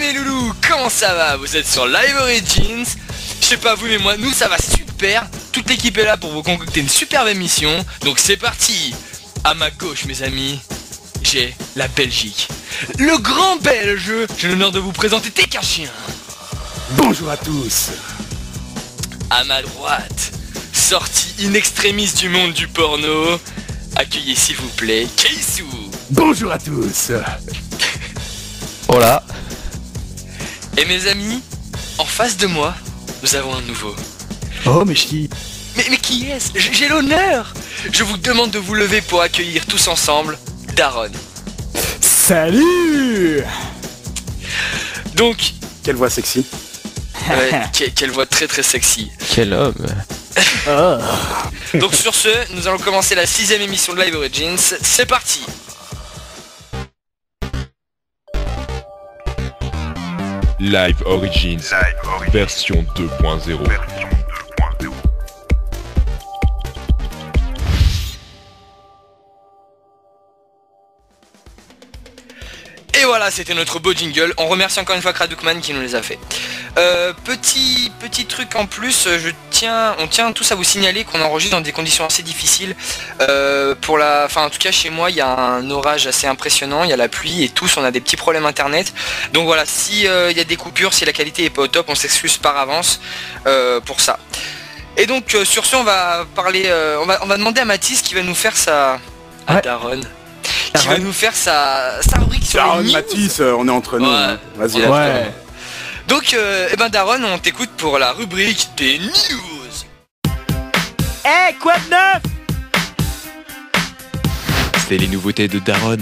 mes loulous, comment ça va? Vous êtes sur Live Origins. Je sais pas vous mais moi, nous ça va super. Toute l'équipe est là pour vous concocter une superbe émission. Donc c'est parti. À ma gauche mes amis, j'ai la Belgique. Le grand Belge. J'ai l'honneur de vous présenter Tekachien. Bonjour à tous. À ma droite, sortie in extremis du monde du porno, accueillez s'il vous plaît Keisu. Bonjour à tous. Hola. Et mes amis, en face de moi, nous avons un nouveau. Oh mais qui? Mais qui est-ce? J'ai l'honneur. Je vous demande de vous lever pour accueillir tous ensemble Daron. Salut. Donc, quelle voix sexy. Quelle voix très très sexy. Quel homme. Oh. Donc sur ce, nous allons commencer la 6ème émission de Live Origins. C'est parti. Live Origins, version 2.0. Et voilà, c'était notre beau jingle. On remercie encore une fois Kradoukman qui nous les a fait. Petit truc en plus, on tient tous à vous signaler qu'on enregistre dans des conditions assez difficiles. En tout cas chez moi, il y a un orage assez impressionnant, il y a la pluie et tous on a des petits problèmes internet. Donc voilà, si il y a des coupures, si la qualité est pas au top, on s'excuse par avance pour ça. Et donc sur ce, on va parler, on va demander à Mathis qui va nous faire sa... Ouais. Daron. Qui va nous faire sa rubrique sur Daron, les news. Mathis, on est entre nous. Ouais. Hein. Vas-y, Ouais. lâche-toi. Donc, Daron, on t'écoute pour la rubrique des news. Eh, quoi de neuf? C'est les nouveautés de Daron.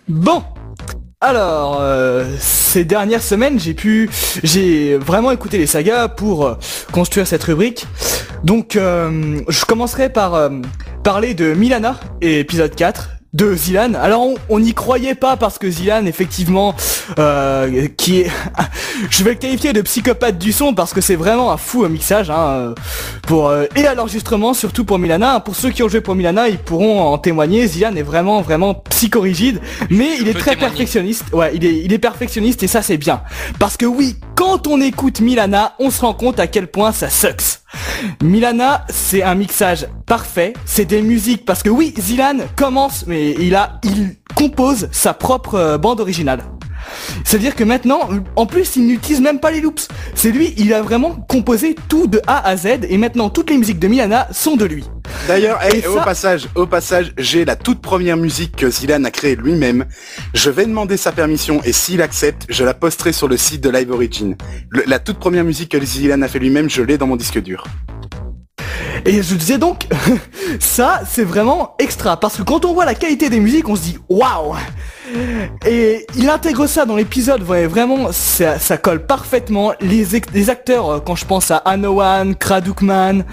Bon. Alors, ces dernières semaines, j'ai vraiment écouté les sagas pour construire cette rubrique. Donc, je commencerai par parler de Milana et épisode 4 de Zilan. Alors on n'y croyait pas parce que Zilan effectivement qui est je vais le qualifier de psychopathe du son parce que c'est vraiment un fou au mixage et à l'enregistrement, surtout pour Milana. Pour ceux qui ont joué pour Milana, ils pourront en témoigner. Zilan est vraiment psychorigide, mais il est très perfectionniste. Ouais, il est perfectionniste et ça c'est bien. Parce que oui, quand on écoute Milana, on se rend compte à quel point ça sucks. Milana, c'est un mixage parfait, c'est des musiques parce que oui, Zilan commence, mais il compose sa propre bande originale. C'est-à-dire que maintenant, en plus, il n'utilise même pas les loops. C'est lui, il a vraiment composé tout de A à Z et maintenant toutes les musiques de Milana sont de lui. D'ailleurs, ça... au passage, j'ai la toute première musique que Zilan a créée lui-même. Je vais demander sa permission et s'il accepte, je la posterai sur le site de Live Origin. La toute première musique que Zilan a fait lui-même, je l'ai dans mon disque dur. Et je disais donc, ça c'est vraiment extra, parce que quand on voit la qualité des musiques, on se dit waouh. Et il intègre ça dans l'épisode, vraiment ça colle parfaitement. Les acteurs, quand je pense à Anowan, Kradoukman,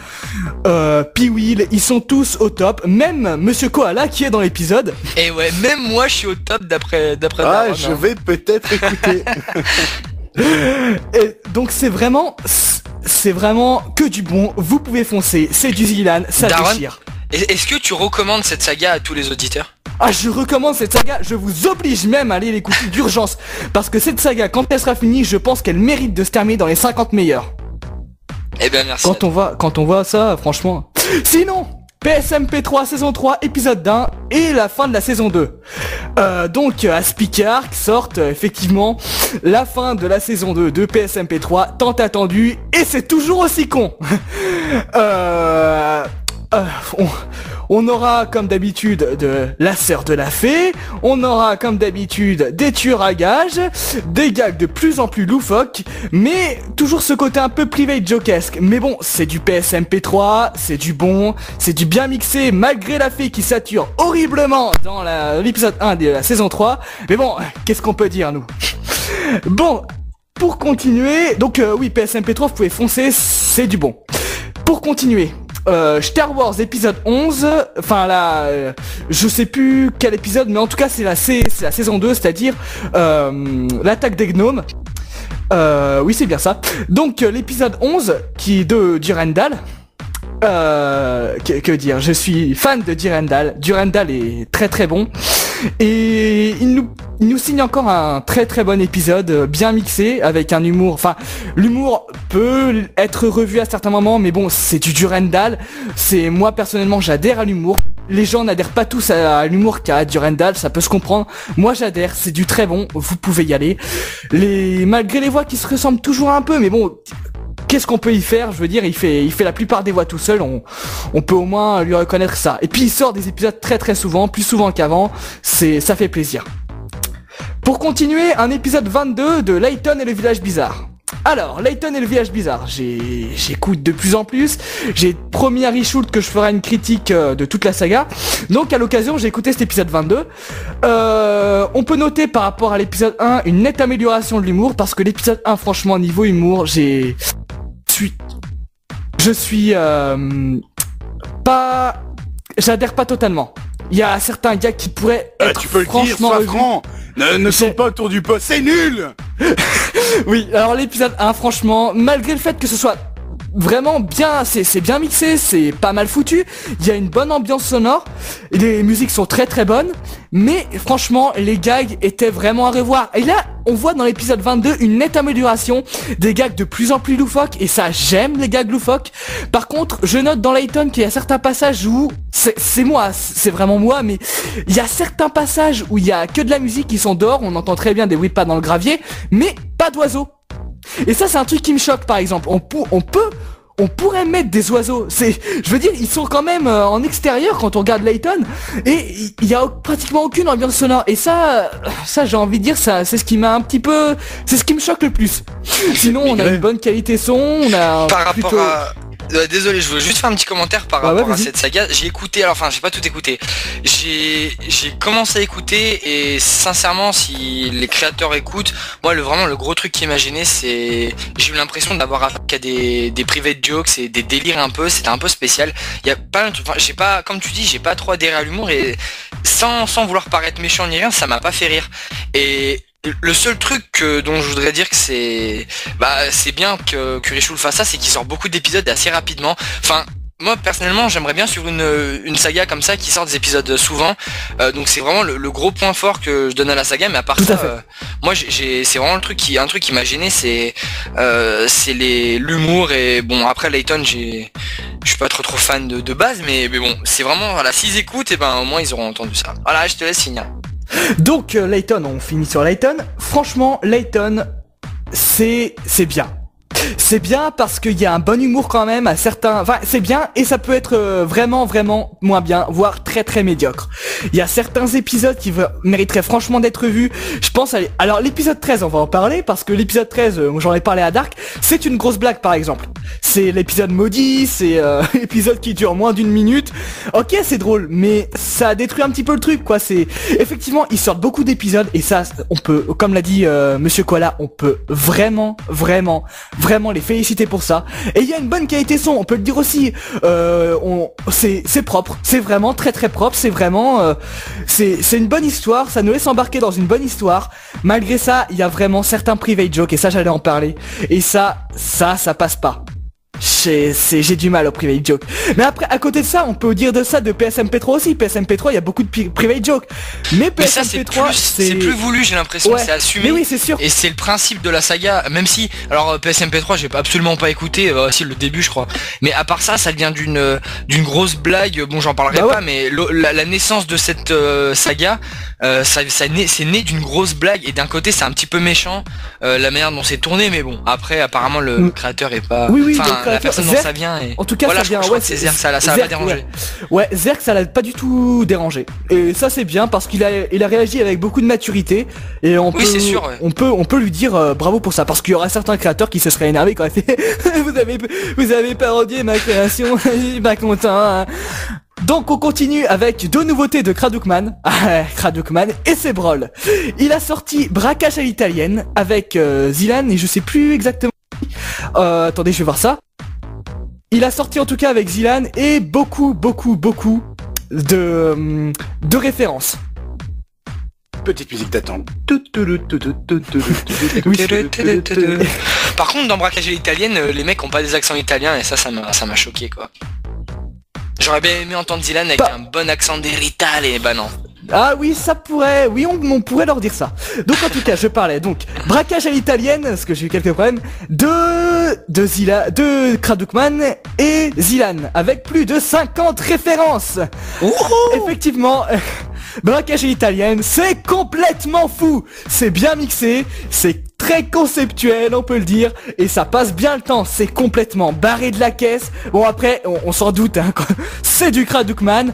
Piwil, ils sont tous au top. Même Monsieur Koala qui est dans l'épisode. Et ouais, même moi je suis au top d'après Ah, Daron, je vais peut-être écouter. Et donc c'est vraiment que du bon. Vous pouvez foncer, c'est du Zilan, ça Daron, déchire. Est-ce que tu recommandes cette saga à tous les auditeurs? Ah, je recommande cette saga, je vous oblige même à aller l'écouter d'urgence. Parce que cette saga, quand elle sera finie, je pense qu'elle mérite de se terminer dans les 50 meilleurs. Eh bien merci. Quand on voit ça, franchement. Sinon, PSMP3 saison 3 épisode 1 et la fin de la saison 2. Donc à Spicard sortent effectivement la fin de la saison 2 de PSMP3, tant attendu, et c'est toujours aussi con. On aura comme d'habitude de la sœur de la fée, on aura comme d'habitude des tueurs à gages, des gags de plus en plus loufoques, mais toujours ce côté un peu private jokesque. Mais bon, c'est du PSMP3, c'est du bon, c'est du bien mixé malgré la fée qui sature horriblement dans l'épisode 1 de la saison 3. Mais bon, qu'est-ce qu'on peut dire nous? Bon, pour continuer, donc oui, PSMP3 vous pouvez foncer, c'est du bon. Pour continuer, Star Wars épisode 11, enfin là, je sais plus quel épisode, mais en tout cas c'est la saison 2, c'est-à-dire l'attaque des gnomes. Oui c'est bien ça. Donc l'épisode 11 qui est de Durandal. Que dire, je suis fan de Durandal. Durandal est très très bon. Et il nous signe encore un très très bon épisode, bien mixé, avec un humour. Enfin, l'humour peut être revu à certains moments, mais bon, c'est du Durandal. Moi personnellement, j'adhère à l'humour. Les gens n'adhèrent pas tous à l'humour qu'à Durandal, ça peut se comprendre. Moi j'adhère, c'est du très bon, vous pouvez y aller. Malgré les voix qui se ressemblent toujours un peu, mais bon, qu'est-ce qu'on peut y faire? Je veux dire, il fait la plupart des voix tout seul, on peut au moins lui reconnaître ça. Et puis il sort des épisodes très très souvent, plus souvent qu'avant, ça fait plaisir. Pour continuer, un épisode 22 de Layton et le village bizarre. Alors, Layton et le village bizarre, j'écoute de plus en plus, j'ai promis à Richoult que je ferai une critique de toute la saga, donc à l'occasion j'ai écouté cet épisode 22. On peut noter par rapport à l'épisode 1 une nette amélioration de l'humour, parce que l'épisode 1, franchement, niveau humour, je suis j'adhère pas totalement. Il y a certains gars qui pourraient être tu peux le dire, franchement sois franc. Ne saute pas autour du pot, c'est nul. Oui, alors l'épisode 1, franchement, malgré le fait que ce soit vraiment bien, c'est bien mixé, c'est pas mal foutu, il y a une bonne ambiance sonore, les musiques sont très très bonnes, mais franchement, les gags étaient vraiment à revoir. Et là, on voit dans l'épisode 22 une nette amélioration, des gags de plus en plus loufoques, et ça, j'aime les gags loufoques. Par contre, je note dans Layton qu'il y a certains passages où, c'est moi, c'est vraiment moi, mais il y a certains passages où il y a que de la musique qui sont dehors, on entend très bien des whip-pas dans le gravier, mais pas d'oiseaux. Et ça, c'est un truc qui me choque, par exemple. On pourrait mettre des oiseaux. Je veux dire, ils sont quand même en extérieur quand on regarde Layton, et il y a pratiquement aucune ambiance sonore. Et ça, j'ai envie de dire, c'est ce qui m'a un petit peu, c'est ce qui me choque le plus. Sinon, on a une bonne qualité son, on a par plutôt... rapport à... désolé, je veux juste faire un petit commentaire par rapport à cette saga. J'ai écouté, alors enfin j'ai pas tout écouté. J'ai commencé à écouter, et sincèrement, si les créateurs écoutent, moi vraiment le gros truc qui m'a gêné, c'est j'ai eu l'impression d'avoir affaire à des private jokes et des délires un peu. C'était un peu spécial. Il y a pas un truc, enfin, j'ai pas, comme tu dis, j'ai pas trop adhéré à l'humour, et sans vouloir paraître méchant ni rien, ça m'a pas fait rire. Et le seul truc dont je voudrais dire que c'est bien que Richoult fasse ça, c'est qu'il sort beaucoup d'épisodes assez rapidement. Enfin, moi personnellement, j'aimerais bien suivre une saga comme ça qui sort des épisodes souvent. Donc c'est vraiment le gros point fort que je donne à la saga. Mais à part ça, moi c'est vraiment un truc qui m'a gêné, c'est l'humour. Et bon, après Layton, je suis pas trop fan de base, mais bon, c'est vraiment, voilà, s'ils écoutent, et ben au moins ils auront entendu ça. Voilà, je te laisse finir. Donc Layton, on finit sur Layton. Franchement, Layton, c'est bien. C'est bien parce qu'il y a un bon humour quand même à certains... Enfin, c'est bien, et ça peut être vraiment, vraiment moins bien, voire très très médiocre. Il y a certains épisodes qui mériteraient franchement d'être vus. Je pense à... Alors l'épisode 13, on va en parler, parce que l'épisode 13, j'en ai parlé à Dark, c'est une grosse blague par exemple. C'est l'épisode maudit, c'est l'épisode qui dure moins d'1 minute. Ok, c'est drôle, mais ça détruit un petit peu le truc, quoi. C'est... Effectivement, ils sortent beaucoup d'épisodes, et ça, on peut, comme l'a dit Monsieur Koala, on peut vraiment les féliciter pour ça. Et il y a une bonne qualité son, on peut le dire aussi. C'est propre, c'est vraiment très très propre, c'est vraiment c'est une bonne histoire, ça nous laisse embarquer dans une bonne histoire. Malgré ça, il y a vraiment certains private jokes, et ça j'allais en parler. Et ça passe pas. J'ai du mal au private joke. Mais après, à côté de ça, on peut dire de ça de PSMP3 aussi. PSMP3, il y a beaucoup de private joke. Mais PSMP3, c'est plus voulu, j'ai l'impression, c'est assumé. Mais oui, c'est sûr. Et c'est le principe de la saga, même si, alors PSMP3, j'ai absolument pas écouté, si le début, je crois. Mais à part ça, ça vient d'une grosse blague. Bon, j'en parlerai pas, mais la naissance de cette saga, c'est né d'une grosse blague. Et d'un côté, c'est un petit peu méchant, la manière dont c'est tourné. Mais bon, après, apparemment, le créateur est pas. Oui, la personne dont ça vient. Et... En tout cas, voilà, ça vient. C'est Zerk, ça l'a pas dérangé. Ouais, Zerk, ça l'a pas du tout dérangé. Et ça, c'est bien parce qu'il a réagi avec beaucoup de maturité. Et c'est sûr. Ouais. On peut lui dire bravo pour ça, parce qu'il y aura certains créateurs qui se seraient énervés quand il fait vous avez parodié ma création, je suis pas content. Hein. Donc on continue avec deux nouveautés de Kradoukman. Kradoukman et ses brolles. Il a sorti Braquage à l'italienne avec Zilan, et je sais plus exactement. Attendez, je vais voir ça. Il a sorti en tout cas avec Zilan, et beaucoup de références. Petite musique d'attente. Par contre, dans Braquage à l'italienne, les mecs ont pas des accents italiens, et ça m'a choqué, quoi. J'aurais bien aimé entendre Zilan avec un bon accent d'hérital, et bah non. Ah oui, ça pourrait, oui, on pourrait leur dire ça. Donc en tout cas, je parlais donc braquage à l'italienne, parce que j'ai eu quelques problèmes, de Kradoukman et Zilan, avec plus de 50 références. Effectivement, braquage à l'italienne, c'est complètement fou. C'est bien mixé, c'est très conceptuel, on peut le dire, et ça passe bien le temps. C'est complètement barré de la caisse. Bon après, on s'en doute, hein, c'est du Kradoukman.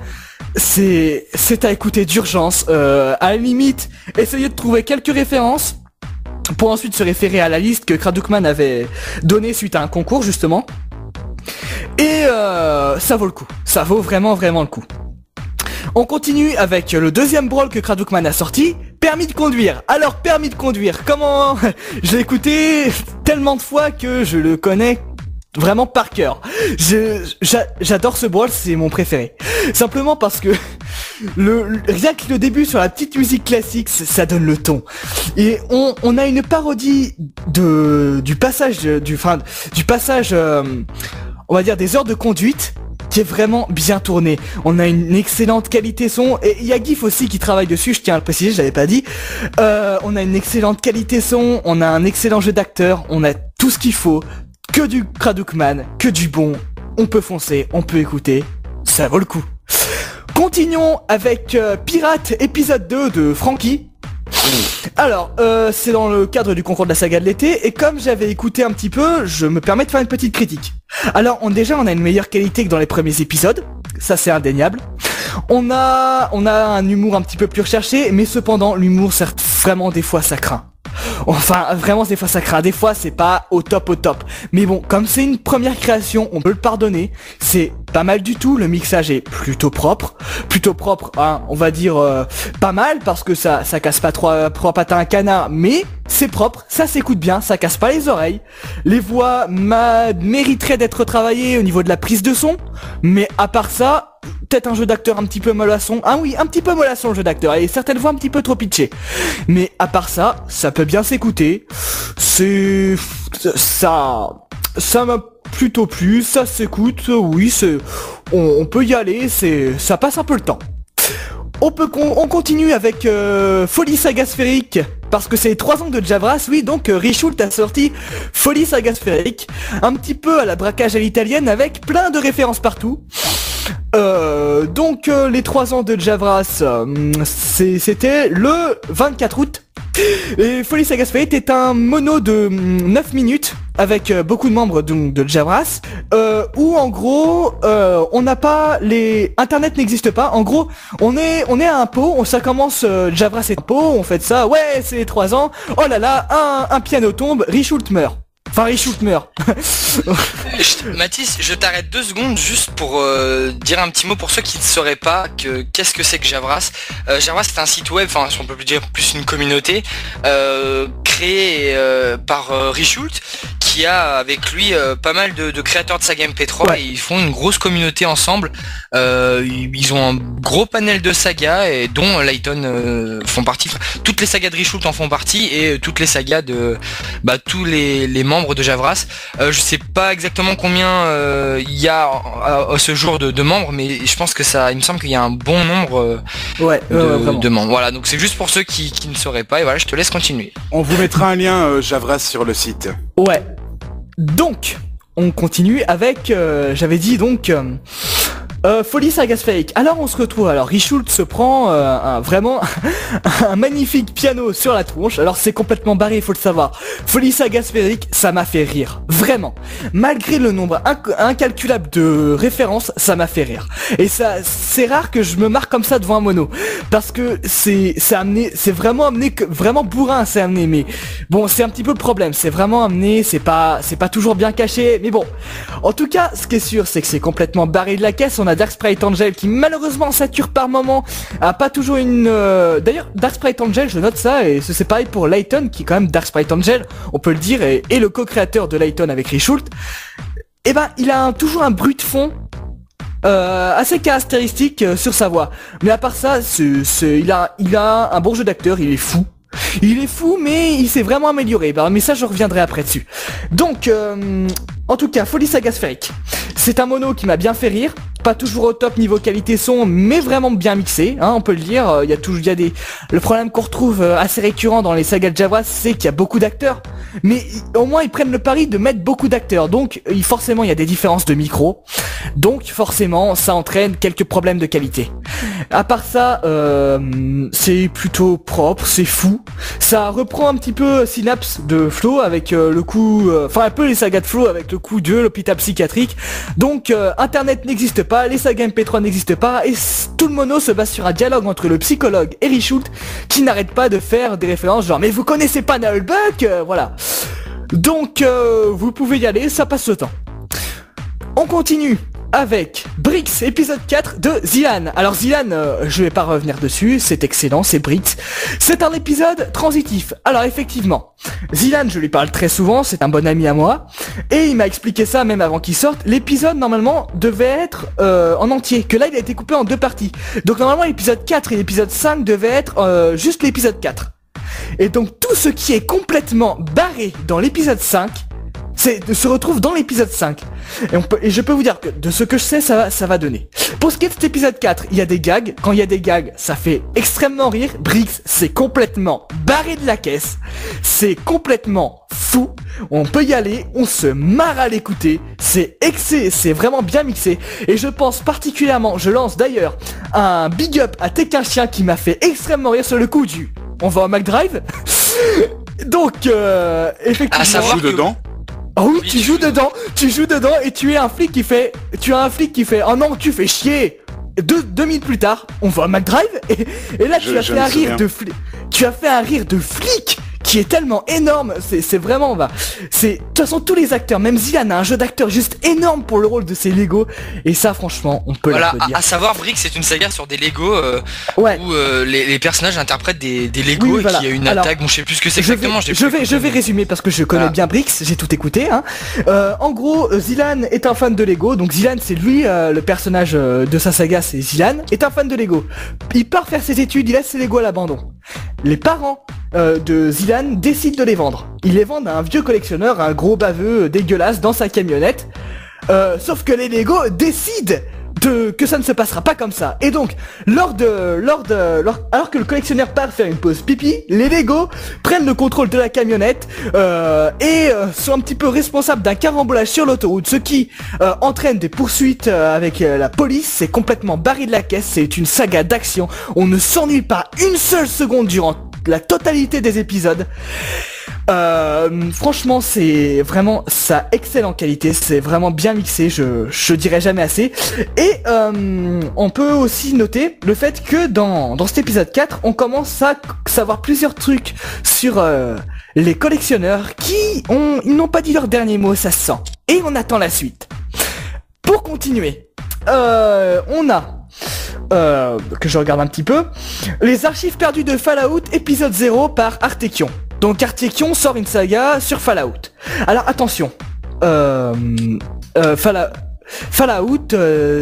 C'est à écouter d'urgence, à la limite, essayez de trouver quelques références pour ensuite se référer à la liste que Kradoukman avait donnée suite à un concours justement. Et ça vaut le coup, ça vaut vraiment le coup. On continue avec le deuxième brawl que Kradoukman a sorti, permis de conduire. Alors permis de conduire, comment je l'ai écouté tellement de fois que je le connais vraiment par cœur. J'adore ce brawl, c'est mon préféré. Simplement parce que rien que le début sur la petite musique classique, ça donne le ton. Et on a une parodie du passage, on va dire des heures de conduite, qui est vraiment bien tourné. On a une excellente qualité son, et il y a GIF aussi qui travaille dessus, je tiens à le préciser, je l'avais pas dit. On a une excellente qualité son, on a un excellent jeu d'acteur, on a tout ce qu'il faut. Que du Kradoukman, que du bon, on peut foncer, on peut écouter, ça vaut le coup. Continuons avec Pirate épisode 2 de Frankie. Alors, c'est dans le cadre du concours de la saga de l'été, et comme j'avais écouté un petit peu, je me permets de faire une petite critique. Alors, on a une meilleure qualité que dans les premiers épisodes, ça c'est indéniable. On a un humour un petit peu plus recherché, mais cependant, l'humour, certes, vraiment des fois ça craint. Enfin, vraiment, des fois ça craint, des fois c'est pas au top. Mais bon, comme c'est une première création, on peut le pardonner. C'est pas mal du tout, le mixage est plutôt propre, hein, on va dire pas mal, parce que ça casse pas trois pattes à un canard, mais c'est propre, ça s'écoute bien, ça casse pas les oreilles. Les voix mériteraient d'être travaillées au niveau de la prise de son, mais à part ça, peut-être un jeu d'acteur un petit peu mollasson. Ah oui, un petit peu mollasson le jeu d'acteur, et certaines fois un petit peu trop pitché. Mais à part ça, ça peut bien s'écouter. Ça m'a plutôt plu, ça s'écoute, oui, on peut y aller, ça passe un peu le temps. On continue avec Folie Saga Sphérique, parce que c'est les 3 ans de Javras, oui, donc Richult a sorti Folie Saga Sphérique, un petit peu à la braquage à l'italienne, avec plein de références partout. Donc les 3 ans de Javras, c'était le 24 août. Et Folie Saga Sphérique est un mono de 9 minutes avec beaucoup de membres de Javras, où en gros on n'a pas internet n'existe pas. En gros on est à un pot, ça commence Javras est un pot, on fait ça, ouais c'est les 3 ans, oh là là, un piano tombe, Richult meurt. Enfin, Richult meurt. Mathis, je t'arrête 2 secondes juste pour dire un petit mot pour ceux qui ne sauraient pas qu'est-ce que c'est que Javras. Javras c'est un site web, enfin on peut dire plus une communauté créée par Richult, qui a avec lui pas mal de créateurs de saga MP3, ouais. Et ils font une grosse communauté ensemble. Ils ont un gros panel de sagas, et dont Layton font partie. Toutes les sagas de Richult en font partie, et toutes les sagas de tous les membres de Javras. Je sais pas exactement combien il y a à ce jour de membres, mais je pense que il me semble qu'il y a un bon nombre de membres. Voilà, donc c'est juste pour ceux qui ne sauraient pas, et voilà, je te laisse continuer. On vous mettra un lien Javras sur le site. Ouais. Donc, on continue avec, j'avais dit donc, Folie Saga Sphérique. Alors on se retrouve, alors Richult se prend vraiment un magnifique piano sur la tronche. Alors c'est complètement barré, il faut le savoir. Folie Saga Sphérique, ça m'a fait rire, vraiment. Malgré le nombre incalculable de références, ça m'a fait rire. Et ça, c'est rare que je me marre comme ça devant un mono, parce que c'est vraiment bourrin, c'est amené. Mais bon, c'est un petit peu le problème, c'est vraiment amené, c'est pas toujours bien caché. Mais bon, en tout cas, ce qui est sûr, c'est que c'est complètement barré de la caisse. On a Dark Sprite Angel qui malheureusement sature par moment, a pas toujours une... D'ailleurs, Dark Sprite Angel, je note ça, et c'est pareil pour Layton, qui est quand même Dark Sprite Angel, on peut le dire, et le co-créateur de Layton avec Richult. Et ben, il a toujours un bruit de fond assez caractéristique sur sa voix. Mais à part ça, il a un bon jeu d'acteur, il est fou. Il est fou, mais il s'est vraiment amélioré. Mais ça, je reviendrai après dessus. Donc, en tout cas, Folie Saga Sphérique. C'est un mono qui m'a bien fait rire. Pas toujours au top niveau qualité son, mais vraiment bien mixé, hein, on peut le dire. Le problème qu'on retrouve assez récurrent dans les sagas de Java, c'est qu'il y a beaucoup d'acteurs. Mais au moins ils prennent le pari de mettre beaucoup d'acteurs. Donc forcément il y a des différences de micro. Donc forcément ça entraîne quelques problèmes de qualité. À part ça, c'est plutôt propre, c'est fou. Ça reprend un petit peu Synapse de Flo avec le coup... un peu les sagas de Flo avec le coup de l'hôpital psychiatrique. Donc Internet n'existe pas, les sagas MP3 n'existent pas, et tout le mono se base sur un dialogue entre le psychologue et Richult qui n'arrête pas de faire des références genre mais vous connaissez pas Nullbuck, voilà. Donc vous pouvez y aller, ça passe le temps. On continue avec Brix, épisode 4 de Zilan. Alors Zilan, je vais pas revenir dessus, c'est excellent, c'est Brix. C'est un épisode transitif. Alors effectivement, Zilan, je lui parle très souvent, c'est un bon ami à moi, et il m'a expliqué ça même avant qu'il sorte. L'épisode normalement devait être en entier, que là il a été coupé en 2 parties. Donc normalement l'épisode 4 et l'épisode 5 devaient être juste l'épisode 4. Et donc tout ce qui est complètement barré dans l'épisode 5 se retrouve dans l'épisode 5. Et je peux vous dire que de ce que je sais, ça va donner. Pour ce qui est de cet épisode 4, il y a des gags. Quand il y a des gags, ça fait extrêmement rire. Brix, c'est complètement barré de la caisse. C'est complètement fou. On peut y aller, on se marre à l'écouter. C'est vraiment bien mixé. Et je pense particulièrement, je lance d'ailleurs un big up à Tekken Chien qui m'a fait extrêmement rire sur le coup du on va au McDrive. Donc, effectivement... À savoir dedans. Oh oui, tu joues dedans et tu as un flic qui fait oh non, tu fais chier. 2 minutes plus tard, on va à McDrive et là tu as fait un rire de flic. Tu as fait un rire de flic qui est tellement énorme, c'est vraiment c'est de toute façon tous les acteurs, même Zilan a un jeu d'acteur juste énorme pour le rôle de ses Lego et ça franchement, on peut l'applaudir. À savoir Brix, c'est une saga sur des Lego où les personnages interprètent des Lego oui, voilà. Et qu'il y a une attaque, bon je sais plus ce que c'est exactement. Je vais résumer parce que je connais bien Brix, j'ai tout écouté hein. En gros, Zilan est un fan de Lego, donc Zilan c'est lui le personnage de sa saga, c'est Zilan, est un fan de Lego. Il part faire ses études, il laisse ses Lego à l'abandon. Les parents de Zilan décident de les vendre. Ils les vendent à un vieux collectionneur, un gros baveux dégueulasse dans sa camionnette. Sauf que les Lego décident que ça ne se passera pas comme ça. Et donc, alors que le collectionneur part faire une pause pipi, les Lego prennent le contrôle de la camionnette et sont un petit peu responsables d'un carambolage sur l'autoroute, ce qui entraîne des poursuites avec la police. C'est complètement barré de la caisse, c'est une saga d'action. On ne s'ennuie pas une seule seconde durant la totalité des épisodes. Franchement c'est vraiment ça excellente qualité, c'est vraiment bien mixé, je dirais jamais assez. Et on peut aussi noter le fait que dans cet épisode 4 on commence à savoir plusieurs trucs sur les collectionneurs ils n'ont pas dit leur dernier mot, ça se sent. Et on attend la suite. Pour continuer, on a que je regarde un petit peu les archives perdues de Fallout épisode 0 par Artekion. Donc Artekion sort une saga sur Fallout. Alors attention, Fallout,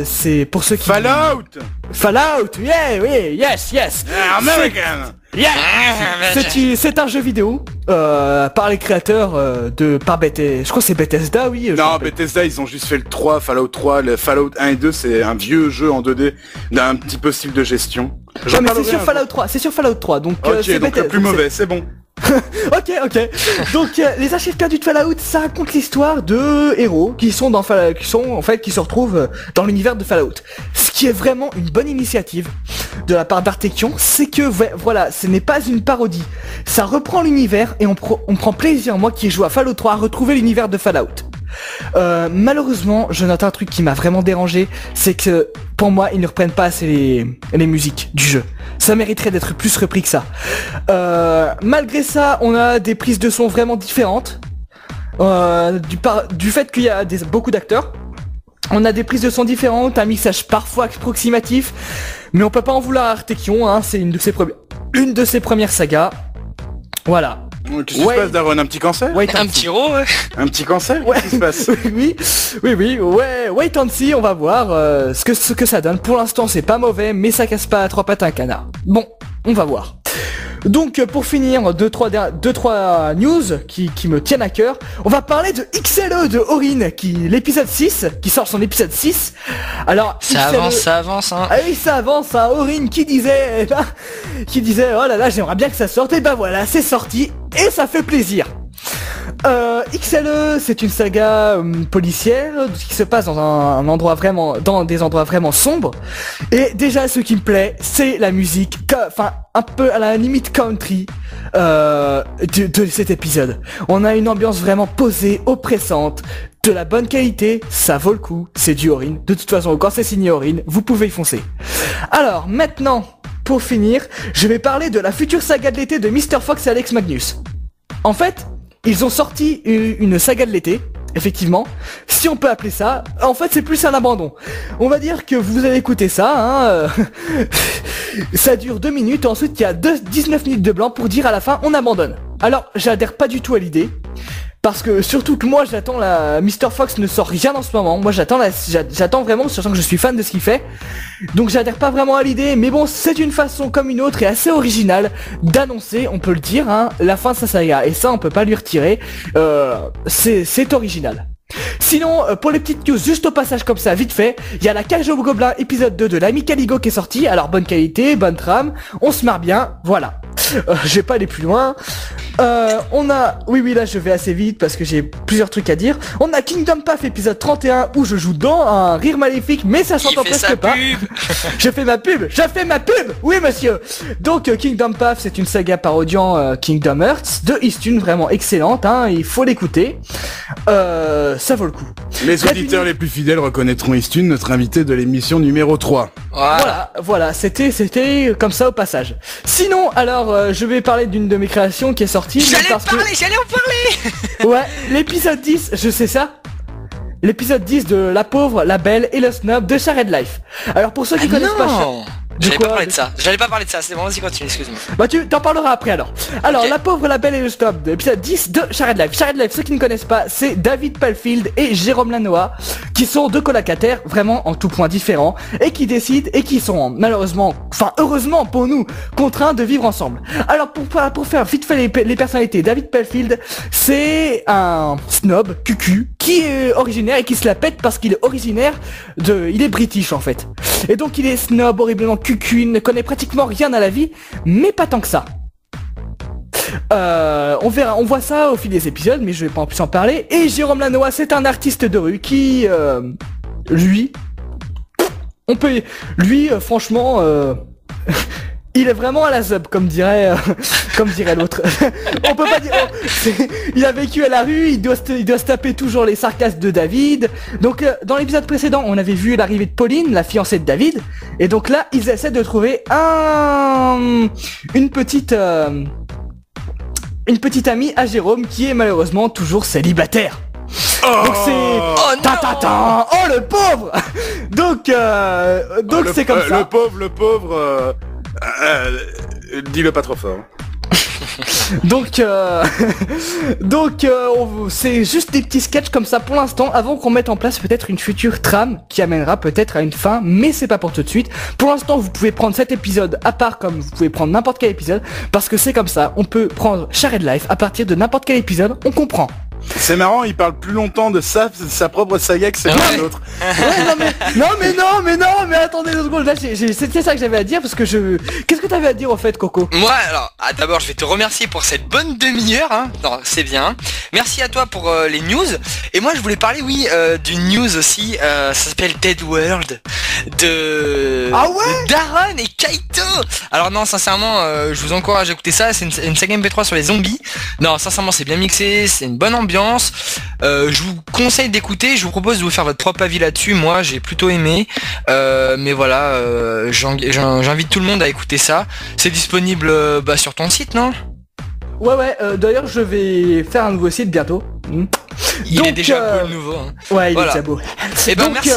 c'est pour ceux qui... Fallout, yeah, oui, yes. American. Yeah. C'est un jeu vidéo par les créateurs par Bethesda, je crois que c'est Bethesda, oui. Non, Bethesda, ils ont juste fait le 3, Fallout 3, le Fallout 1 et 2, c'est un vieux jeu en 2D d'un petit peu style de gestion. Non mais c'est sur Fallout 3, donc c'est donc le plus mauvais, c'est bon. Ok. Donc les archives perdues de Fallout, ça raconte l'histoire de héros qui se retrouvent dans l'univers de Fallout. Ce qui est vraiment une bonne initiative de la part d'Artekion, c'est que voilà, ce n'est pas une parodie. Ça reprend l'univers et on prend plaisir, moi qui ai joué à Fallout 3, à retrouver l'univers de Fallout. Malheureusement, je note un truc qui m'a vraiment dérangé, c'est que pour moi, ils ne reprennent pas assez les musiques du jeu. Ça mériterait d'être plus repris que ça. Malgré ça, on a des prises de son vraiment différentes. Du fait qu'il y a beaucoup d'acteurs, on a des prises de son différentes, un mixage parfois approximatif, mais on peut pas en vouloir à Artekion, hein, c'est une de ses premières sagas. Voilà. Qu'est-ce qui se passe, Daron? Un petit cancer? Un petit ro, ouais. Un petit cancer? Ouais. Qu'est-ce qui se passe? Oui, ouais, wait and see, on va voir ce que ça donne. Pour l'instant, c'est pas mauvais, mais ça casse pas à 3 pattes un canard. Bon, on va voir. Donc pour finir, deux trois news qui me tiennent à cœur. On va parler de XLE de Orin, l'épisode 6, qui sort son épisode 6. Alors ça XLE, avance hein. Ah oui, ça avance, hein. Orin qui disait oh là là, j'aimerais bien que ça sorte, et ben voilà, c'est sorti et ça fait plaisir. XLE, c'est une saga policière qui se passe dans dans des endroits vraiment sombres. Et déjà, ce qui me plaît, c'est la musique, un peu à la limite country de cet épisode. On a une ambiance vraiment posée, oppressante, de la bonne qualité, ça vaut le coup. C'est du Orin. De toute façon, quand c'est signé Orin, vous pouvez y foncer. Alors maintenant, pour finir, je vais parler de la future saga de l'été de Mr. Fox et Alex Magnus. En fait, ils ont sorti une saga de l'été, effectivement, si on peut appeler ça. En fait, c'est plus un abandon. On va dire que vous allez écouter ça, hein, ça dure 2 minutes, ensuite il y a 19 minutes de blanc pour dire à la fin, on abandonne. Alors, j'adhère pas du tout à l'idée, parce que surtout que moi j'attends Mr. Fox ne sort rien en ce moment. Moi j'attends vraiment, sachant que je suis fan de ce qu'il fait. Donc j'adhère pas vraiment à l'idée, mais bon, c'est une façon comme une autre et assez originale d'annoncer, on peut le dire, hein, la fin de sa saga. Et ça on peut pas lui retirer. C'est original. Sinon, pour les petites news, juste au passage comme ça, vite fait, il y a la Cage aux Gobelins épisode 2 de l'ami Caligo qui est sorti. Alors bonne qualité, bonne trame, on se marre bien, voilà. Je vais pas aller plus loin. On a... Oui, là je vais assez vite parce que j'ai plusieurs trucs à dire. On a Kingdom Path épisode 31 où je joue dans un rire maléfique, mais ça s'entend presque pas. Je fais ma pub. Oui monsieur. Donc Kingdom Path, c'est une saga parodiant Kingdom Hearts de Eastune, vraiment excellente, hein, il faut l'écouter. Ça vaut le coup. Les auditeurs les plus fidèles reconnaîtront Eastune, notre invité de l'émission numéro 3. Voilà, c'était comme ça au passage. Sinon, alors, je vais parler d'une de mes créations qui est sortie. J'allais en parler. Ouais, l'épisode 10, je sais ça. L'épisode 10 de La Pauvre, la Belle et le Snob de Shared Life. Alors pour ceux qui connaissent pas... J'allais pas parler de ça, c'est bon, vas-y continue, excuse-moi. Bah tu t'en parleras après alors. Alors Okay. La Pauvre, la Belle et le Snob de l'épisode 10 de Shared Life. Shared Life, ceux qui ne connaissent pas, c'est David Pelfield et Jérôme Lanois, qui sont deux colocataires vraiment en tout point différents, et qui décident, et qui sont malheureusement, heureusement pour nous, contraints de vivre ensemble. Alors pour faire vite fait les personnalités, David Pelfield, c'est un snob, cucu, qui est originaire et qui se la pète parce qu'il est originaire il est british en fait. Et donc il est snob, horriblement cucu, il ne connaît pratiquement rien à la vie, mais pas tant que ça. On voit ça au fil des épisodes, mais je vais pas en plus en parler. Et Jérôme Lanois, c'est un artiste de rue qui, franchement, il est vraiment à la zub, comme dirait l'autre. On peut pas dire. Il a vécu à la rue, il doit se taper toujours les sarcasmes de David. Donc dans l'épisode précédent, on avait vu l'arrivée de Pauline, la fiancée de David. Et donc là, ils essaient de trouver une petite amie à Jérôme qui est malheureusement toujours célibataire. Donc c'est oh le pauvre. Donc c'est comme ça. Le pauvre. Dis-le pas trop fort. Donc c'est juste des petits sketchs comme ça pour l'instant, avant qu'on mette en place peut-être une future trame qui amènera peut-être à une fin, mais c'est pas pour tout de suite. Pour l'instant, vous pouvez prendre cet épisode à part comme vous pouvez prendre n'importe quel épisode, parce que c'est comme ça, on peut prendre Shared Life à partir de n'importe quel épisode, on comprend. C'est marrant, il parle plus longtemps de sa propre saga que c'est de l'autre. Ouais, mais attendez 2 secondes, là c'était ça que j'avais à dire, parce que qu'est-ce que t'avais à dire au fait, Coco? Moi, alors, d'abord je vais te remercier pour cette bonne demi-heure, hein. Non, c'est bien. Merci à toi pour les news. Et moi je voulais parler, d'une news aussi, ça s'appelle Dead World, de Daron et Kaito. Alors non, sincèrement, je vous encourage à écouter ça, c'est une saga MP3 sur les zombies. Non, sincèrement, c'est bien mixé, c'est une bonne ambiance. Je vous conseille d'écouter, je vous propose de vous faire votre propre avis là-dessus. Moi j'ai plutôt aimé, mais voilà, j'invite tout le monde à écouter ça. C'est disponible sur ton site, non? Ouais, d'ailleurs je vais faire un nouveau site bientôt. Il est déjà beau le nouveau, hein. Ouais, il est déjà beau. Et donc merci.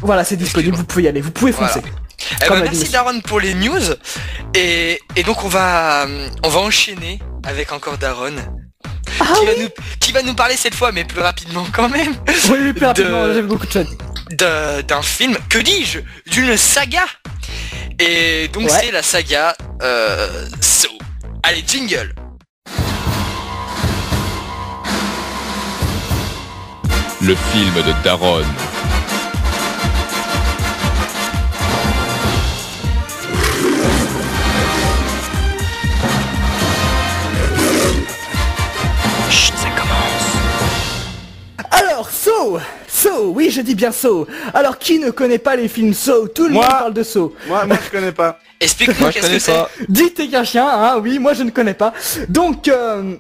Voilà, c'est disponible, vous pouvez y aller, vous pouvez foncer. Merci Daron pour les news. Et donc on va enchaîner avec encore Daron. Qui va nous parler cette fois, mais plus rapidement quand même. Oui, plus rapidement, j'aime beaucoup de choses. D'un film, que dis-je, d'une saga. Et donc c'est la saga Saw. Allez, jingle. Le film de Daron. Chut, ça commence. Alors, Saw, oui, je dis bien Saw. Alors, qui ne connaît pas les films Saw? Tout le Moi. monde parle de Saw. Moi, je connais pas. Explique-moi qu'est-ce que c'est. Dites t'es qu'un chien, hein, oui, moi je ne connais pas. Donc,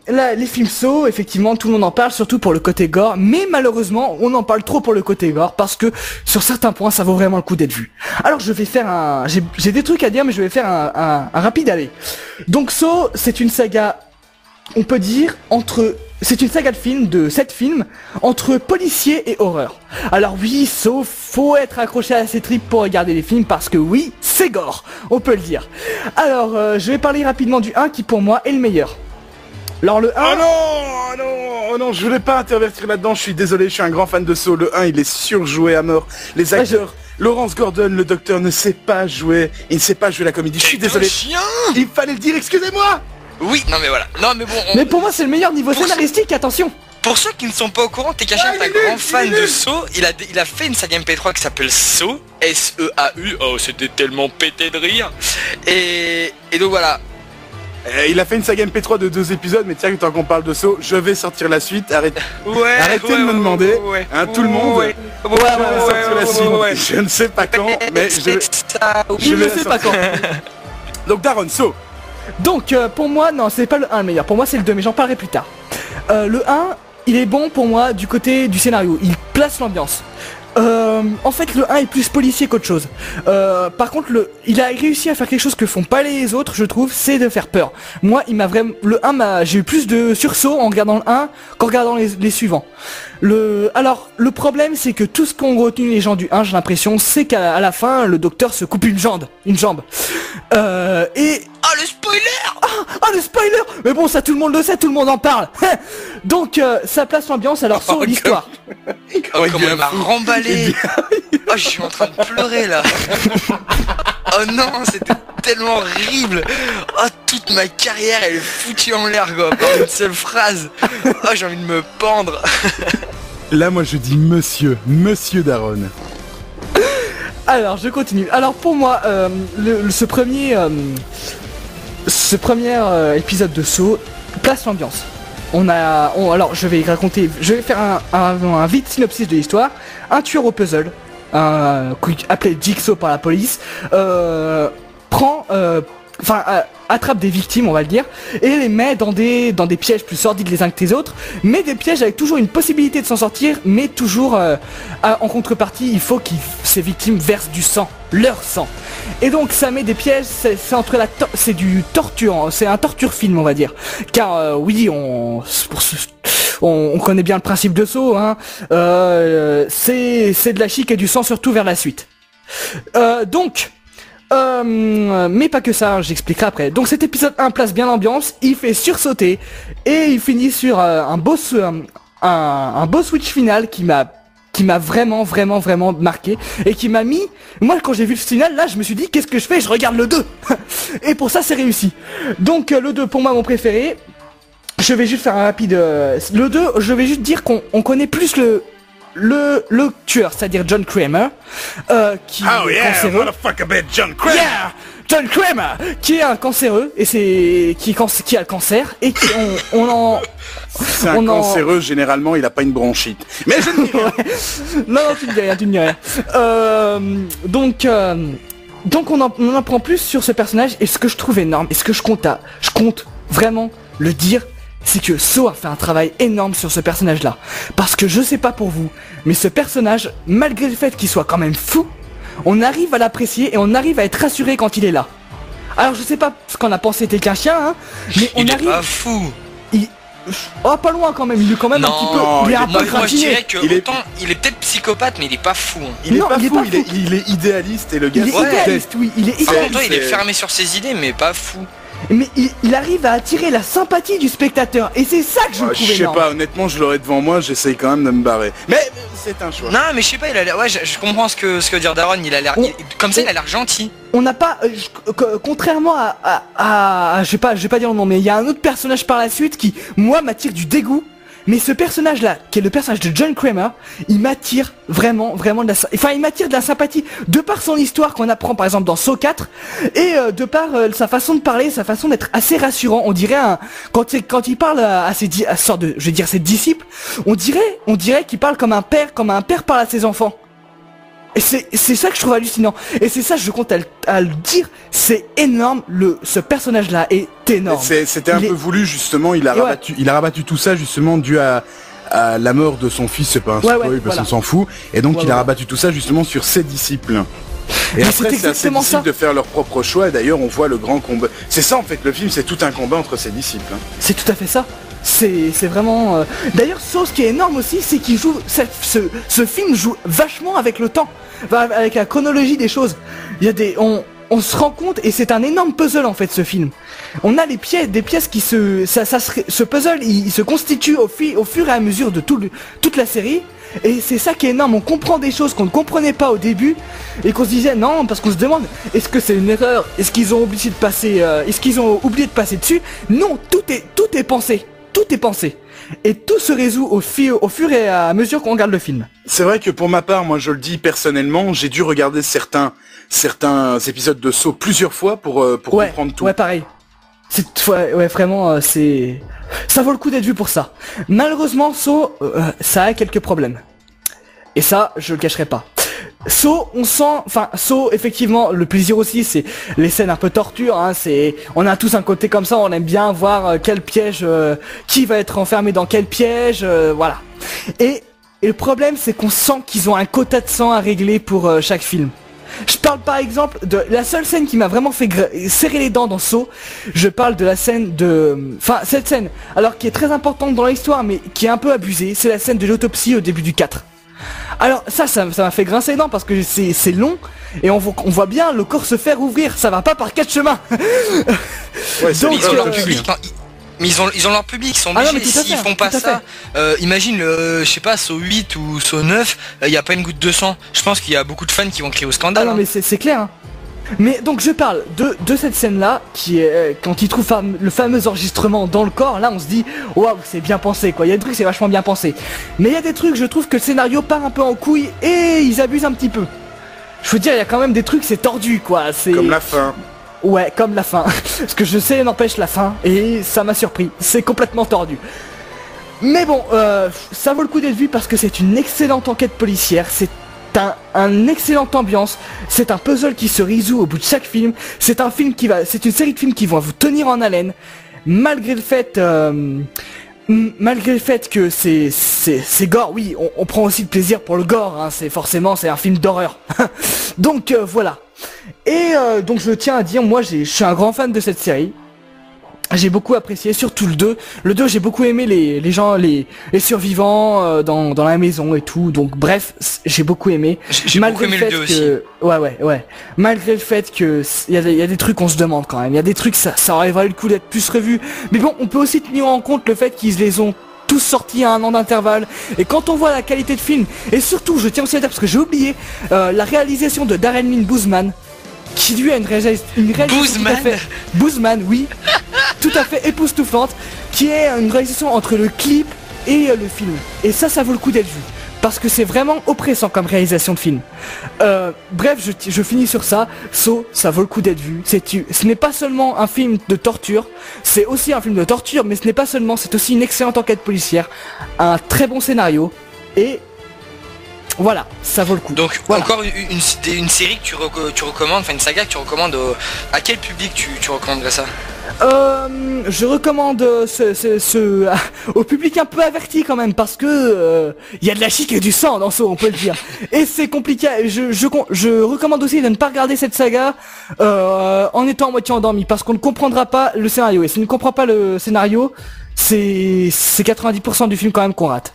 là, les films Saw, effectivement, tout le monde en parle, surtout pour le côté gore, mais malheureusement, on en parle trop pour le côté gore, parce que, sur certains points, ça vaut vraiment le coup d'être vu. Alors, je vais faire j'ai des trucs à dire, mais je vais faire un rapide aller. Donc, Saw, c'est une saga, on peut dire, c'est une saga de films, de 7 films, entre policiers et horreur. Alors oui, Saw, faut être accroché à ses tripes pour regarder les films, parce que oui, c'est gore, on peut le dire. Alors, je vais parler rapidement du 1 qui pour moi est le meilleur. Alors le 1... Oh non, je voulais pas intervertir là-dedans, je suis désolé, je suis un grand fan de Saw. Le 1, il est surjoué à mort. Les acteurs, Lawrence Gordon, le docteur, ne sait pas jouer, il ne sait pas jouer la comédie, je suis désolé. Chien. Il fallait le dire, excusez-moi. Oui, non mais voilà. Non mais bon. Mais pour moi c'est le meilleur niveau Pour scénaristique, attention. Pour ceux qui ne sont pas au courant, Tekashin est un grand fan de Saw. Il a fait une saga MP3 qui s'appelle Saw, S-E-A-U. Oh, c'était tellement pété de rire. Et donc voilà. Il a fait une saga MP3 de 2 épisodes, mais tiens, tant qu'on parle de Saw, je vais sortir la suite. Arrêtez de me demander, tout le monde. Je vais sortir la suite. Je ne sais pas quand, mais Je ne sais pas quand. Donc Daron, Saw. Donc pour moi, non, c'est pas le 1 le meilleur, pour moi c'est le 2, mais j'en parlerai plus tard. Le 1, il est bon pour moi du côté du scénario, il place l'ambiance. En fait le 1 est plus policier qu'autre chose. Par contre il a réussi à faire quelque chose que font pas les autres, je trouve, c'est de faire peur. Moi il m'a vraiment, le 1 j'ai eu plus de sursaut en regardant le 1 qu'en regardant les suivants. Alors le problème c'est que tout ce qu'ont retenu les gens du 1, j'ai l'impression, c'est qu'à la fin le docteur se coupe une jambe. Et Oh le spoiler. ah le spoiler. Mais bon, ça tout le monde le sait, tout le monde en parle. Donc ça place l'ambiance, alors sans l'histoire. Oh comment il m'a remballé. Oh je suis en train de pleurer là. Oh non, c'était tellement horrible. Oh toute ma carrière elle est foutue en l'air quoi, par une seule phrase. Oh j'ai envie de me pendre. Là moi je dis monsieur Daron. Alors je continue. Alors pour moi, ce premier épisode de Saw place l'ambiance. Alors je vais faire un vite synopsis de l'histoire. Un tueur au puzzle, appelé Jigsaw par la police, attrape des victimes, on va le dire, et les met dans des pièges plus sordides les uns que les autres, mais des pièges avec toujours une possibilité de s'en sortir, mais toujours en contrepartie, il faut que ces victimes versent du sang, leur sang. Et donc ça met des pièges, c'est du torture, c'est un torture film on va dire, car oui, on connaît bien le principe de Saw, hein, c'est de la chic et du sang surtout vers la suite. Mais pas que ça, j'expliquerai après. Donc cet épisode 1 place bien l'ambiance, il fait sursauter et il finit sur un beau switch final qui m'a vraiment marqué et qui m'a mis, moi quand j'ai vu le final là je me suis dit qu'est-ce que je fais, je regarde le 2. Et pour ça c'est réussi. Donc le 2 pour moi mon préféré. Je vais juste faire un rapide le 2, je vais juste dire qu'on connaît plus le tueur, c'est-à-dire John Kramer, qui est cancéreux. John Kramer. Yeah, John Kramer, qui est un cancéreux et qui a le cancer et qui c'est un cancéreux, généralement il a pas une bronchite. Mais je ne dis rien. Non, tu ne dis rien. Donc on en apprend plus sur ce personnage, et ce que je trouve énorme et ce que je compte vraiment le dire, c'est que Saw a fait un travail énorme sur ce personnage-là. Parce que je sais pas pour vous, mais ce personnage, malgré le fait qu'il soit quand même fou, on arrive à l'apprécier et on arrive à être rassuré quand il est là. Alors je sais pas ce qu'on a pensé t'es qu'un chien, hein, mais on il arrive... est pas fou. Oh pas loin quand même, il est quand même un petit peu... Il est un peu moi je dirais que il est peut-être psychopathe mais il est pas fou. Hein. Il est pas fou, il est idéaliste et le gars... Il est idéaliste, oui, il est idéaliste. Il est fermé sur ses idées mais pas fou. mais il arrive à attirer la sympathie du spectateur, et c'est ça que je trouve Je sais énorme. pas, honnêtement, je l'aurais devant moi, j'essaye quand même de me barrer. Mais c'est un choix. Non, mais je sais pas, il a l'air. Ouais, je comprends ce que veut dire Daron. Il a l'air. Comme ça, il a l'air gentil. On n'a pas, contrairement à je vais pas dire le nom, mais il y a un autre personnage par la suite qui, moi, m'attire du dégoût. Mais ce personnage-là, qui est le personnage de John Kramer, il m'attire vraiment il m'attire de la sympathie, de par son histoire qu'on apprend par exemple dans Saw 4, et de par sa façon de parler, sa façon d'être assez rassurant. On dirait quand il parle à ses disciples, on dirait qu'il parle comme un père parle à ses enfants. Et c'est ça que je trouve hallucinant. Et c'est ça, je compte à le dire, c'est énorme, ce personnage-là est énorme. C'était un peu voulu, justement, il a rabattu tout ça, justement, dû à la mort de son fils, c'est pas un spoil, parce qu'on s'en fout, et donc il a rabattu tout ça, justement, sur ses disciples. Et après, c'est à ses disciples de faire leur propre choix, et d'ailleurs, on voit le grand combat. C'est ça, en fait, le film, c'est tout un combat entre ses disciples. C'est tout à fait ça. C'est vraiment... D'ailleurs, ce qui est énorme aussi, c'est qu'il joue... Ce film joue vachement avec le temps, avec la chronologie des choses. Il y a on se rend compte, et c'est un énorme puzzle en fait, ce film. On a des pièces qui ce puzzle, il se constitue au fur et à mesure de toute la série. Et c'est ça qui est énorme, on comprend des choses qu'on ne comprenait pas au début, et qu'on se disait non, parce qu'on se demande, est-ce que c'est une erreur, est-ce qu'ils ont oublié de passer dessus? Non, tout est pensé. Tout est pensé. Et tout se résout au fur et à mesure qu'on regarde le film. C'est vrai que pour ma part, moi je le dis personnellement, j'ai dû regarder certains épisodes de Saw plusieurs fois pour comprendre tout. Ouais, pareil. Vraiment, ça vaut le coup d'être vu pour ça. Malheureusement, Saw, ça a quelques problèmes. Et ça, je le cacherai pas. Saw, effectivement, le plaisir aussi, c'est les scènes un peu torture, hein, on a tous un côté comme ça, on aime bien voir quel piège, qui va être enfermé dans quel piège, voilà. Et le problème, c'est qu'on sent qu'ils ont un quota de sang à régler pour chaque film. Je parle par exemple de la seule scène qui m'a vraiment fait serrer les dents dans Saw. Je parle de la scène cette scène, alors qui est très importante dans l'histoire, mais qui est un peu abusée, c'est la scène de l'autopsie au début du 4. Alors ça m'a fait grincer les dents parce que c'est long et on voit bien le corps se faire ouvrir, ça va pas par 4 chemins. Ouais, donc ils ont leur public, mais ils ont leur public, ils sont obligés, s'ils font pas ça, imagine je sais pas, Saw 8 ou Saw 9, il y a pas une goutte de sang. Je pense qu'il y a beaucoup de fans qui vont crier au scandale. Ah non mais c'est clair hein. Mais donc je parle de cette scène là qui est quand il trouve le fameux enregistrement dans le corps. Là on se dit waouh, c'est bien pensé quoi. Il y a des trucs c'est vachement bien pensé. Mais il y a des trucs, je trouve que le scénario part un peu en couille et ils abusent un petit peu. Je veux dire, il y a quand même des trucs, c'est tordu quoi. C'est comme la fin. Ouais, comme la fin. Parce que je sais n'empêche la fin et ça m'a surpris. C'est complètement tordu. Mais bon, ça vaut le coup d'être vu parce que c'est une excellente enquête policière. C'est un excellente ambiance, c'est un puzzle qui se résout au bout de chaque film, c'est une série de films qui vont vous tenir en haleine, malgré le fait que c'est gore, oui, on prend aussi le plaisir pour le gore, hein, c'est un film d'horreur. Donc voilà. Et donc je tiens à dire, moi je suis un grand fan de cette série. J'ai beaucoup apprécié, surtout le 2. Le 2, j'ai beaucoup aimé les gens, les survivants dans la maison et tout. Donc bref, j'ai beaucoup aimé. J'ai beaucoup aimé le 2 aussi. Ouais. Malgré le fait que il y a des trucs qu'on se demande quand même. Il y a des trucs, ça aurait valu le coup d'être plus revu. Mais bon, on peut aussi tenir en compte le fait qu'ils les ont tous sortis à 1 an d'intervalle. Et quand on voit la qualité de film, et surtout, je tiens aussi à dire, parce que j'ai oublié, la réalisation de Darren Lynn Bousman, qui lui a une réalisation Bousman, oui, tout à fait époustouflante, qui est une réalisation entre le clip et le film. Et ça vaut le coup d'être vu, parce que c'est vraiment oppressant comme réalisation de film. Bref, je finis sur ça. Saw, ça vaut le coup d'être vu. Ce n'est pas seulement un film de torture, c'est aussi un film de torture, mais ce n'est pas seulement, c'est aussi une excellente enquête policière, un très bon scénario, et voilà, ça vaut le coup. Donc voilà. Encore une série que tu recommandes, enfin une saga que tu recommandes à quel public tu recommanderais ça? Je recommande au public un peu averti quand même, parce que y a de la chic et du sang dans Saw, on peut le dire. Et c'est compliqué. Je recommande aussi de ne pas regarder cette saga en étant à moitié endormi, parce qu'on ne comprendra pas le scénario. Et si on ne comprend pas le scénario, c'est 90% du film quand même qu'on rate.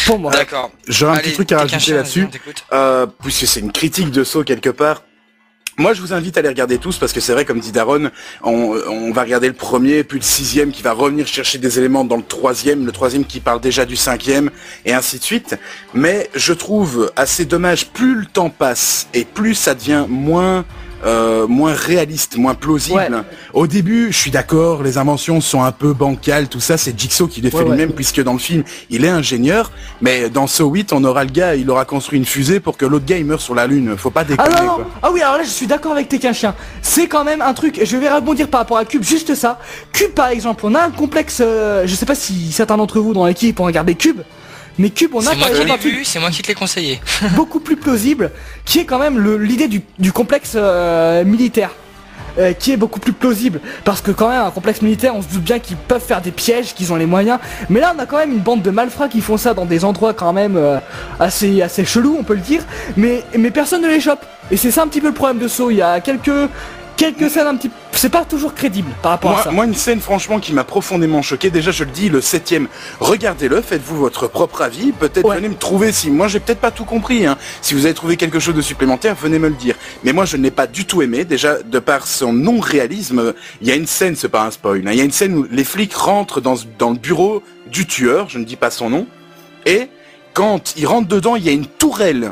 Pour moi. D'accord. J'aurais un petit truc à rajouter là-dessus, puisque c'est une critique de Saw quelque part. Moi, je vous invite à les regarder tous parce que c'est vrai, comme dit Daron, on va regarder le premier, puis le 6e qui va revenir chercher des éléments dans le 3e, le 3e qui parle déjà du 5e, et ainsi de suite. Mais je trouve assez dommage, plus le temps passe et plus ça devient moins réaliste, moins plausible. Ouais. Au début, je suis d'accord, les inventions sont un peu bancales, tout ça, c'est Jigsaw qui les fait lui-même, puisque dans le film, il est ingénieur, mais dans Saw 8, on aura le gars, il aura construit une fusée pour que l'autre gars, il meure sur la lune. Faut pas déconner, Ah non, quoi. ah oui, alors là je suis d'accord avec Tekken Chien. C'est quand même un truc, je vais rebondir par rapport à Cube, juste ça. Cube par exemple, on a un complexe, je sais pas si certains d'entre vous dans l'équipe ont regardé Cube, mais Cube on a C'est moi par qui exemple l'ai un truc vu, c'est moi qui te l'ai conseillé. beaucoup plus plausible, qui est quand même l'idée du complexe militaire. Qui est beaucoup plus plausible, parce que quand même un complexe militaire, on se doute bien qu'ils peuvent faire des pièges, qu'ils ont les moyens, mais là on a quand même une bande de malfrats qui font ça dans des endroits quand même assez chelous, on peut le dire, mais personne ne les chope, et c'est ça un petit peu le problème de Saw. Il y a quelques scènes un petit, c'est pas toujours crédible par rapport à ça. Moi, une scène franchement qui m'a profondément choqué, déjà je le dis, le 7e, regardez-le, faites-vous votre propre avis, peut-être venez me trouver si, moi j'ai peut-être pas tout compris, hein. Si vous avez trouvé quelque chose de supplémentaire, venez me le dire. Mais moi je ne l'ai pas du tout aimé, déjà de par son non-réalisme, il y a une scène, c'est pas un spoil, hein, il y a une scène où les flics rentrent dans le bureau du tueur, je ne dis pas son nom, et quand ils rentrent dedans, il y a une tourelle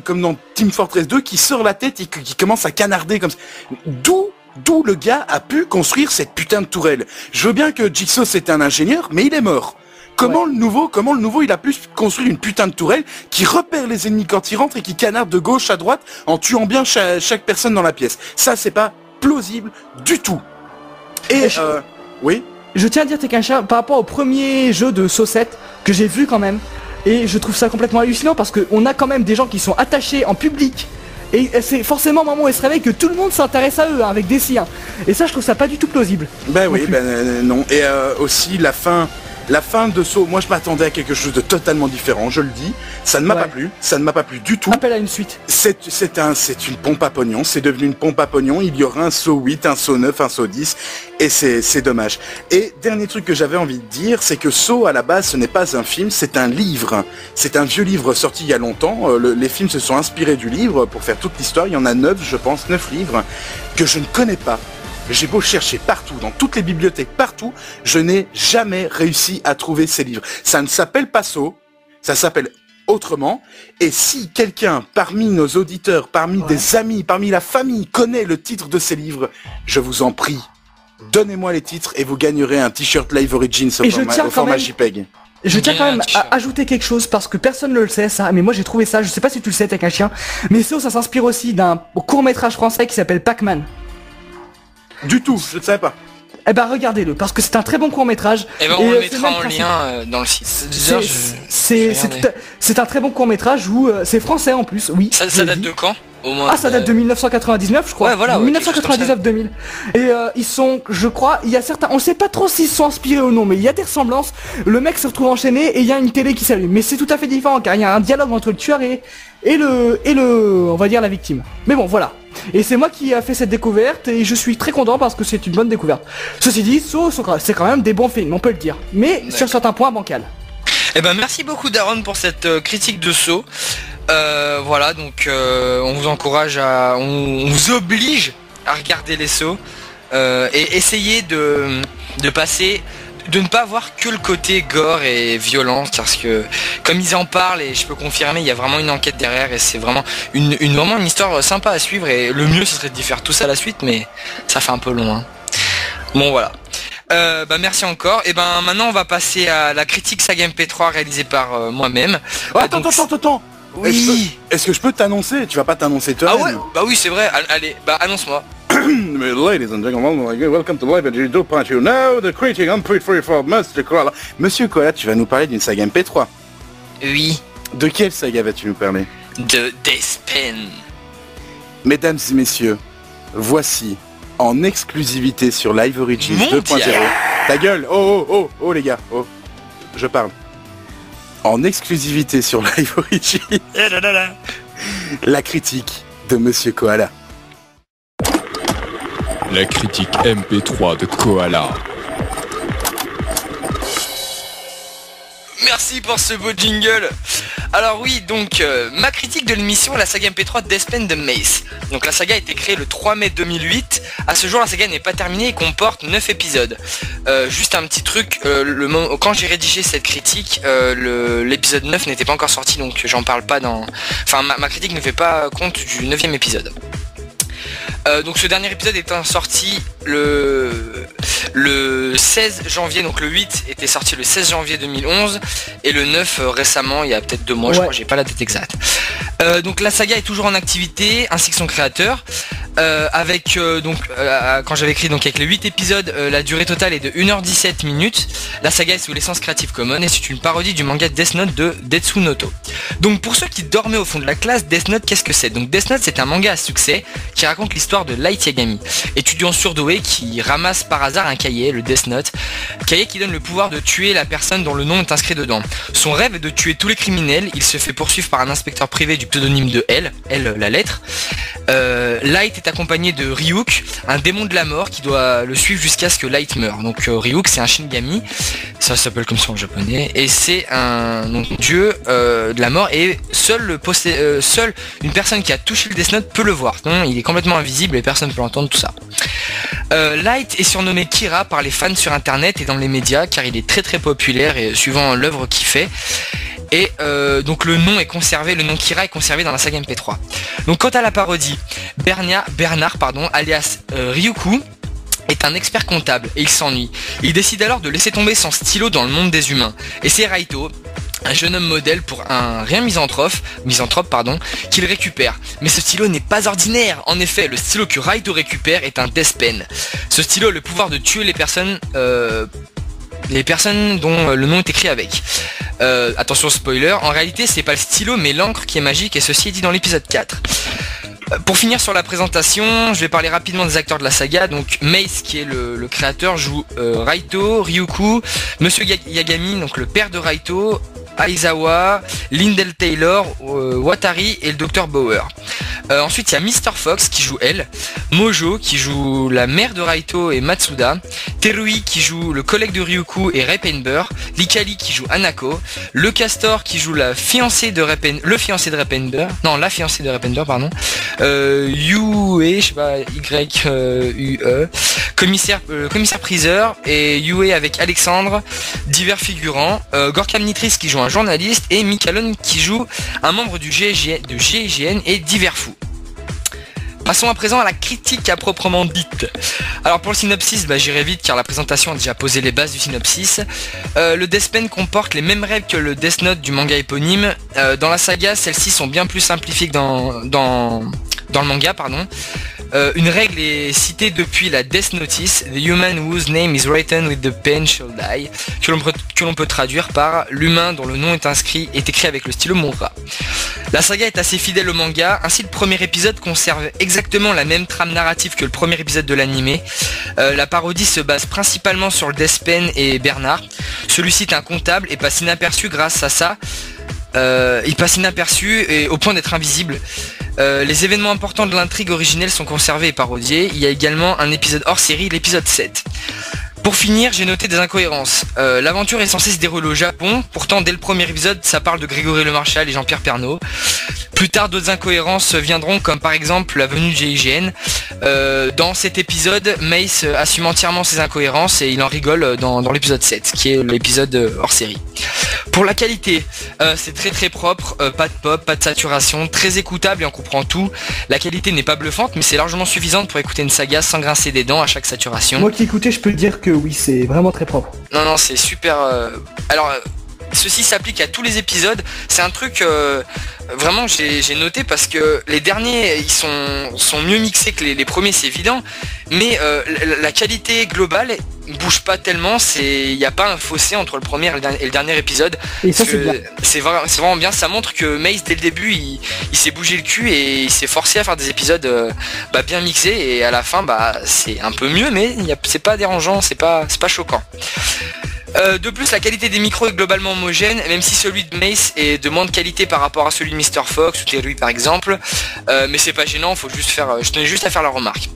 comme dans Team Fortress 2 qui sort la tête et qui commence à canarder comme ça. D'où le gars a pu construire cette putain de tourelle. Je veux bien que Jigsaw c'était un ingénieur, mais il est mort. Comment le nouveau il a pu construire une putain de tourelle qui repère les ennemis quand ils rentrent et qui canarde de gauche à droite en tuant bien chaque personne dans la pièce. Ça c'est pas plausible du tout. Et oui. Je tiens à dire Tekken Chien, par rapport au premier jeu de Saw 7 que j'ai vu quand même, et je trouve ça complètement hallucinant parce qu'on a quand même des gens qui sont attachés en public. Et c'est forcément au moment où ils se réveillent que tout le monde s'intéresse à eux, hein, avec des siens. Et ça je trouve ça pas du tout plausible. Ben oui, non. Et aussi la fin de Saw, moi je m'attendais à quelque chose de totalement différent, je le dis. Ça ne m'a pas plu, du tout. Appel à une suite. C'est une pompe à pognon, c'est devenu une pompe à pognon. Il y aura un Saw 8, un Saw 9, un Saw 10, et c'est dommage. Et dernier truc que j'avais envie de dire, c'est que Saw à la base ce n'est pas un film, c'est un livre. C'est un vieux livre sorti il y a longtemps. Les films se sont inspirés du livre pour faire toute l'histoire. Il y en a 9, je pense, 9 livres que je ne connais pas. J'ai beau chercher partout, dans toutes les bibliothèques, partout, je n'ai jamais réussi à trouver ces livres. Ça ne s'appelle pas Saw, ça s'appelle autrement. Et si quelqu'un parmi nos auditeurs, parmi des amis, parmi la famille connaît le titre de ces livres, je vous en prie, donnez-moi les titres et vous gagnerez un t-shirt Live Origins au format JPEG. Je tiens quand même à ajouter quelque chose parce que personne ne le sait ça, mais moi j'ai trouvé ça, je sais pas si tu le sais avec un chien, mais ça s'inspire aussi d'un court-métrage français qui s'appelle Pac-Man. Du tout, je ne savais pas. Eh ben regardez-le, parce que c'est un très bon court-métrage. Et ben on le mettra en lien dans le site. C'est un très bon court-métrage où c'est français en plus, oui. Ça date de quand au moins? Ah, ça date de 1999 je crois. Ouais, voilà, 1999-2000. Et ils sont, je crois, il y a certains, on sait pas trop s'ils sont inspirés ou non, mais il y a des ressemblances. Le mec se retrouve enchaîné et il y a une télé qui s'allume. Mais c'est tout à fait différent car il y a un dialogue entre le tueur et on va dire la victime. Mais bon, voilà. Et c'est moi qui a fait cette découverte et je suis très content parce que c'est une bonne découverte. Ceci dit, c'est quand même des bons films, on peut le dire. Mais sur certains points bancal. Eh ben merci beaucoup Daron pour cette critique de Saw. Voilà, donc on vous encourage on vous oblige à regarder les Saw et essayer de passer, de ne pas voir que le côté gore et violence, parce que comme ils en parlent et je peux confirmer, il y a vraiment une enquête derrière et c'est vraiment vraiment une histoire sympa à suivre, et le mieux ce serait d'y faire tout ça à la suite, mais ça fait un peu long, hein. Bon voilà. Merci encore. Et maintenant on va passer à la critique Saga MP3 réalisée par moi-même. Attends. Oui. Est-ce que je peux t'annoncer? Tu vas pas t'annoncer toi? Ah ouais. Bah oui c'est vrai. Allez, annonce-moi. Ladies and gentlemen, welcome to Live at 2.2. Now the critic MP3 for Mr. Koala. Monsieur Koala, tu vas nous parler d'une saga MP3. Oui. De quelle saga vas-tu nous parler? De Deathpen. Mesdames et messieurs, voici en exclusivité sur Live Origins 2.0. Ta gueule. Oh les gars. Oh, je parle. En exclusivité sur Live Origins. La critique de Monsieur Koala. La critique MP3 de Koala. Merci pour ce beau jingle. Alors oui, donc ma critique de l'émission, la saga MP3 Deathpen de Mace. Donc la saga a été créée le 3 mai 2008. À ce jour, la saga n'est pas terminée et comporte 9 épisodes. Juste un petit truc, quand j'ai rédigé cette critique, l'épisode 9 n'était pas encore sorti, donc j'en parle pas dans... Enfin, ma critique ne fait pas compte du 9e épisode. Donc ce dernier épisode étant sorti le 16 janvier, donc le 8 était sorti le 16 janvier 2011 et le 9 récemment, il y a peut-être 2 mois, je crois, j'ai pas la date exacte. Donc la saga est toujours en activité ainsi que son créateur. Quand j'avais écrit donc avec les 8 épisodes, la durée totale est de 1h17 minutes. La saga est sous licence Creative Commons et c'est une parodie du manga Death Note de Detsunoto. Donc pour ceux qui dormaient au fond de la classe, Death Note, qu'est-ce que c'est? Donc Death Note, c'est un manga à succès qui raconte l'histoire de Light Yagami, étudiant surdoué qui ramasse par hasard un cahier, le Death Note, cahier qui donne le pouvoir de tuer la personne dont le nom est inscrit dedans. Son rêve est de tuer tous les criminels. Il se fait poursuivre par un inspecteur privé du pseudonyme de L la lettre. Light est accompagné de Ryuk, un démon de la mort qui doit le suivre jusqu'à ce que Light meure. Donc Ryuk, c'est un Shinigami, ça s'appelle comme ça en japonais, et c'est un dieu de la mort, et seule une personne qui a touché le Death Note peut le voir. Non, il est complètement invisible et personne ne peut l'entendre, tout ça. Light est surnommé Kira par les fans sur internet et dans les médias car il est très très populaire et suivant l'œuvre qu'il fait. Et donc le nom Kira est conservé dans la saga MP3. Donc quant à la parodie, Bernard, alias Ryuku, est un expert comptable et il s'ennuie. Il décide alors de laisser tomber son stylo dans le monde des humains. Et c'est Raito, un jeune homme modèle pour un rien misanthrope, qu'il récupère. Mais ce stylo n'est pas ordinaire. En effet, le stylo que Raito récupère est un Deathpen. Ce stylo a le pouvoir de tuer les personnes dont le nom est écrit avec. Attention spoiler, en réalité c'est pas le stylo mais l'encre qui est magique, et ceci est dit dans l'épisode 4. Pour finir sur la présentation, je vais parler rapidement des acteurs de la saga. Donc Mace, qui est le créateur, joue Raito, Ryuku, Monsieur Yagami, donc le père de Raito, Aizawa, Lindell Taylor, Watari et le Dr Bauer. Ensuite il y a Mr Fox qui joue elle, Mojo qui joue la mère de Raito et Matsuda, Terui qui joue le collègue de Ryuku et Repender, Likali qui joue Hanako, le Castor qui joue la fiancée de Repender, Yue, je sais pas, Y-U-E, commissaire priseur, et Yue avec Alexandre, divers figurants, Gorkam Nitris qui joue un journaliste et Mikalon qui joue un membre du GIGN et divers fous. Passons à présent à la critique à proprement dite. Alors pour le synopsis, j'irai vite car la présentation a déjà posé les bases du synopsis. Le Deathpen comporte les mêmes règles que le Death Note du manga éponyme. Dans la saga, celles-ci sont bien plus simplifiées que dans le manga, pardon. Une règle est citée depuis la Death Notice, The human whose name is written with the pen shall die, que l'on peut traduire par l'humain dont le nom est écrit avec le stylo mourra. La saga est assez fidèle au manga, ainsi le premier épisode conserve exactement la même trame narrative que le premier épisode de l'anime. La parodie se base principalement sur le Deathpen et Bernard. Celui-ci est un comptable et passe inaperçu grâce à ça. Il passe inaperçu et au point d'être invisible. Les événements importants de l'intrigue originelle sont conservés et parodiés. Il y a également un épisode hors série, l'épisode 7. Pour finir, j'ai noté des incohérences. L'aventure est censée se dérouler au Japon, pourtant dès le premier épisode ça parle de Grégory Le Marchal et Jean-Pierre Pernaut. Plus tard d'autres incohérences viendront, comme par exemple la venue de GIGN. Dans cet épisode, Mace assume entièrement ses incohérences et il en rigole dans l'épisode 7, qui est l'épisode hors série. Pour la qualité, c'est très très propre, pas de pop, pas de saturation, très écoutable et on comprend tout. La qualité n'est pas bluffante mais c'est largement suffisante pour écouter une saga sans grincer des dents à chaque saturation. Moi qui écoutais, je peux te dire que oui, c'est vraiment très propre. Non, c'est super... Ceci s'applique à tous les épisodes. C'est un truc vraiment j'ai noté parce que les derniers ils sont mieux mixés que les premiers, c'est évident. Mais la qualité globale bouge pas tellement. Il n'y a pas un fossé entre le premier et le dernier épisode. Et ça c'est bien. C'est vraiment bien. Ça montre que Mace dès le début il s'est bougé le cul et il s'est forcé à faire des épisodes bien mixés. Et à la fin c'est un peu mieux, mais c'est pas dérangeant, c'est pas choquant. De plus, la qualité des micros est globalement homogène, même si celui de Mace est de moins de qualité par rapport à celui de Mr. Fox ou Terry par exemple. Mais c'est pas gênant, je tenais juste à faire la remarque.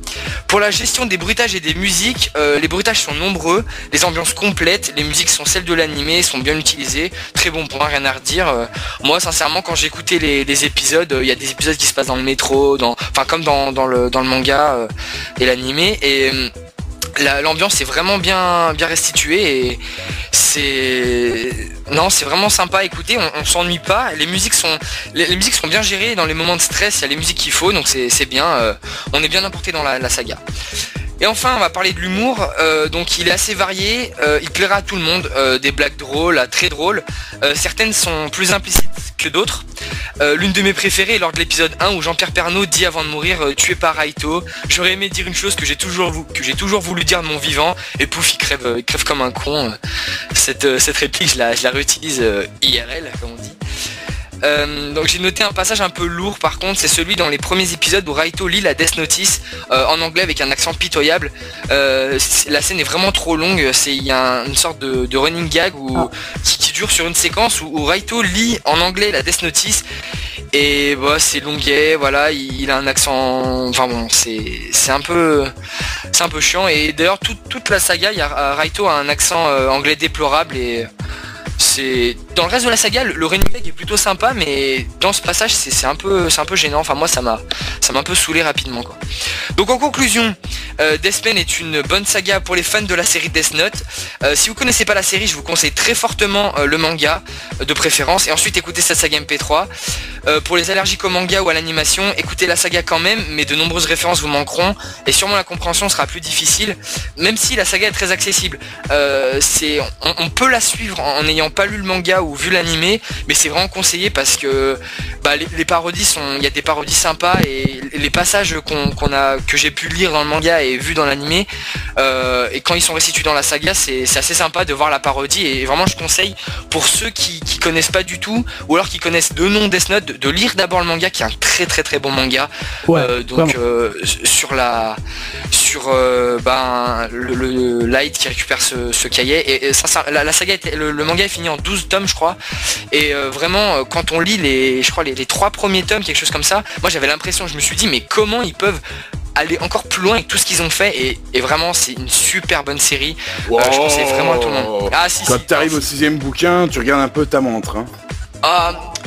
Pour la gestion des bruitages et des musiques, les bruitages sont nombreux, les ambiances complètes, les musiques sont celles de l'animé, sont bien utilisées, très bon point, rien à redire. Moi sincèrement quand j'écoutais les épisodes, il y a des épisodes qui se passent dans le métro, comme dans le manga et l'animé, et l'ambiance est vraiment bien restituée et c'est vraiment sympa à écouter, on s'ennuie pas, les musiques sont bien gérées dans les moments de stress, il y a les musiques qu'il faut, donc c'est bien, on est bien emporté dans la saga. Et enfin on va parler de l'humour, donc il est assez varié, il plaira à tout le monde, des blagues drôles à très drôles, certaines sont plus implicites que d'autres. L'une de mes préférées est lors de l'épisode 1 où Jean-Pierre Pernaut dit avant de mourir tué par Raito, j'aurais aimé dire une chose que j'ai toujours voulu dire de mon vivant, et pouf il crève comme un con. Cette réplique je la réutilise IRL comme on dit. Donc j'ai noté un passage un peu lourd par contre, c'est celui dans les premiers épisodes où Raito lit la Death Notice en anglais avec un accent pitoyable. La scène est vraiment trop longue, il y a une sorte de running gag qui dure sur une séquence où Raito lit en anglais la Death Notice et c'est longuet, voilà, il a un accent, enfin bon, c'est un peu chiant, et d'ailleurs toute la saga, Raito a un accent anglais déplorable, et dans le reste de la saga le running gag est plutôt sympa, mais dans ce passage c'est un peu gênant, enfin moi ça m'a un peu saoulé rapidement quoi. Donc en conclusion, Deathpen est une bonne saga pour les fans de la série Death Note. Si vous connaissez pas la série, je vous conseille très fortement le manga de préférence, et ensuite écoutez cette saga MP3. Pour les allergiques au manga ou à l'animation, écoutez la saga quand même, mais de nombreuses références vous manqueront et sûrement la compréhension sera plus difficile, même si la saga est très accessible. On peut la suivre en n'ayant pas lu le manga ou vu l'animé, mais c'est vraiment conseillé parce que les parodies il y a des parodies sympas, et les passages que j'ai pu lire dans le manga et vu dans l'animé, et quand ils sont restitués dans la saga, c'est assez sympa de voir la parodie, et vraiment je conseille pour ceux qui connaissent pas du tout, ou alors qui connaissent de nom Death Note, de lire d'abord le manga qui est un très très très bon manga. Le Light qui récupère ce cahier, et la saga le manga est fini en 12 tomes je crois, et vraiment quand on lit les 3 premiers tomes, quelque chose comme ça, moi j'avais l'impression, je me suis dit mais comment ils peuvent aller encore plus loin avec tout ce qu'ils ont fait, et vraiment c'est une super bonne série. Wow. Je conseille vraiment à tout le monde. Quand t'arrives au 6ème bouquin, tu regardes un peu ta montre, hein.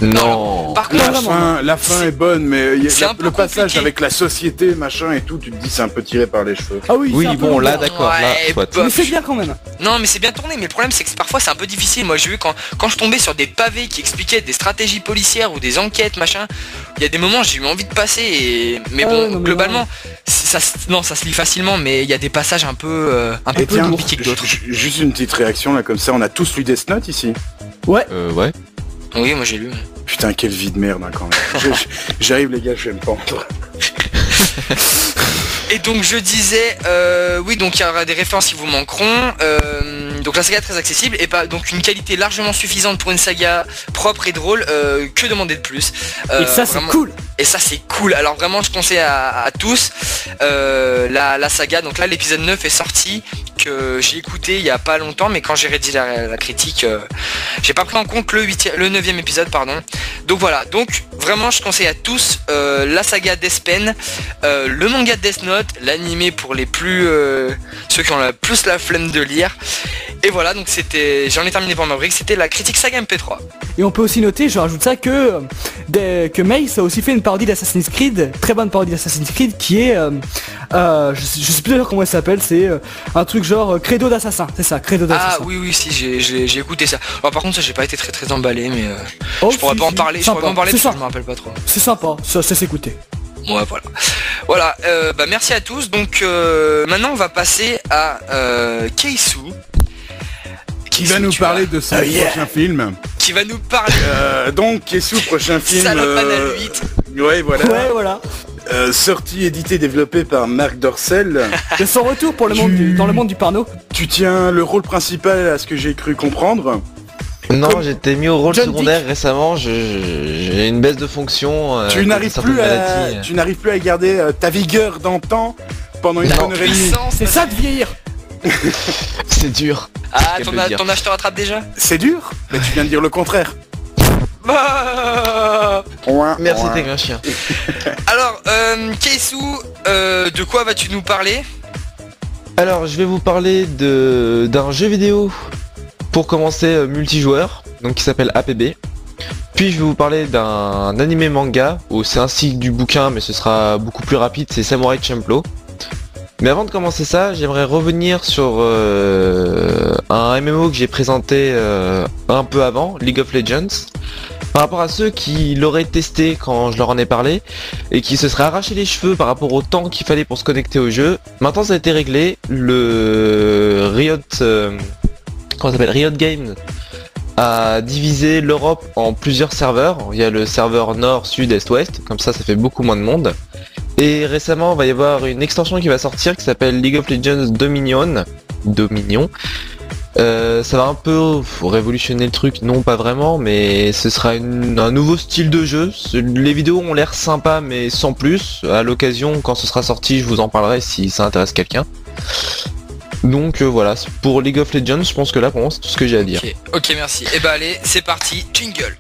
Non. Par contre, la fin est bonne, mais le passage compliqué avec la société, machin et tout, tu te dis c'est un peu tiré par les cheveux. Ah oui bon là d'accord, là soit. Mais c'est bien quand même. Non mais c'est bien tourné, mais le problème c'est que parfois c'est un peu difficile. Moi j'ai vu quand je tombais sur des pavés qui expliquaient des stratégies policières ou des enquêtes machin, il y a des moments j'ai eu envie de passer, mais globalement ça se lit facilement, mais il y a des passages un peu plus compliqués que d'autres. Juste une petite réaction là comme ça, on a tous lu Death Note ici. Ouais. Ouais. Oui, moi j'ai lu. Putain, quelle vie de merde hein, quand même. J'arrive les gars, je vais me pendre. Et donc je disais, oui, donc il y aura des références qui vous manqueront. Donc la saga est très accessible, et donc une qualité largement suffisante pour une saga propre et drôle. Que demander de plus? Et ça c'est cool. Et ça c'est cool. Alors vraiment je conseille à tous la saga. Donc là l'épisode 9 est sorti, que j'ai écouté il y a pas longtemps, mais quand j'ai rédigé la critique, j'ai pas pris en compte le 9e épisode pardon. Donc voilà, donc vraiment je conseille à tous la saga Deathpen, le manga de Death Note, l'animé pour les plus ceux qui ont plus la flemme de lire. Et voilà, donc j'en ai terminé pour ma rubrique, c'était la critique saga MP3. Et on peut aussi noter, je rajoute ça, que Mace a aussi fait une parodie d'Assassin's Creed, très bonne parodie d'Assassin's Creed, qui est, je sais plus d'ailleurs comment elle s'appelle, c'est un truc genre Credo d'Assassin, c'est ça, Credo d'Assassin. Ah oui, si, j'ai écouté ça. Alors par contre ça j'ai pas été très très emballé, mais je pourrais pas en parler, parce que je me rappelle pas trop. C'est sympa, ça s'écouter. Ouais, voilà, merci à tous. Donc maintenant on va passer à Keisu. Qui va nous parler de son prochain film. Qui va nous parler. Donc Keisu, prochain film. Salopane 8. Ouais, voilà. Ouais, voilà. Sorti, édité, développé par Marc Dorcel. De son retour pour dans le monde du porno. Tu tiens le rôle principal à ce que j'ai cru comprendre. Non, j'étais mis au rôle John secondaire Dick. récemment, j'ai une baisse de fonction. Tu n'arrives plus à garder ta vigueur d'antan pendant une bonne heure et demie. C'est ça de vieillir. C'est dur. Ah, Qu'elle veut dire. ton âge te rattrape déjà? C'est dur? Mais tu viens de dire le contraire. Bah Merci, t'es un chien. Alors, Keisu, de quoi vas-tu nous parler? Alors, je vais vous parler d'un jeu vidéo pour commencer multijoueur, donc qui s'appelle APB. Puis je vais vous parler d'un animé manga, où c'est un cycle du bouquin, mais ce sera beaucoup plus rapide, c'est Samurai Champloo. Mais avant de commencer ça, j'aimerais revenir sur un MMO que j'ai présenté un peu avant, League of Legends. Par rapport à ceux qui l'auraient testé quand je leur en ai parlé et qui se seraient arraché les cheveux par rapport au temps qu'il fallait pour se connecter au jeu, maintenant ça a été réglé. Le Riot Games a divisé l'Europe en plusieurs serveurs. Il y a le serveur nord, sud, est, ouest, comme ça fait beaucoup moins de monde. Et récemment, il va y avoir une extension qui va sortir qui s'appelle League of Legends Dominion. Ça va un peu révolutionner le truc, non pas vraiment, mais ce sera un nouveau style de jeu. Les vidéos ont l'air sympas, mais sans plus. À l'occasion, quand ce sera sorti, je vous en parlerai si ça intéresse quelqu'un. Donc voilà, pour League of Legends, je pense que là pour moi c'est tout ce que j'ai à dire. Ok, merci. Et bah allez, c'est parti, jingle.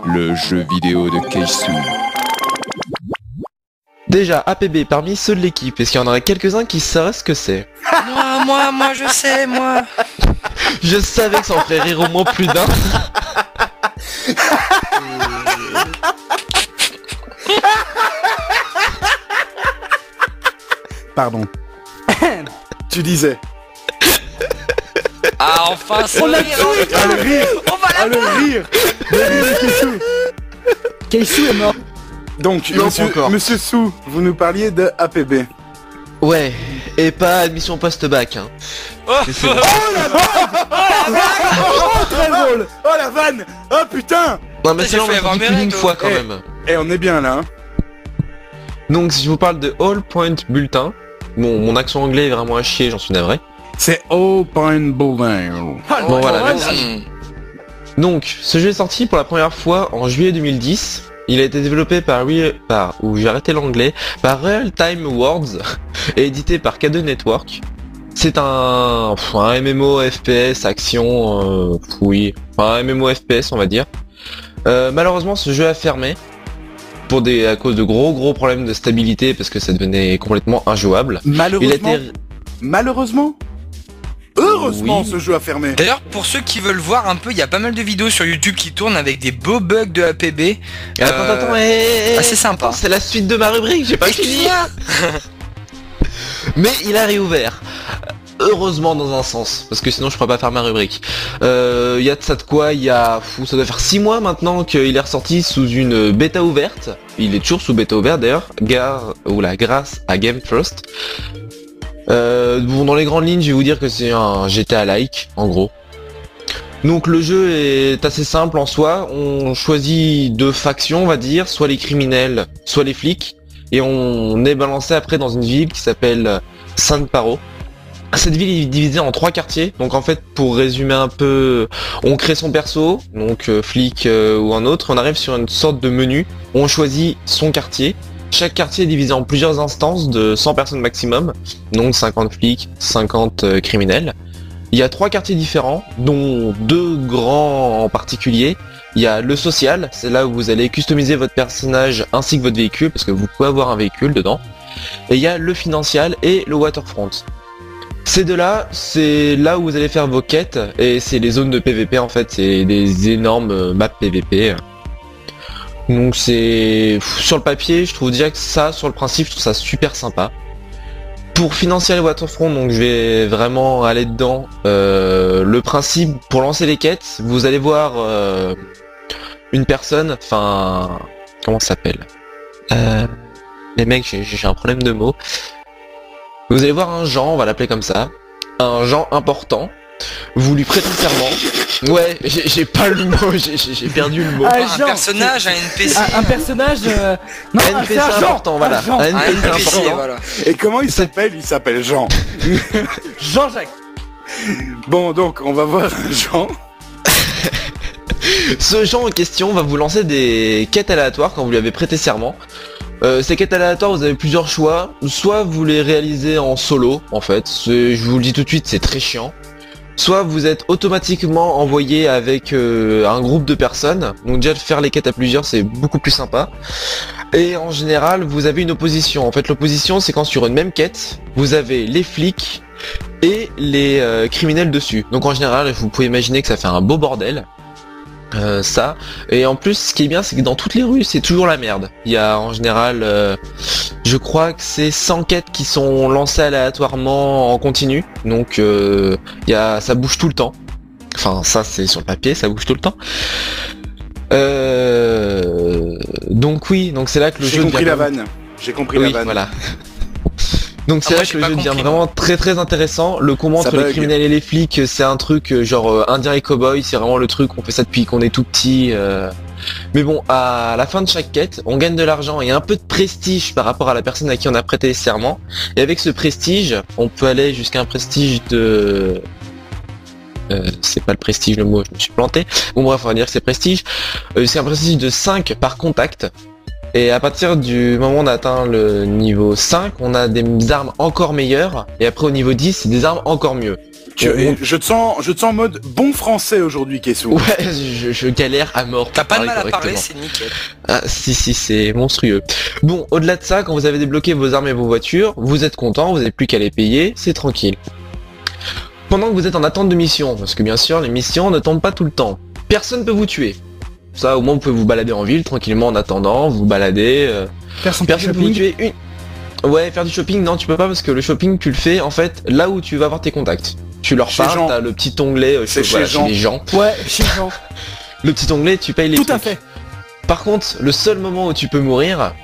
Le jeu vidéo de Keisu. Déjà, APB, parmi ceux de l'équipe, est-ce qu'il y en aurait quelques-uns qui sauraient ce que c'est? Moi, je sais, moi. Je savais que ça en ferait rire au moins plus d'un. Pardon. Tu disais. Ah, enfin, c'est On l'a rire. tué. Ah, le rire. On va Ah, le rire. Le rire de Keisu. Keisu est mort. Donc, Non, pas encore. monsieur Sou, vous nous parliez de APB. Ouais, et pas admission post-bac, hein. Mais c'est bon. Oh, très drôle. Oh, la vanne. Oh, putain. Non mais J'ai c'est là, on failli l'a avoir dit mes plus d'une règles. fois quand Eh. même. Et on est bien là, hein. Donc si je vous parle de All Point Bulletin, bon, mon accent anglais est vraiment à chier, j'en suis navré. C'est All Point Bulletin. Bon voilà, merci. Mm. Donc, ce jeu est sorti pour la première fois en juillet 2010. Il a été développé par j'ai arrêté l'anglais, par Real Time Awards et édité par K2 Network. C'est un MMO FPS action, un MMO FPS on va dire. Malheureusement, ce jeu a fermé à cause de gros problèmes de stabilité parce que ça devenait complètement injouable. Malheureusement. Heureusement, Oui. ce jeu a fermé. D'ailleurs, pour ceux qui veulent voir un peu, il y a pas mal de vidéos sur YouTube qui tournent avec des beaux bugs de APB. Attends, c'est sympa. C'est la suite de ma rubrique, j'ai pas fini. Mais il a réouvert. Heureusement dans un sens, parce que sinon je pourrais pas faire ma rubrique. Il y a de ça de quoi, ça doit faire 6 mois maintenant qu'il est ressorti sous une bêta ouverte. Il est toujours sous bêta ouverte d'ailleurs, grâce à Game First. Dans les grandes lignes, je vais vous dire que c'est un GTA-like, en gros. Donc le jeu est assez simple en soi, on choisit 2 factions on va dire, soit les criminels, soit les flics, et on est balancé après dans une ville qui s'appelle San Paro. Cette ville est divisée en 3 quartiers, donc en fait pour résumer un peu, on crée son perso, donc flic ou un autre, on arrive sur une sorte de menu, on choisit son quartier. Chaque quartier est divisé en plusieurs instances de 100 personnes maximum, donc 50 flics, 50 criminels. Il y a 3 quartiers différents, dont 2 grands en particulier. Il y a le social, c'est là où vous allez customiser votre personnage ainsi que votre véhicule, parce que vous pouvez avoir un véhicule dedans. Et il y a le financial et le waterfront. Ces deux-là, c'est là où vous allez faire vos quêtes, et c'est les zones de PVP en fait, c'est des énormes maps PVP. Donc c'est... Sur le papier, je trouve déjà que ça, sur le principe, je trouve ça super sympa. Pour financer le Waterfront, donc je vais vraiment aller dedans. Le principe, pour lancer les quêtes, vous allez voir une personne, comment ça s'appelle les mecs, j'ai un problème de mots. Vous allez voir un Jean, on va l'appeler comme ça. Un Jean important. Vous lui prêtez serment. Ouais, j'ai pas le mot, j'ai perdu le mot. Ah, Un Jean, personnage, un NPC. Un personnage... Non, Un NPC c'est un Jean. important, voilà. Un Jean. Un Un NPC NPC, important. voilà. Et comment il s'appelle? Il s'appelle Jean. Jean-Jacques. Bon, donc, on va voir Jean. Ce Jean en question va vous lancer des quêtes aléatoires quand vous lui avez prêté serment. Ces quêtes aléatoires, vous avez plusieurs choix. Soit vous les réalisez en solo, en fait. Je vous le dis tout de suite, c'est très chiant. Soit vous êtes automatiquement envoyé avec un groupe de personnes. Donc déjà, faire les quêtes à plusieurs, c'est beaucoup plus sympa. Et en général, vous avez une opposition. En fait, l'opposition, c'est quand sur une même quête, vous avez les flics et les criminels dessus. Donc en général, vous pouvez imaginer que ça fait un beau bordel. Ça. Et en plus, ce qui est bien, c'est que dans toutes les rues, c'est toujours la merde. Il y a en général, je crois que c'est 100 quêtes qui sont lancées aléatoirement en continu. Donc ça bouge tout le temps. Enfin, ça c'est sur le papier, ça bouge tout le temps. Donc oui, donc c'est là que le jeu compris devient la vanne. J'ai compris oui, la vanne. voilà. Donc c'est moi, là j'ai que le pas jeu devient compris, vraiment très très intéressant. Le combat Ça entre les bug. criminels et les flics, c'est un truc genre indien et cowboy, c'est vraiment le truc, on fait ça depuis qu'on est tout petit. Mais bon, à la fin de chaque quête, on gagne de l'argent et un peu de prestige par rapport à la personne à qui on a prêté serment. Et avec ce prestige, on peut aller jusqu'à un prestige de... c'est pas le prestige le mot, je me suis planté. Bon bref, on va dire que c'est prestige. C'est un prestige de 5 par contact. Et à partir du moment où on atteint le niveau 5, on a des armes encore meilleures. Et après au niveau 10, c'est des armes encore mieux. Je te sens en mode bon français aujourd'hui, Kessou. Ouais, je galère à mort. T'as pas de mal à correctement. parler, c'est nickel. Ah si, c'est monstrueux. Bon, au-delà de ça, quand vous avez débloqué vos armes et vos voitures, vous êtes content, vous n'avez plus qu'à les payer, c'est tranquille. Pendant que vous êtes en attente de mission, parce que bien sûr les missions ne tombent pas tout le temps, personne peut vous tuer. Ça, au moins vous pouvez vous balader en ville tranquillement en attendant, vous balader. Personne Personne peut vous tuer une. Ouais, faire du shopping, non, tu peux pas parce que le shopping tu le fais en fait là où tu vas avoir tes contacts. Tu leur Chez parles, Jean. t'as le petit onglet C'est voilà, chez Jean. les gens. Ouais, chez Jean. Le petit onglet, tu payes les Tout trucs. à fait. Par contre, le seul moment où tu peux mourir,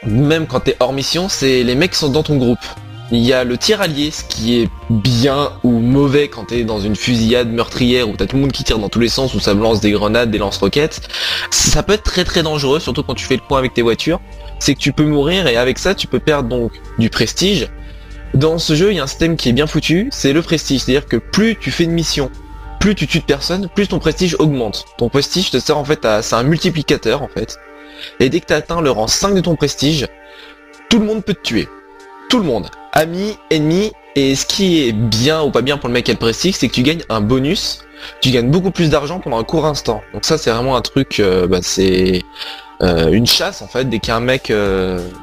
même quand t'es hors mission, c'est les mecs qui sont dans ton groupe. Il y a le tir allié, ce qui est bien ou mauvais quand t'es dans une fusillade meurtrière où t'as tout le monde qui tire dans tous les sens, où ça lance des grenades, des lance-roquettes. Ça peut être très très dangereux, surtout quand tu fais le point avec tes voitures. C'est que tu peux mourir et avec ça tu peux perdre donc du prestige. Dans ce jeu, il y a un système qui est bien foutu, c'est le prestige. C'est-à-dire que plus tu fais de missions, plus tu tues de personnes, plus ton prestige augmente. Ton prestige te sert en fait c'est un multiplicateur en fait. Et dès que tu as atteint le rang 5 de ton prestige, tout le monde peut te tuer. Tout le monde. Amis, ennemis, et ce qui est bien ou pas bien pour le mec qui a le prestige, c'est que tu gagnes un bonus. Tu gagnes beaucoup plus d'argent pendant un court instant. Donc ça c'est vraiment un truc, c'est une chasse en fait. Dès qu'il y a un mec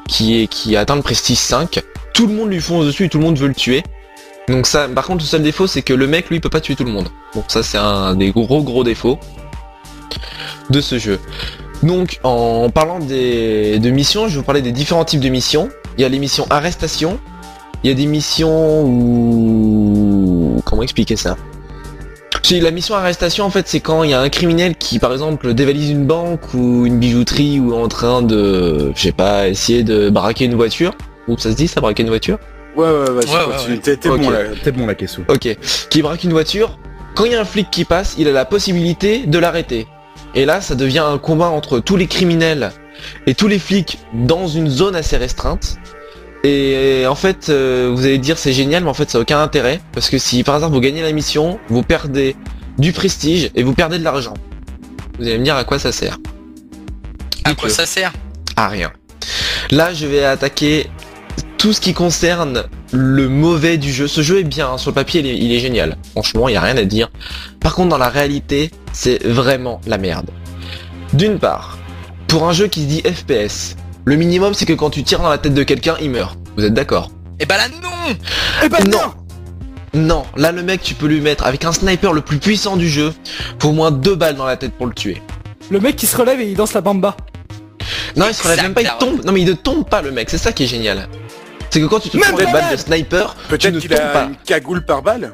qui a atteint le prestige 5, tout le monde lui fonce dessus et tout le monde veut le tuer. Donc ça, par contre le seul défaut c'est que le mec lui peut pas tuer tout le monde. Donc ça c'est un des gros défauts de ce jeu. Donc en parlant de missions, je vais vous parler des différents types de missions. Il y a les missions arrestation, il y a des missions où... Comment expliquer ça ? La mission arrestation en fait c'est quand il y a un criminel qui par exemple dévalise une banque ou une bijouterie ou est en train de, je sais pas, essayer de braquer une voiture. Oups, ça se dit ça, braquer une voiture ? Ouais, vas-y, Ouais, continue. ouais. T'es Ok. bon là, Kessou. Ok, qui braque une voiture, quand il y a un flic qui passe, il a la possibilité de l'arrêter. Et là, ça devient un combat entre tous les criminels et tous les flics dans une zone assez restreinte. Et en fait, vous allez dire c'est génial, mais en fait ça n'a aucun intérêt. Parce que si par hasard vous gagnez la mission, vous perdez du prestige et vous perdez de l'argent. Vous allez me dire à quoi ça sert. À quoi ça sert? À rien. Là, je vais attaquer tout ce qui concerne le mauvais du jeu. Ce jeu est bien, hein. Sur le papier il est génial. Franchement, il n'y a rien à dire. Par contre, dans la réalité, c'est vraiment la merde. D'une part, pour un jeu qui se dit FPS, le minimum c'est que quand tu tires dans la tête de quelqu'un, il meurt. Vous êtes d'accord? Eh ben là non. Eh ben Non. Non, là le mec tu peux lui mettre avec un sniper le plus puissant du jeu, faut au moins 2 balles dans la tête pour le tuer. Le mec qui se relève et il danse la bamba. Non, il se relève même pas, il Exactement. tombe. Non mais il ne tombe pas le mec, c'est ça qui est génial. C'est que quand tu te Même prends des pas balles mal. de sniper, tu Peut-être ne qu'il tombes a pas. une cagoule par balle.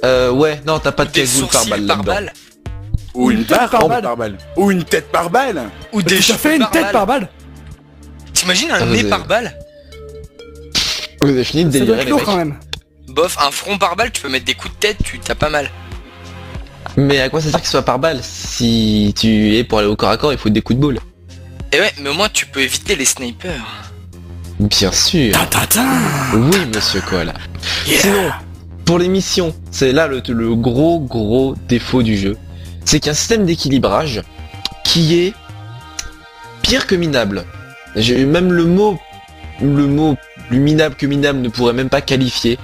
Ouais, non, t'as pas de Des cagoule par sourcils balle par là-dedans. balle. Ou une tête barre par par balle. balle. Ou une tête par balle. Ou des Tu cheveux fait une par tête balle. par balle. T'imagines Ah, un vous nez avez- par balle? Vous avez fini de Ça doit délirer être les lourd mecs. quand même. Bof, un front par balle, tu peux mettre des coups de tête, tu t'as pas mal. Mais à quoi ça sert qu'il soit par balle? Si tu es pour aller au corps à corps, il faut des coups de boule. Et ouais, mais au moins tu peux éviter les snipers. Bien sûr. Oui, monsieur Koala. Sinon, pour les missions, c'est là le gros défaut du jeu. C'est qu'il y a un système d'équilibrage qui est pire que minable. Même le mot plus minable que minable ne pourrait même pas qualifier.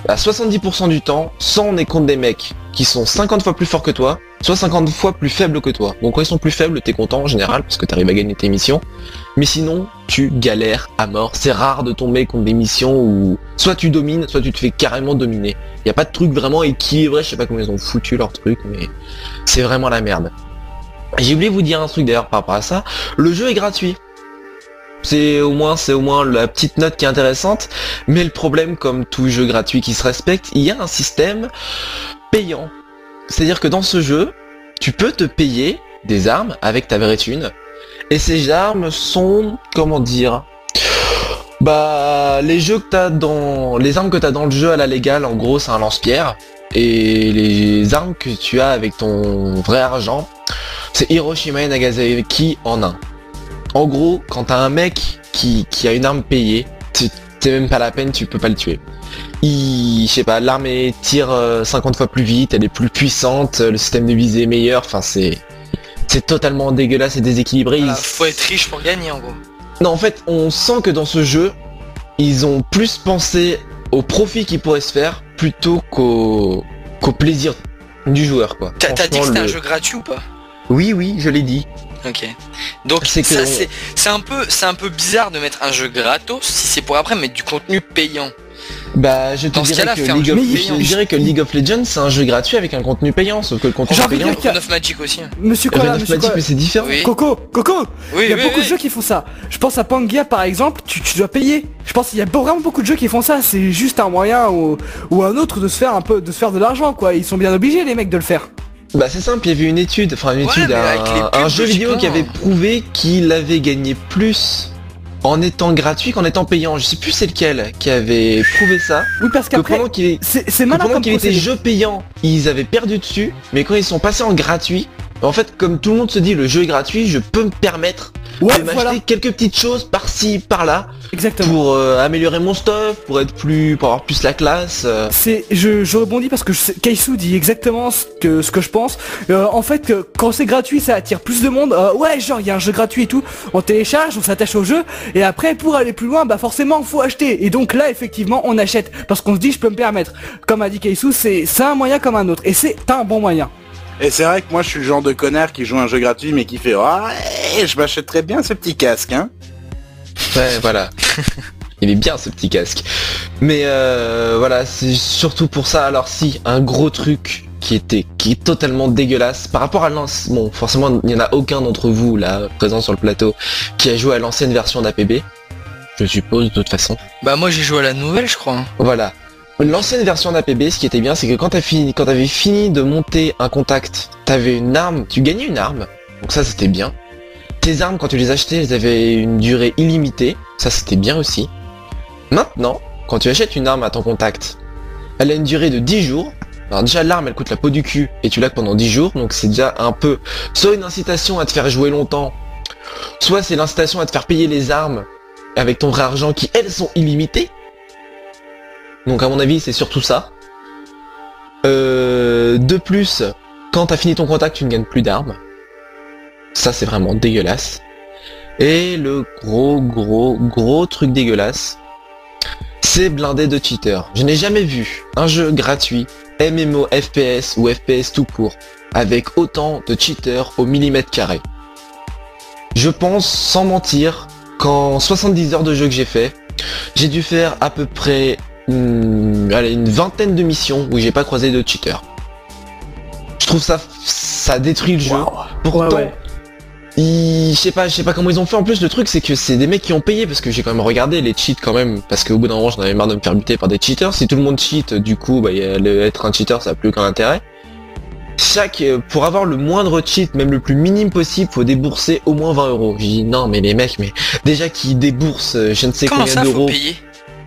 À 70% du temps, soit on est contre des mecs qui sont 50 fois plus forts que toi, soit 50 fois plus faibles que toi. Bon, quand ils sont plus faibles, t'es content en général, parce que t'arrives à gagner tes missions. Mais sinon, tu galères à mort. C'est rare de tomber contre des missions où soit tu domines, soit tu te fais carrément dominer. Y a pas de truc vraiment équilibré, je sais pas comment ils ont foutu leur truc, mais c'est vraiment la merde. J'ai oublié de vous dire un truc d'ailleurs par rapport à ça. Le jeu est gratuit. C'est au moins la petite note qui est intéressante, mais le problème, comme tout jeu gratuit qui se respecte, il y a un système payant. C'est-à-dire que dans ce jeu, tu peux te payer des armes avec ta vraie thune, et ces armes sont, comment dire, les armes que t'as dans le jeu à la légale, en gros, c'est un lance-pierre, et les armes que tu as avec ton vrai argent, c'est Hiroshima et Nagasaki en un. En gros, quand t'as un mec qui a une arme payée, c'est même pas la peine, tu peux pas le tuer. Je sais pas, l'arme tire 50 fois plus vite, elle est plus puissante, le système de visée est meilleur, enfin c'est totalement dégueulasse et déséquilibré. Voilà, faut être riche pour gagner en gros. Non, en fait, on sent que dans ce jeu, ils ont plus pensé au profit qui pourrait se faire plutôt qu'au plaisir du joueur, quoi. T'as dit que c'était un jeu gratuit ou pas? Oui, je l'ai dit. Ok. Donc c'est un peu bizarre de mettre un jeu gratos si c'est pour après mettre du contenu payant. Je dirais que League of Legends c'est un jeu gratuit avec un contenu payant, sauf que le contenu payant. Run of Magic aussi. Monsieur quoi, Run of Magic, mais c'est différent. Oui. Coco, oui, il y a beaucoup de jeux qui font ça. Je pense à Pangia par exemple, tu dois payer. Je pense qu'il y a vraiment beaucoup de jeux qui font ça. C'est juste un moyen ou un autre de se faire de l'argent, quoi. Ils sont bien obligés les mecs de le faire. C'est simple, il y avait une étude, un jeu vidéo qui avait prouvé qu'il avait gagné plus en étant gratuit qu'en étant payant. Je sais plus c'est lequel qui avait prouvé ça. Oui, parce qu'après, pendant qu'il était jeu payant, ils avaient perdu dessus, mais quand ils sont passés en gratuit, en fait, comme tout le monde se dit le jeu est gratuit, je peux me permettre de m'acheter quelques petites choses par-ci, par-là. Exactement. Pour améliorer mon stuff, pour avoir plus la classe. Je rebondis parce que Kaisu dit exactement ce que je pense. En fait, quand c'est gratuit, ça attire plus de monde. Il y a un jeu gratuit et tout. On télécharge, on s'attache au jeu, et après, pour aller plus loin, forcément, faut acheter. Et donc là, effectivement, on achète parce qu'on se dit, je peux me permettre. Comme a dit Kaisu, c'est un moyen comme un autre, et c'est un bon moyen. Et c'est vrai que moi je suis le genre de connard qui joue un jeu gratuit mais qui fait je m'achèterais bien ce petit casque, hein. Ouais, voilà. Il est bien ce petit casque. Mais c'est surtout pour ça. Alors si, un gros truc qui est totalement dégueulasse par rapport à l'ancien. Bon, forcément, il n'y en a aucun d'entre vous là présent sur le plateau qui a joué à l'ancienne version d'APB. Je suppose de toute façon. Moi j'ai joué à la nouvelle, je crois. Voilà. L'ancienne version d'APB, ce qui était bien, c'est que quand t'avais fini de monter un contact, t'avais une arme, tu gagnais une arme. Donc ça c'était bien. Tes armes, quand tu les achetais, elles avaient une durée illimitée. Ça c'était bien aussi. Maintenant, quand tu achètes une arme à ton contact, elle a une durée de 10 jours. Alors déjà l'arme elle coûte la peau du cul et tu l'as pendant 10 jours, donc c'est déjà un peu soit une incitation à te faire jouer longtemps, soit c'est l'incitation à te faire payer les armes avec ton vrai argent qui elles sont illimitées. Donc à mon avis c'est surtout ça. De plus, quand t'as fini ton contact tu ne gagnes plus d'armes. Ça c'est vraiment dégueulasse. Et le gros truc dégueulasse, c'est blindé de cheaters. Je n'ai jamais vu un jeu gratuit, MMO, FPS ou FPS tout court, avec autant de cheaters au millimètre carré. Je pense, sans mentir, qu'en 70 heures de jeu que j'ai fait, j'ai dû faire à peu près une vingtaine de missions où j'ai pas croisé de cheaters. Je trouve ça détruit le jeu. Wow. Pourtant, ouais. Je sais pas comment ils ont fait. En plus, le truc c'est que c'est des mecs qui ont payé, parce que j'ai quand même regardé les cheats quand même, parce qu'au bout d'un moment j'en avais marre de me faire buter par des cheaters. Si tout le monde cheat, du coup être un cheater ça a plus aucun intérêt. Pour avoir le moindre cheat, même le plus minime possible, faut débourser au moins 20 euros. J'ai dit non mais les mecs, mais déjà qu'ils déboursent je ne sais combien d'euros. Faut payer.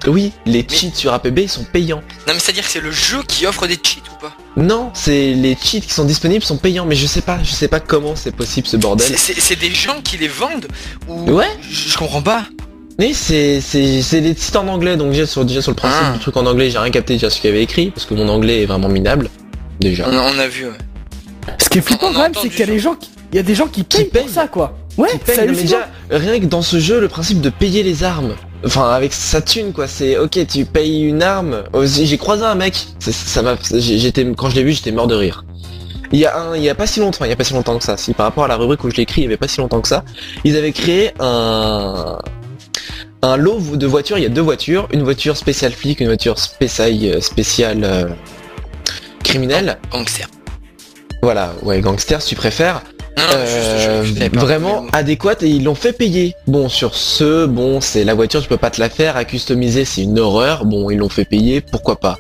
Oui, les cheats sur APB ils sont payants. Non mais c'est-à-dire que c'est le jeu qui offre des cheats ou pas? Non, c'est les cheats qui sont disponibles sont payants, mais je sais pas comment c'est possible ce bordel. C'est des gens qui les vendent ou... Ouais. Je comprends pas. Mais c'est les sites en anglais, donc déjà sur le principe du truc en anglais, j'ai rien capté déjà ce qu'il y avait écrit, parce que mon anglais est vraiment minable, déjà. On a vu, ouais. Ce qui est flippant quand même, c'est qu'il y a des gens qui payent pour ça, quoi. Ouais, Tu payes, c'est non, mais hallucinant. déjà, rien que dans ce jeu, le principe de payer les armes, enfin avec sa thune quoi, c'est ok, tu payes une arme. J'ai croisé un mec, quand je l'ai vu, j'étais mort de rire. Il y a pas si longtemps que ça, si par rapport à la rubrique où je l'ai écrit, il y avait pas si longtemps que ça, ils avaient créé un lot de voitures, il y a 2 voitures, une voiture spéciale flic, une voiture spéciale criminelle. Gangster. Voilà, ouais, gangster si tu préfères. Non, je savais pas. Vraiment adéquate et ils l'ont fait payer. Bon sur ce, c'est la voiture, tu peux pas te la faire, à customiser c'est une horreur, bon ils l'ont fait payer, pourquoi pas.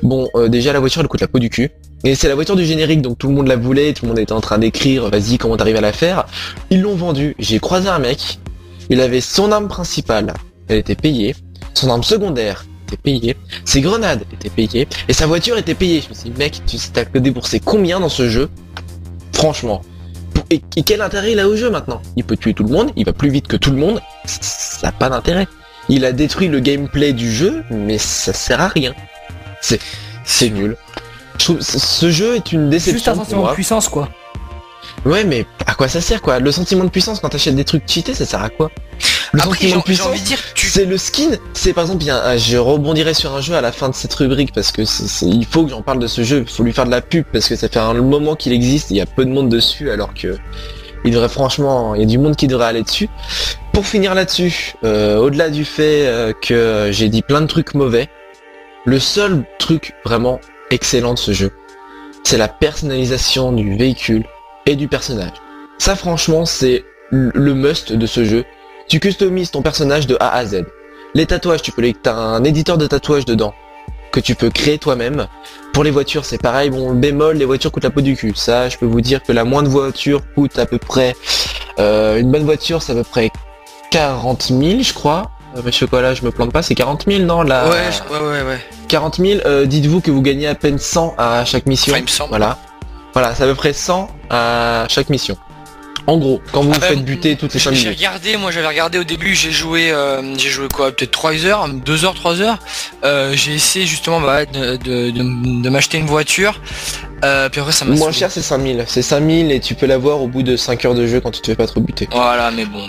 Bon déjà la voiture elle coûte la peau du cul. Et c'est la voiture du générique donc tout le monde la voulait, tout le monde était en train d'écrire vas-y comment t'arrives à la faire. Ils l'ont vendue, j'ai croisé un mec, il avait son arme principale, elle était payée, son arme secondaire était payée, ses grenades étaient payées, et sa voiture était payée. Je me suis dit mec tu sais t'as déboursé combien dans ce jeu? Franchement. Et quel intérêt il a au jeu maintenant? Il peut tuer tout le monde, il va plus vite que tout le monde, ça n'a pas d'intérêt. Il a détruit le gameplay du jeu, mais ça sert à rien. C'est nul. Je trouve ce jeu est une déception Juste un pour sentiment moi. de puissance, quoi. Ouais, mais à quoi ça sert quoi? Le sentiment de puissance quand t'achètes des trucs cheatés, ça sert à quoi? Le Après, sentiment de j'ai puissance, envie de dire, c'est le skin. C'est par exemple, je rebondirai sur un jeu à la fin de cette rubrique parce que il faut que j'en parle de ce jeu. Il faut lui faire de la pub parce que ça fait un moment qu'il existe. Il y a peu de monde dessus alors que il devrait franchement, il y a du monde qui devrait aller dessus. Pour finir là-dessus, au-delà du fait que j'ai dit plein de trucs mauvais, le seul truc vraiment excellent de ce jeu, c'est la personnalisation du véhicule et du personnage. Ça franchement le must de ce jeu. Tu customises ton personnage de A à Z. Les tatouages, t'as un éditeur de tatouages dedans que tu peux créer toi-même. Pour les voitures, c'est pareil. Bon, le bémol, les voitures coûtent la peau du cul. Ça, je peux vous dire que la moindre voiture coûte à peu près... une bonne voiture, c'est à peu près 40 000, je crois. Mais chocolat, je me plante pas, c'est 40 000, non là. Ouais. 40 000, dites-vous que vous gagnez à peine 100 à chaque mission. Enfin, il me semble. Voilà, c'est à peu près 100 à chaque mission. En gros, quand vous vous faites buter toutes les 5 J'ai minutes. regardé, moi j'avais regardé au début, j'ai joué quoi, peut-être 3 heures, 2 heures, 3 heures. J'ai essayé justement de m'acheter une voiture. Puis après ça m'a Moins saoulé. cher c'est 5000. C'est 5000 et tu peux l'avoir au bout de 5 heures de jeu quand tu te fais pas trop buter. Voilà, mais bon.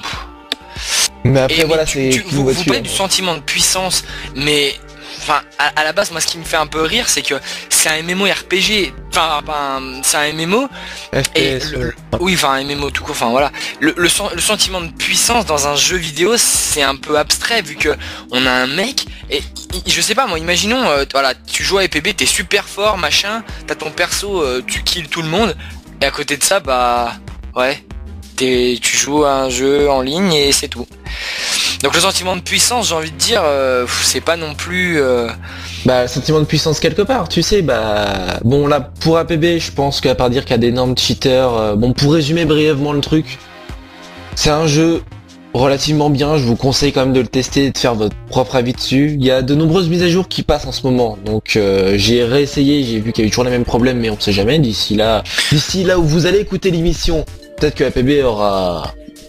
Mais après Et voilà, mais c'est une vous voiture. parlez du sentiment de puissance, mais enfin à la base moi ce qui me fait un peu rire c'est que c'est un MMORPG, c'est un MMO et FPS, oui enfin un MMO tout court, enfin voilà le sentiment de puissance dans un jeu vidéo c'est un peu abstrait vu que on a un mec et je sais pas moi imaginons voilà tu joues à EPB, t'es super fort machin, t'as ton perso, tu kills tout le monde et à côté de ça bah ouais tu joues à un jeu en ligne et c'est tout. Donc le sentiment de puissance, j'ai envie de dire, c'est pas non plus... Bah sentiment de puissance quelque part, tu sais, bah... Bon là, pour APB, je pense qu'à part dire qu'il y a d'énormes cheaters... bon, pour résumer brièvement le truc, c'est un jeu relativement bien, je vous conseille quand même de le tester et de faire votre propre avis dessus. Il y a de nombreuses mises à jour qui passent en ce moment, donc j'ai réessayé, j'ai vu qu'il y avait toujours les mêmes problèmes, mais on sait jamais, d'ici là où vous allez écouter l'émission, peut-être que APB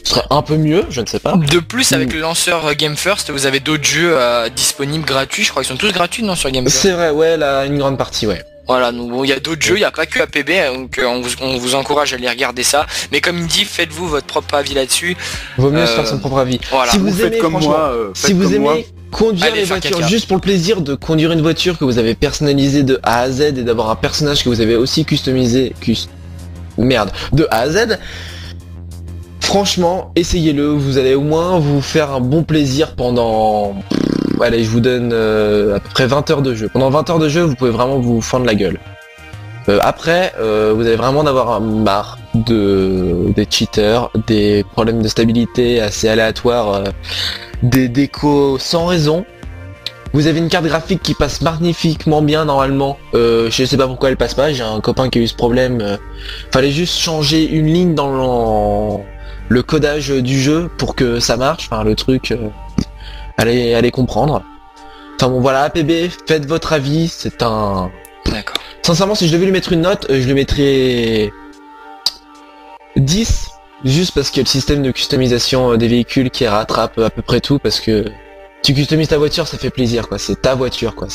serait un peu mieux, je ne sais pas. De plus, avec le lanceur Game First, vous avez d'autres jeux disponibles gratuits, je crois qu'ils sont tous gratuits non sur Game First. C'est vrai, ouais, là, une grande partie, ouais. Voilà, donc bon, il y a d'autres jeux, il n'y a pas que APB, donc on vous encourage à aller regarder ça. Mais comme il dit, faites-vous votre propre avis là-dessus. Vaut mieux se faire son propre avis. Voilà. Si vous faites aimez, comme franchement, moi, si vous aimez conduire Allez les faire voitures caca. juste pour le plaisir de conduire une voiture que vous avez personnalisée de A à Z et d'avoir un personnage que vous avez aussi customisé, de A à Z, franchement, essayez-le, vous allez au moins vous faire un bon plaisir pendant... Allez, je vous donne à peu près 20 heures de jeu. Pendant 20 heures de jeu, vous pouvez vraiment vous fendre la gueule. Après, vous allez vraiment avoir marre des cheaters, des problèmes de stabilité assez aléatoires, des décos sans raison. Vous avez une carte graphique qui passe magnifiquement bien normalement. Je sais pas pourquoi elle passe pas, j'ai un copain qui a eu ce problème. Fallait juste changer une ligne dans le codage du jeu pour que ça marche. Enfin le truc, allez comprendre. Enfin bon voilà, APB, faites votre avis, c'est un... D'accord. Sincèrement, si je devais lui mettre une note, je lui mettrais 10, juste parce qu'il y a le système de customisation des véhicules qui rattrape à peu près tout, parce que tu customises ta voiture, ça fait plaisir, quoi. C'est ta voiture, quoi.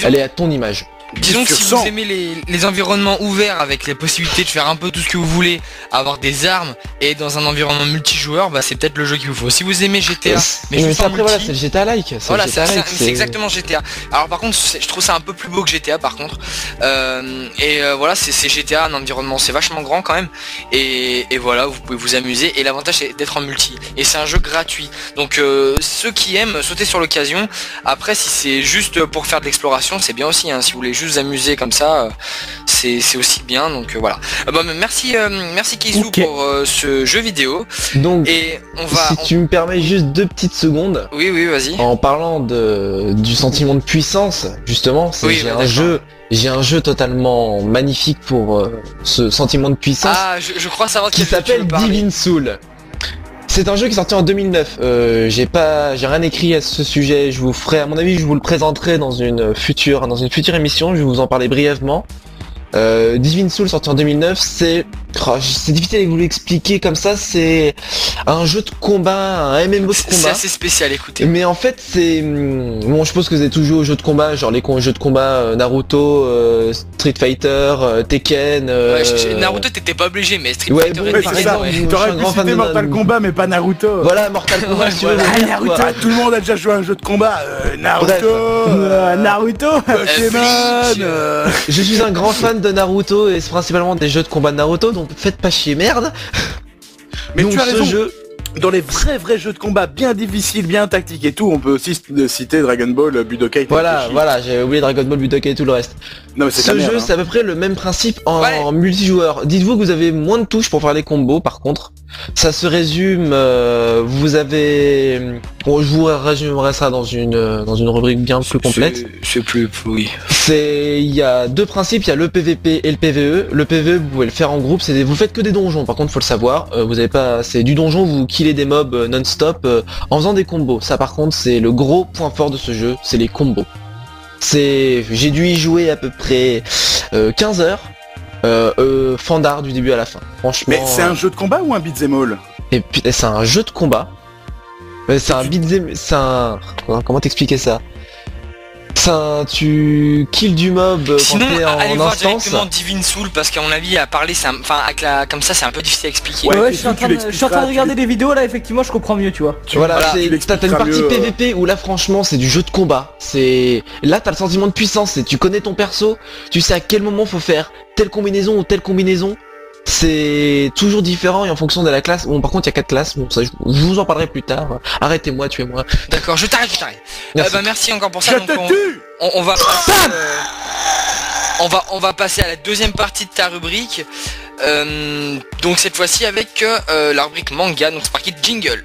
Elle est à ton image. Disons que si Sur vous 100. aimez les environnements ouverts avec les possibilités de faire un peu tout ce que vous voulez, avoir des armes et dans un environnement multijoueur, bah c'est peut-être le jeu qu'il vous faut. Si vous aimez GTA, mais juste en après voilà, multi, c'est le GTA like. voilà, le GTA like, c'est exactement GTA. Alors par contre, je trouve ça un peu plus beau que GTA par contre. Voilà, c'est GTA, un environnement, c'est vachement grand quand même. Et voilà, vous pouvez vous amuser. Et l'avantage c'est d'être en multi. Et c'est un jeu gratuit. Donc ceux qui aiment sauter sur l'occasion. Après, si c'est juste pour faire de l'exploration, c'est bien aussi. Hein. Si vous voulez juste vous amuser comme ça, c'est aussi bien. Donc voilà. Merci Keizou Ok. pour ce jeu vidéo. Donc, Et on va. si tu me permets juste 2 petites secondes, Oui, vas-y. en parlant du sentiment de puissance, justement, Oui, j'ai d'accord. un jeu totalement magnifique pour ce sentiment de puissance Ah, je crois savoir qui quel jeu tu veux s'appelle parler. Divine Soul. C'est un jeu qui est sorti en 2009. J'ai rien écrit à ce sujet. Je vous ferai, à mon avis, je vous le présenterai dans une future émission. Je vais vous en parler brièvement. Divine Soul sorti en 2009, c'est difficile à vous l'expliquer comme ça. C'est un jeu de combat, un MMO de C'est combat. assez spécial, écoutez. Mais en fait, c'est bon. Je suppose que vous avez toujours joué aux jeux de combat, genre les jeux de combat Naruto, Street Fighter, Tekken. Naruto, t'étais pas obligé, mais Street Ouais, Fighter bon, et Ouais, par c'est Tekken, ça. exemple, ouais. je suis T'aurais un pu grand fan citer de Mortal Kombat, mais pas Naruto. Voilà, Mortal Kombat. si tu veux, voilà. le Ah, dire, Naruto. quoi. Ah, tout le monde a déjà joué à un jeu de combat. Naruto, Naruto. Pokémon. Bleach. Je suis un grand fan de Naruto et c'est principalement des jeux de combat de Naruto, donc faites pas chier, merde. Mais Donc tu as ce raison. jeu, Dans les vrais jeux de combat bien difficiles, bien tactiques et tout, on peut aussi citer Dragon Ball, Budokai. voilà, Tenkaichi. j'ai oublié Dragon Ball, Budokai et tout le reste. Non mais c'est Ce ta merde. jeu, Hein. c'est à peu près le même principe en Ouais. multijoueur. Dites-vous que vous avez moins de touches pour faire les combos, par contre. Ça se résume, vous avez... Bon, je vous résumerai ça dans une rubrique bien plus complète. C'est plus, oui. Il y a 2 principes, il y a le PVP et le PVE. Le PVE, vous pouvez le faire en groupe, vous faites que des donjons, par contre faut le savoir. Vous avez pas, c'est du donjon, vous killez des mobs non-stop en faisant des combos. Ça par contre c'est le gros point fort de ce jeu, c'est les combos. J'ai dû y jouer à peu près 15 heures, fandard du début à la fin. Franchement. Mais c'est un jeu de combat ou un beat'em all? Et puis c'est un jeu de combat. C'est un beat'em, comment t'expliquer ça? Tu kills du mob quand Sinon, t'es allez en voir instance. directement Divine Soul parce qu'à mon avis, à parler, comme ça, c'est un peu difficile à expliquer. Ouais, Ouais, et je suis en tu train de regarder des vidéos là, effectivement, je comprends mieux, tu vois. Voilà, tu t'as une l'expliqueras partie mieux, PVP où là franchement c'est du jeu de combat. Là t'as le sentiment de puissance, tu connais ton perso, tu sais à quel moment faut faire telle combinaison ou telle combinaison. C'est toujours différent et en fonction de la classe. Bon par contre il y a 4 classes, bon ça je vous en parlerai plus tard. Arrêtez-moi, tuez-moi. D'accord, je t'arrête. Merci. Merci encore pour ça. Je Donc, te tue. on va passer, on va passer à la deuxième partie de ta rubrique. Donc cette fois-ci avec la rubrique manga. Donc c'est parti de jingle.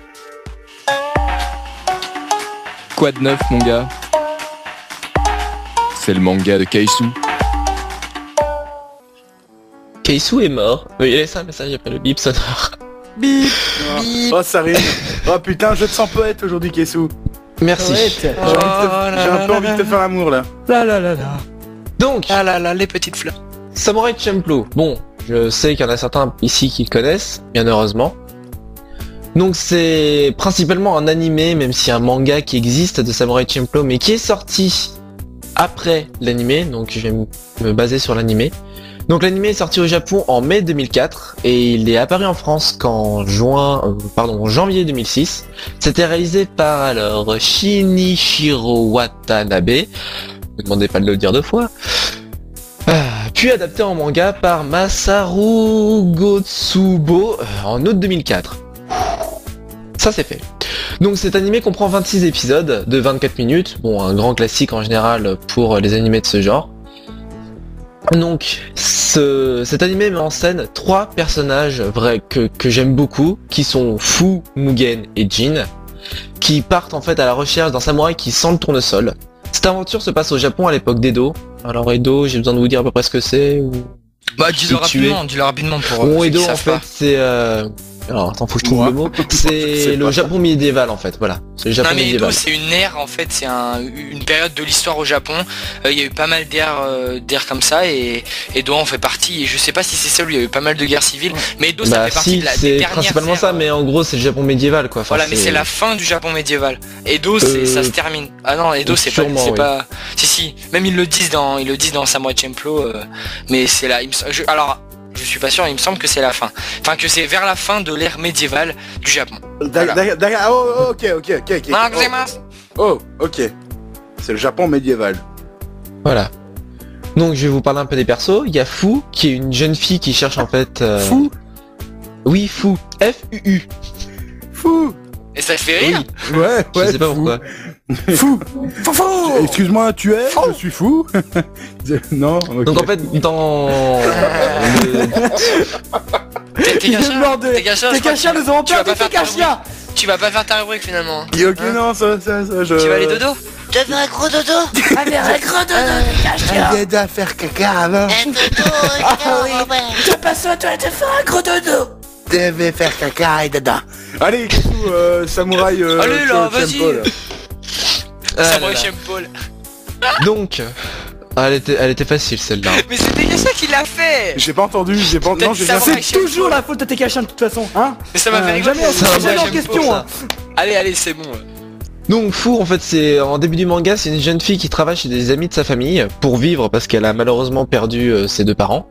Quoi de neuf, mon gars? C'est le manga de Keishu. Keisu est mort. Veuillez laisser un message après le bip sonore. Bip. Bip. Oh ça rime. Oh putain, je te sens poète aujourd'hui, Kessou. Merci. Ouais, J'ai un peu envie de te faire l'amour là. là là là là. Donc, Ah là là, les petites fleurs. Samurai Champloo. Bon, je sais qu'il y en a certains ici qui le connaissent, bien heureusement. Donc c'est principalement un animé, même s'il y a un manga qui existe de Samurai Champloo, mais qui est sorti après l'animé, donc je vais me baser sur l'animé. Donc l'animé est sorti au Japon en mai 2004 et il est apparu en France qu'en janvier 2006. C'était réalisé par alors Shinichiro Watanabe. Ne me demandez pas de le dire 2 fois. Puis adapté en manga par Masaru Gotsubo en août 2004. Ça c'est fait. Donc cet animé comprend 26 épisodes de 24 minutes, bon un grand classique en général pour les animés de ce genre. Donc cet animé met en scène 3 personnages vrais que j'aime beaucoup, qui sont Fu, Mugen et Jin, qui partent en fait à la recherche d'un samouraï qui sent le tournesol. Cette aventure se passe au Japon à l'époque d'Edo. Alors Edo, j'ai besoin de vous dire à peu près ce que c'est ou... Bah dis-le Situé. rapidement pour Bon, ceux qui Edo en savent fait pas. c'est Alors attends, faut que je trouve Moi. le mot. Je sais C'est le pas. Japon médiéval en fait, voilà. C'est le Japon Non mais Edo médiéval. c'est une ère en fait, c'est une période de l'histoire au Japon. Il y a eu pas mal d'ères comme ça et Edo en fait partie. Et je sais pas si c'est celle où il y a eu pas mal de guerres civiles, mais Edo ça Bah fait partie si, de des c'est dernières principalement ères, ça, mais en gros c'est le Japon médiéval quoi. Enfin, voilà, mais c'est la fin du Japon médiéval. Edo ça se termine. Ah non, Edo c'est pas, sûrement, oui. pas. Si, même ils le disent dans Samurai Champloo, mais c'est là. Alors, je suis pas sûr, il me semble que c'est la fin. Enfin, que c'est vers la fin de l'ère médiévale du Japon. Voilà. Ok. Ok. C'est le Japon médiéval. Voilà. Donc je vais vous parler un peu des persos. Il y a Fu, qui est une jeune fille qui cherche en fait... Fou. Oui, Fu. F-U-U. Fou. Et ça te fait rire? Ouais, Je sais pas pourquoi. Fou. Excuse-moi, tu es? Je suis fou. Non. ok. Donc en fait, dans... le- T'es Gacha, T'es Gacha, nous avons tu vas perdu pas T'es faire ta Gacha. tu vas pas faire ta rubrique finalement. Ok, non, ça, je... Tu vas aller dodo? Je vais faire un gros dodo. Allez, un gros dodo, Gacha. Aide à faire caca, alors. Un dodo, ouais. Je passe à toi de faire un gros dodo. Devais faire caca et dada. Allez, samouraï, Allez, là, vas-y. Champo, là. Ah là Samurai là. Champloo. Donc... elle était facile celle-là. Mais c'était Gacha qui l'a fait. J'ai pas entendu, non, j'ai Ça rien va, fait. C'est toujours la faute de tes Gacha de toute façon, hein. Mais ça m'a fait rigoler. Jamais c'est un jamais en Gacha question, pour hein. Allez, c'est bon. Donc Fu en fait c'est en début du manga, c'est une jeune fille qui travaille chez des amis de sa famille pour vivre parce qu'elle a malheureusement perdu ses deux parents.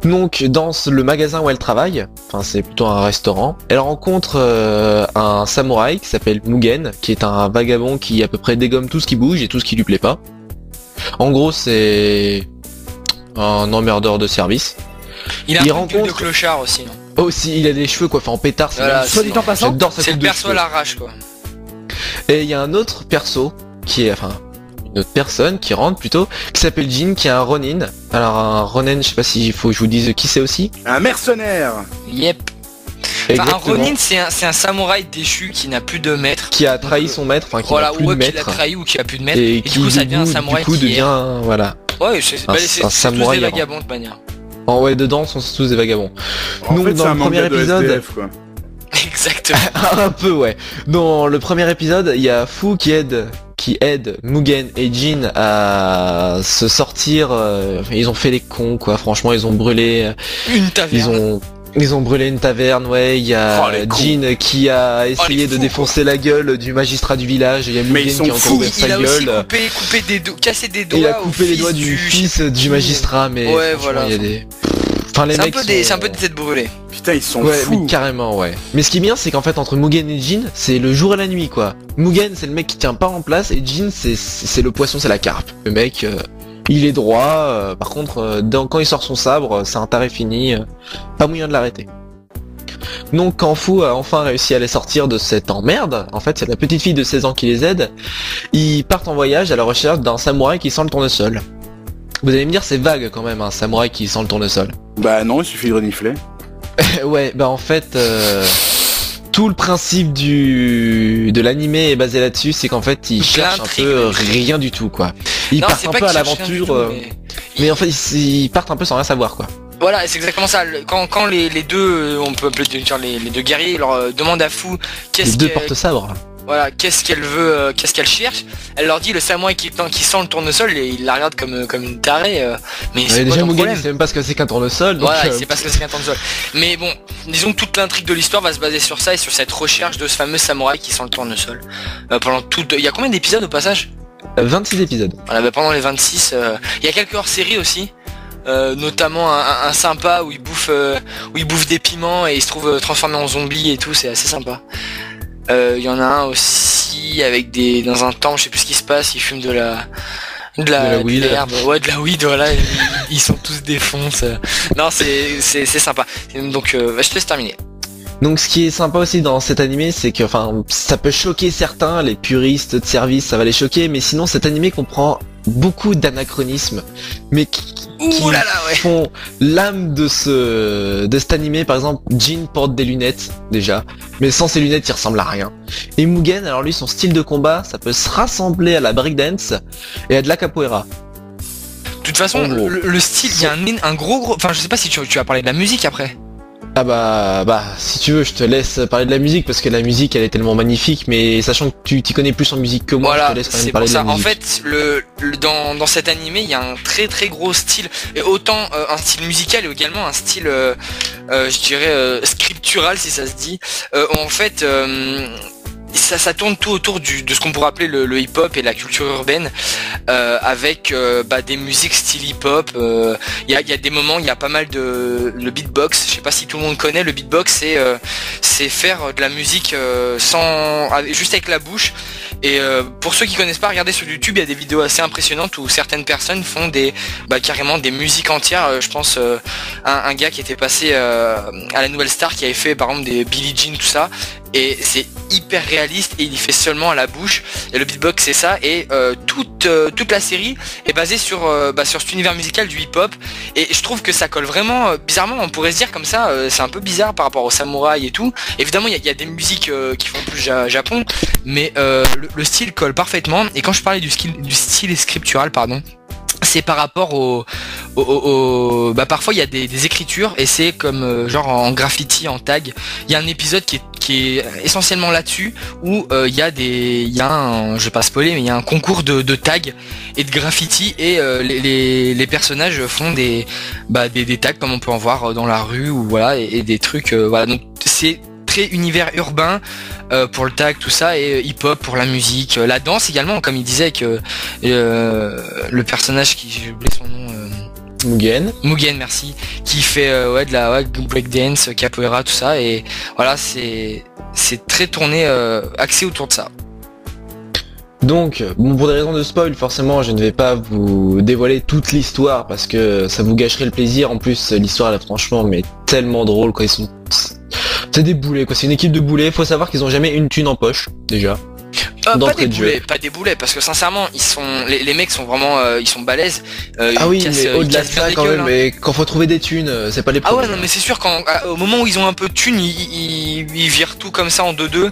Donc dans le magasin où elle travaille, enfin c'est plutôt un restaurant, elle rencontre un samouraï qui s'appelle Mugen, qui est un vagabond qui à peu près dégomme tout ce qui bouge et tout ce qui lui plaît pas. En gros c'est un emmerdeur de service. Il a Il un truc de rencontre- clochard aussi, non? Aussi il a des cheveux coiffés en pétard, c'est Voilà, bien. Soit dit en passant. J'adore sa C'est le coupe de perso à cheveux. l'arrache quoi. Et il y a un autre perso qui est, enfin, une autre personne qui rentre plutôt, qui s'appelle Jin, qui est un Ronin. Alors un Ronin, je sais pas s'il faut que je vous dise qui c'est aussi. Un mercenaire. Yep. Enfin, un Exactement. Ronin c'est un samouraï déchu qui n'a plus de maître. Qui a trahi son maître, enfin qui Voilà, n'a plus ou de qui l'a maître. trahi ou qui a plus de maître. Et Et qui du coup ça devient un samouraï du coup qui est... devient, voilà. Ouais, c'est un c'est tous samouraï des errant. vagabonds de manière. En ouais, dedans sont tous des vagabonds. En Donc, fait, dans c'est le un premier manga de épisode- SDF, quoi. Exactement. Un peu, ouais. Dans le premier épisode, il y a Fu qui aide Mugen et Jin à se sortir. Ils ont fait les cons, quoi. Franchement, ils ont brûlé. Une taverne. Ils ont brûlé une taverne, ouais. Il y a Oh, les cons. Jin qui a essayé les de fous, défoncer la gueule du magistrat du village. Il y a Mais Mugen ils sont qui a encore fous. ouvert sa Il a aussi gueule. coupé des doigts, cassé des doigts. Il a au coupé les fils doigts du fils du magistrat, mais Ouais, franchement, voilà. il y a des. Enfin, les C'est un mecs peu des têtes brûlées. Putain, ils sont Ouais, fous. mais carrément, ouais. Mais ce qui est bien, c'est qu'en fait, entre Mugen et Jin, c'est le jour et la nuit, quoi. Mugen, c'est le mec qui tient pas en place, et Jin, c'est le poisson, c'est la carpe. Le mec, il est droit. Par contre, quand il sort son sabre, c'est un taré fini. Pas moyen de l'arrêter. Donc, quand Fu a enfin réussi à les sortir de cette emmerde, en fait, c'est la petite fille de 16 ans qui les aide. Ils partent en voyage à la recherche d'un samouraï qui sent le tournesol. Vous allez me dire, c'est vague quand même, un samouraï qui sent le tournesol. Bah non, il suffit de renifler. Ouais, bah en fait, tout le principe de l'animé est basé là-dessus, c'est qu'en fait, ils cherchent un L'intrigue, peu même. rien du tout, quoi. Ils Non, partent c'est un pas peu à qu'ils cherchent rien du l'aventure, tout, mais- mais en fait, ils partent un peu sans rien savoir, quoi. Voilà, c'est exactement ça. Quand les deux, on peut dire les deux guerriers, leur demandent à Fu Les qu'est-ce deux qu'elle porte-sabres. voilà, qu'est-ce qu'elle veut, qu'est-ce qu'elle cherche. Elle leur dit le samouraï qui sent le tournesol et il la regarde comme une tarée. Mais Ouais, c'est quoi déjà, ton Mugen, il problème? sait même pas ce que c'est qu'un tournesol, donc Voilà, il sait pas ce que c'est qu'un tournesol. Mais bon, disons que toute l'intrigue de l'histoire va se baser sur ça et sur cette recherche de ce fameux samouraï qui sent le tournesol. Pendant tout, il y a combien d'épisodes au passage? 26 épisodes. Voilà, bah, pendant les 26, il y a quelques hors-séries aussi. Notamment un sympa où il bouffe des piments et il se trouve transformé en zombie et tout, c'est assez sympa. Il y en a un aussi avec dans un temple, je sais plus ce qui se passe, il fume de la weed. l'herbe. Ouais, de la weed, voilà, ils sont tous défonce. Non, c'est sympa. Donc je te laisse terminer. Donc ce qui est sympa aussi dans cet animé, c'est que enfin ça peut choquer certains, les puristes de service, ça va les choquer, mais sinon cet animé comprend beaucoup d'anachronismes, mais qui Ouh là là, ouais. font l'âme de cet animé. Par exemple, Jin porte des lunettes déjà, mais sans ses lunettes il ressemble à rien. Et Mugen, alors lui son style de combat, ça peut se rassembler à la breakdance et à de la capoeira. De toute façon, En gros. le style, il y a un gros, enfin je sais pas si tu as parlé de la musique après. Ah bah si tu veux je te laisse parler de la musique parce que la musique elle est tellement magnifique, mais sachant que tu t'y connais plus en musique que moi, Voilà, je te laisse quand même c'est parler pour de la ça. En musique. fait, dans cet animé, il y a un très très gros style, et autant un style musical et également un style, je dirais, scriptural si ça se dit. En fait, ça tourne tout autour de ce qu'on pourrait appeler le hip-hop et la culture urbaine, avec des musiques style hip-hop. Il y a des moments, il y a pas mal de le beatbox. Je sais pas si tout le monde connaît le beatbox, c'est faire de la musique juste avec la bouche. Et pour ceux qui connaissent pas, regardez sur YouTube, il y a des vidéos assez impressionnantes où certaines personnes font carrément des musiques entières. Je pense un gars qui était passé à la Nouvelle Star qui avait fait par exemple des Billie Jean, tout ça. Et c'est hyper réaliste et il fait seulement à la bouche. Et le beatbox c'est ça. Et toute la série est basée sur cet univers musical du hip-hop. Et je trouve que ça colle vraiment bizarrement. On pourrait se dire comme ça, c'est un peu bizarre par rapport aux samouraïs et tout. Évidemment il y a des musiques qui font plus Japon, mais le style colle parfaitement. Et quand je parlais du style scriptural, pardon, c'est par rapport parfois il y a des écritures et c'est comme genre en graffiti, en tag. Il y a un épisode qui est essentiellement là-dessus où je vais pas spoiler, mais il y a un concours de tags et de graffiti et les personnages font des tags comme on peut en voir dans la rue ou voilà et des trucs voilà. Donc c'est très univers urbain pour le tag, tout ça, et hip-hop pour la musique, la danse également, comme il disait que le personnage j'ai oublié son nom, Mugen, merci, qui fait de la breakdance, capoeira, tout ça, et voilà, c'est très tourné, axé autour de ça. Donc, pour des raisons de spoil, forcément, je ne vais pas vous dévoiler toute l'histoire parce que ça vous gâcherait le plaisir. En plus, l'histoire, elle est franchement, mais tellement drôle, quoi. C'est des boulets, quoi. C'est une équipe de boulets. Faut savoir qu'ils ont jamais une thune en poche, déjà. Pas des boulets, parce que sincèrement, les mecs sont vraiment, ils sont balèzes. Mais au-delà de ça, quand même, mais quand faut trouver des thunes, c'est pas les problèmes. Ah ouais, non, mais c'est sûr, au moment où ils ont un peu de thunes, ils virent tout comme ça en 2-2,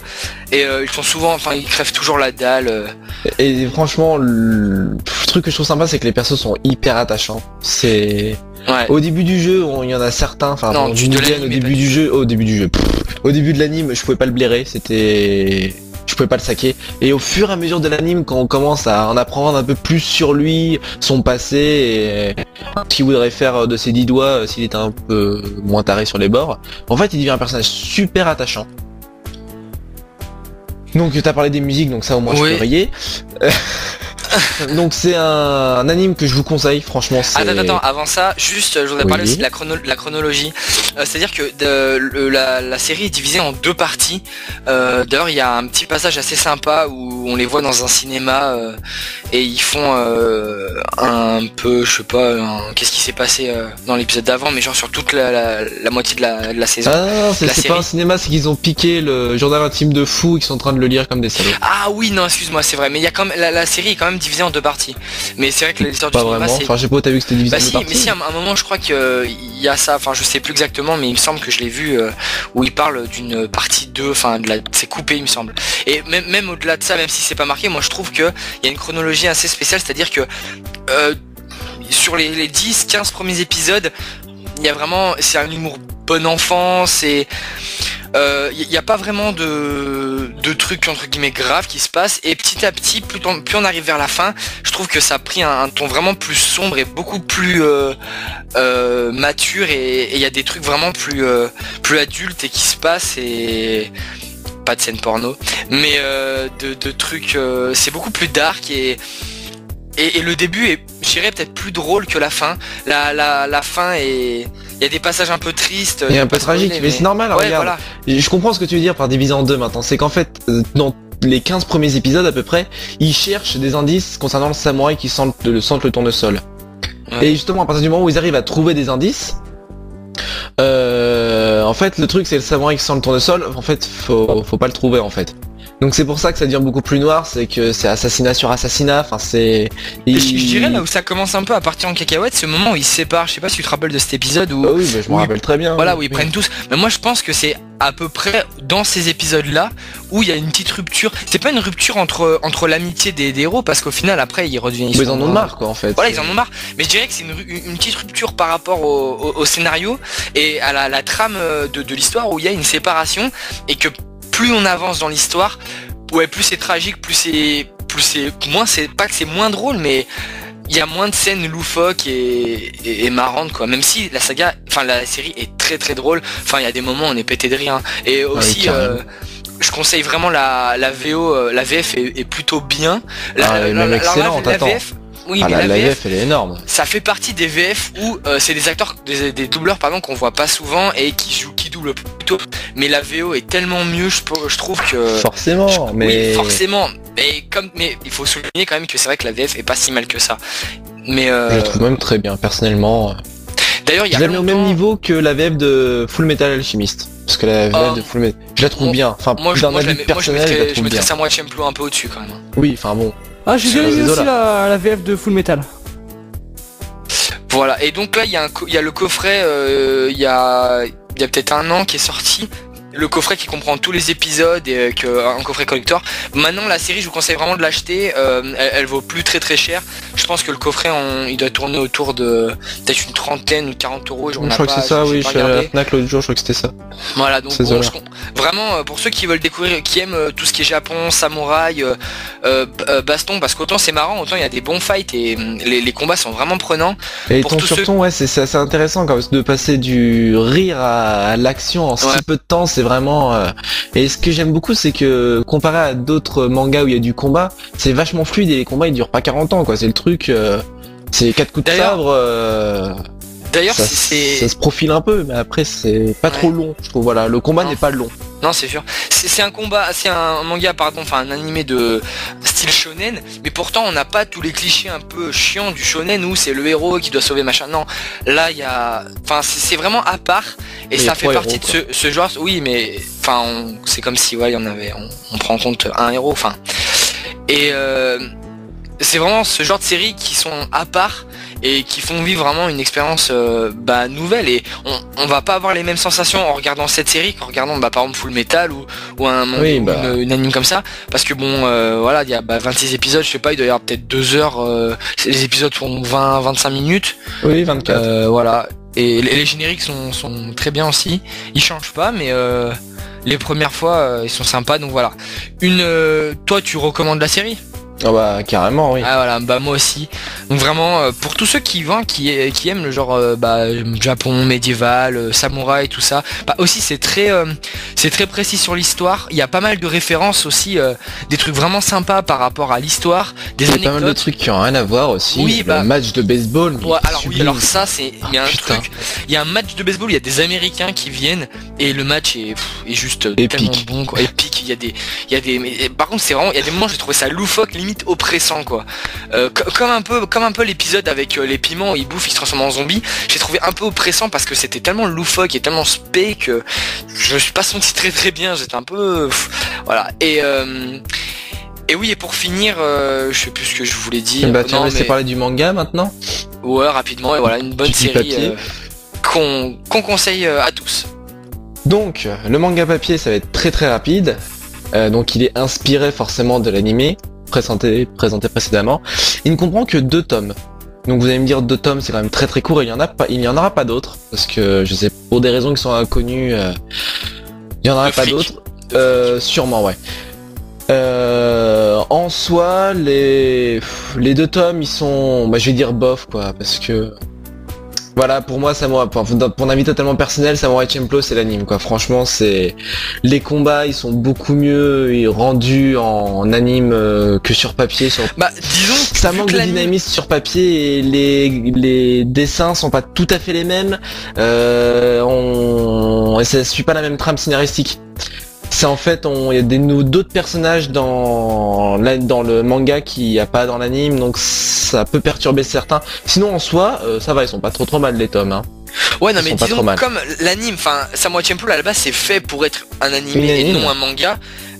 et ils sont souvent, ils crèvent toujours la dalle. Et franchement, le truc que je trouve sympa, c'est que les persos sont hyper attachants. Ouais. Au début du jeu, il y en a certains, au début du jeu, au début de l'anime, je pouvais pas le blairer, je pouvais pas le saquer. Et au fur et à mesure de l'anime, quand on commence à en apprendre un peu plus sur lui, son passé, et ce qu'il voudrait faire de ses 10 doigts s'il était un peu moins taré sur les bords, en fait, il devient un personnage super attachant. Donc t'as parlé des musiques, donc ça au moins je peux rayer. Donc c'est un anime que je vous conseille, franchement. Attends, avant ça, juste je voudrais parler aussi de la chronologie. C'est-à-dire que la série est divisée en 2 parties. D'ailleurs il y a un petit passage assez sympa où on les voit dans un cinéma et ils font un peu, je sais pas, qu'est-ce qui s'est passé dans l'épisode d'avant, mais genre sur toute la moitié de la saison. Ah non, c'est pas un cinéma, c'est qu'ils ont piqué le journal intime de fou et qu'ils sont en train de le lire comme des salauds. Ah oui, non, excuse-moi, c'est vrai, mais il y a quand même la série est quand même divisée en 2 parties. Mais c'est vrai que l'histoire du cinéma, c'est... Enfin, je sais pas où t'as vu que c'était divisé en 2 parties. Mais si, à un moment, je crois qu'il y a ça, je sais plus exactement, mais il me semble que je l'ai vu où il parle d'une partie 2, c'est coupé, il me semble. Et même au-delà de ça, même si c'est pas marqué, moi je trouve qu'il y a une chronologie assez spéciale, c'est-à-dire que sur les 10-15 premiers épisodes, il y a vraiment, c'est un humour bon enfant, c'est... Il n'y a pas vraiment de trucs entre guillemets graves qui se passent, et petit à petit, plus on arrive vers la fin, je trouve que ça a pris un ton vraiment plus sombre et beaucoup plus mature, et il y a des trucs vraiment plus adultes et qui se passent, et pas de scène porno, mais de trucs, c'est beaucoup plus dark, et le début est, je dirais, peut-être plus drôle que la fin. La fin est... Il y a des passages un peu tristes. Et un peu tragiques, mais c'est normal, ouais, regarde. Voilà. Je comprends ce que tu veux dire par diviser en 2 maintenant. C'est qu'en fait, dans les 15 premiers épisodes à peu près, ils cherchent des indices concernant le samouraï qui sent le tournesol. Ouais. Et justement, à partir du moment où ils arrivent à trouver des indices, en fait, le truc c'est le samouraï qui sent le tournesol, en fait, faut pas le trouver en fait. Donc c'est pour ça que ça devient beaucoup plus noir, c'est que c'est assassinat sur assassinat, enfin c'est... Je dirais là où ça commence un peu à partir en cacahuète, c'est le moment où ils se séparent. Je sais pas si tu te rappelles de cet épisode où... Ah oui, bah, je me rappelle très bien. Voilà, où oui. ils prennent tous. Mais moi je pense que c'est à peu près dans ces épisodes-là où il y a une petite rupture. C'est pas une rupture entre l'amitié des héros, parce qu'au final après ils redeviennent... Ils en ont marre quoi en fait. Voilà, ils en ont marre. Mais je dirais que c'est une petite rupture par rapport au scénario et à la trame de l'histoire, où il y a une séparation, et que plus on avance dans l'histoire, ouais, plus c'est tragique, plus c'est moins, c'est pas que c'est moins drôle, mais il y a moins de scènes loufoques et marrantes quoi. Même si la série est très très drôle. Enfin, il y a des moments où on est pété de rire. Hein. Et aussi, je conseille vraiment la VO, la VF est plutôt bien. Même excellente, attends. VF, oui, ah, mais la VF elle est énorme. Ça fait partie des VF où c'est des acteurs, des doubleurs pardon, qu'on voit pas souvent et qui doublent plutôt. Mais la VO est tellement mieux, je trouve que... Forcément, mais... Oui, forcément. Mais il faut souligner quand même que c'est vrai que la VF est pas si mal que ça. Mais je la trouve même très bien, personnellement. D'ailleurs, il y a je la mets au même niveau que la VF de Full Metal Alchemist. Parce que la VF de Full Metal... Je la trouve bien. Enfin, moi, d'un avis personnel, je mettrais Samurai Champloo un peu au-dessus quand même. Oui, enfin bon. Ah, j'ai bien aimé aussi la VF de Full Metal. Voilà, et donc là il y a le coffret, il y a peut-être un an qui est sorti, le coffret qui comprend tous les épisodes et un coffret collector. Maintenant la série, je vous conseille vraiment de l'acheter, elle vaut plus très très cher. Je pense que le coffret il doit tourner autour de peut-être une trentaine ou 40 euros. Je crois que c'est ça, oui, je suis à la Fnac l'autre jour, je crois que c'était ça. Voilà, donc vraiment pour ceux qui veulent découvrir, qui aiment tout ce qui est Japon, samouraï, baston, parce qu'autant c'est marrant, autant il y a des bons fights et les combats sont vraiment prenants. Et ton surton, ouais, c'est assez intéressant quand même, de passer du rire à l'action en si peu de temps, c'est vraiment... Et ce que j'aime beaucoup, c'est que comparé à d'autres mangas où il y a du combat, c'est vachement fluide et les combats ils durent pas 40 ans quoi, c'est le truc, c'est 4 coups de sabre... D'ailleurs, ça se profile un peu, mais après c'est pas trop long, je trouve. Voilà, le combat n'est pas long. Non, c'est sûr. C'est un manga, pardon, enfin un animé de style shonen, mais pourtant on n'a pas tous les clichés un peu chiants du shonen où c'est le héros qui doit sauver machin. Non, là il y a, enfin c'est vraiment à part et ça fait partie de ce genre. Oui, mais enfin c'est comme si il y en avait, on prend en compte un héros, enfin et c'est vraiment ce genre de séries qui sont à part et qui font vivre vraiment une expérience nouvelle, et on va pas avoir les mêmes sensations en regardant cette série qu'en regardant par exemple Full Metal ou une anime comme ça, parce que voilà, il y a 26 épisodes, je sais pas, il doit y avoir peut-être 2 heures, les épisodes font 20-25 minutes. Oui, 24. Voilà, et les génériques sont très bien aussi, ils changent pas, mais les premières fois ils sont sympas, donc voilà. Toi tu recommandes la série? Ah bah carrément, oui. Ah voilà, bah moi aussi. Donc vraiment pour tous ceux qui aiment le genre Japon médiéval, samouraï, tout ça, aussi c'est très précis sur l'histoire. Il y a pas mal de références aussi, des trucs vraiment sympas par rapport à l'histoire, des anecdotes. Pas mal de trucs qui ont rien à voir aussi. Oui, le match de baseball. Ouais, alors ça c'est, il y a un truc, il y a un match de baseball, il y a des Américains qui viennent et le match est juste tellement bon quoi, épique. Il y a des mais, par contre c'est vraiment, il y a des moments j'ai trouvé ça loufoque, limite oppressant quoi, comme un peu l'épisode avec les piments où ils bouffent, ils se transforment en zombies. J'ai trouvé un peu oppressant parce que c'était tellement loufoque et tellement spé que je me suis pas senti très très bien, j'étais un peu voilà, et oui, et pour finir, je sais plus ce que je voulais dire. Bah tu vas laisser parler du manga maintenant. Ouais, rapidement, et voilà, une bonne série qu'on conseille à tous. Donc le manga papier, ça va être très très rapide. Donc il est inspiré forcément de l'animé présenté précédemment. Il ne comprend que 2 tomes. Donc vous allez me dire 2 tomes, c'est quand même très très court. Il y en aura pas d'autres parce que je sais, pour des raisons qui sont inconnues, il y en aura pas d'autres. Sûrement, ouais. En soi, les 2 tomes, ils sont, je vais dire bof quoi, parce que voilà, pour moi, pour un avis totalement personnel, Samurai Champloo c'est l'anime quoi. Franchement, les combats, ils sont beaucoup mieux rendus en anime que sur papier. Disons, ça manque de dynamisme sur papier et les dessins sont pas tout à fait les mêmes. Et ça suit pas la même trame scénaristique. C'est en fait, il y a d'autres personnages dans le manga qu'il n'y a pas dans l'anime, donc ça peut perturber certains. Sinon en soi, ça va, ils sont pas trop mal les tomes. Hein. Ouais, non, mais disons, comme l'anime, Samurai Champloo à la base c'est fait pour être un animé et non un manga.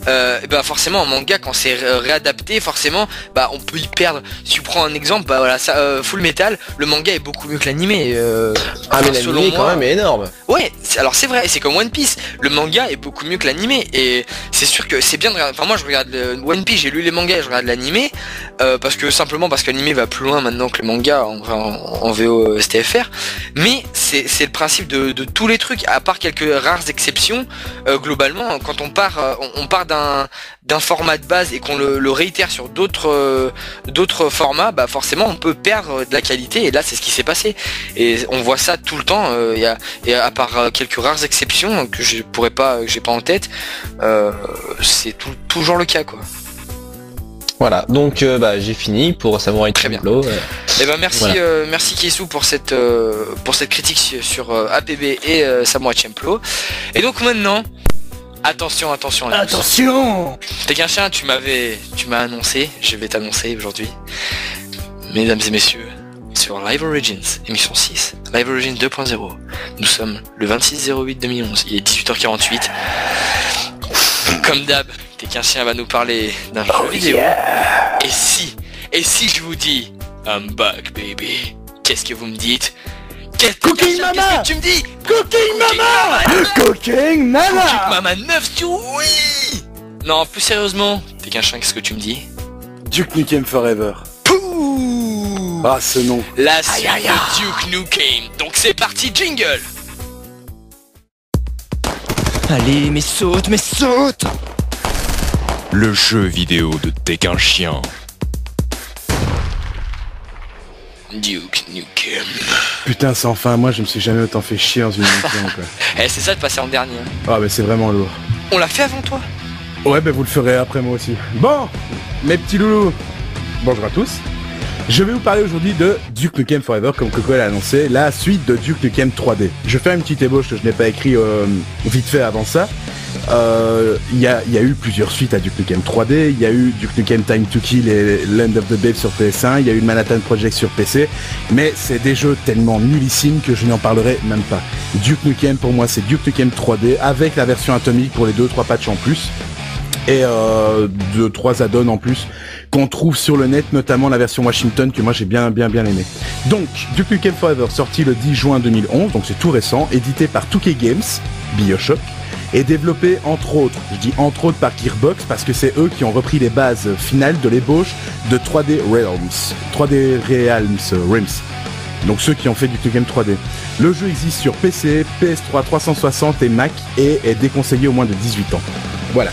et bah forcément en manga quand c'est réadapté, forcément bah on peut y perdre. Si tu prends un exemple, bah voilà, ça, Full Metal, le manga est beaucoup mieux que l'animé. Ah mais selon l'animé quand moi. même est énorme. Ouais, alors c'est vrai, c'est comme One Piece, le manga est beaucoup mieux que l'animé, et c'est sûr que c'est bien de regarder. Enfin moi je regarde One Piece, j'ai lu les mangas et je regarde l'animé, parce que l'animé va plus loin maintenant que le manga en VO STFR, mais c'est le principe de tous les trucs, à part quelques rares exceptions. Globalement quand on part d'un format de base et qu'on le réitère sur d'autres formats, bah forcément on peut perdre de la qualité, et là c'est ce qui s'est passé, et on voit ça tout le temps. Et à part quelques rares exceptions que j'ai pas en tête, c'est toujours le cas quoi. Voilà, donc j'ai fini pour Samurai Très bien. Champloo. Et ben merci, Voilà. merci Keisou pour cette critique sur APB et Samurai Champloo. Et donc maintenant, attention. T'es qu'un chien, tu m'as annoncé, je vais t'annoncer aujourd'hui, mesdames et messieurs, sur Live Origins, émission 6, Live Origins 2.0. Nous sommes le 26/08/2011, il est 18h48. Comme d'hab, T'es qu'un chien va nous parler d'un jeu vidéo. Et si je vous dis I'm back baby, qu'est-ce que vous me dites? Cooking Mama! Qu'est-ce que tu me dis? Cooking Mama! Cooking Mama! Cooking Mama 9, oui! Non, plus sérieusement, t'es qu'un chien, qu'est-ce que tu me dis? Duke Nukem Forever. Pouh! Ah, ce nom. La suite de Duke Nukem. Donc c'est parti, jingle! Allez, mais saute! Le jeu vidéo de T'es qu'un chien. Duke Nukem. Putain, c'est enfin moi, je me suis jamais autant fait chier dans une émission, quoi. Eh, c'est ça de passer en dernier. Ah, bah c'est vraiment lourd. On l'a fait avant toi. Ouais, bah vous le ferez après moi aussi. Bon, mes petits loulous, bonjour à tous. Je vais vous parler aujourd'hui de Duke Nukem Forever, comme Coco l'a annoncé, la suite de Duke Nukem 3D. Je fais une petite ébauche que je n'ai pas écrit vite fait avant ça. Il y a eu plusieurs suites à Duke Nukem 3D, il y a eu Duke Nukem Time to Kill et Land of the Babe sur PS1, il y a eu le Manhattan Project sur PC, mais c'est des jeux tellement nullissimes que je n'en parlerai même pas. Duke Nukem pour moi c'est Duke Nukem 3D avec la version atomique pour les 2-3 patchs en plus et 2-3 add-ons en plus qu'on trouve sur le net, notamment la version Washington que moi j'ai bien aimé. Donc Duke Nukem Forever sorti le 10 juin 2011, donc c'est tout récent, édité par 2K Games, BioShock, et développé entre autres, je dis entre autres par Gearbox parce que c'est eux qui ont repris les bases finales de l'ébauche de 3D Realms, donc ceux qui ont fait du Duke Nukem 3D. Le jeu existe sur PC, PS3, 360 et Mac et est déconseillé aux moins de 18 ans. Voilà.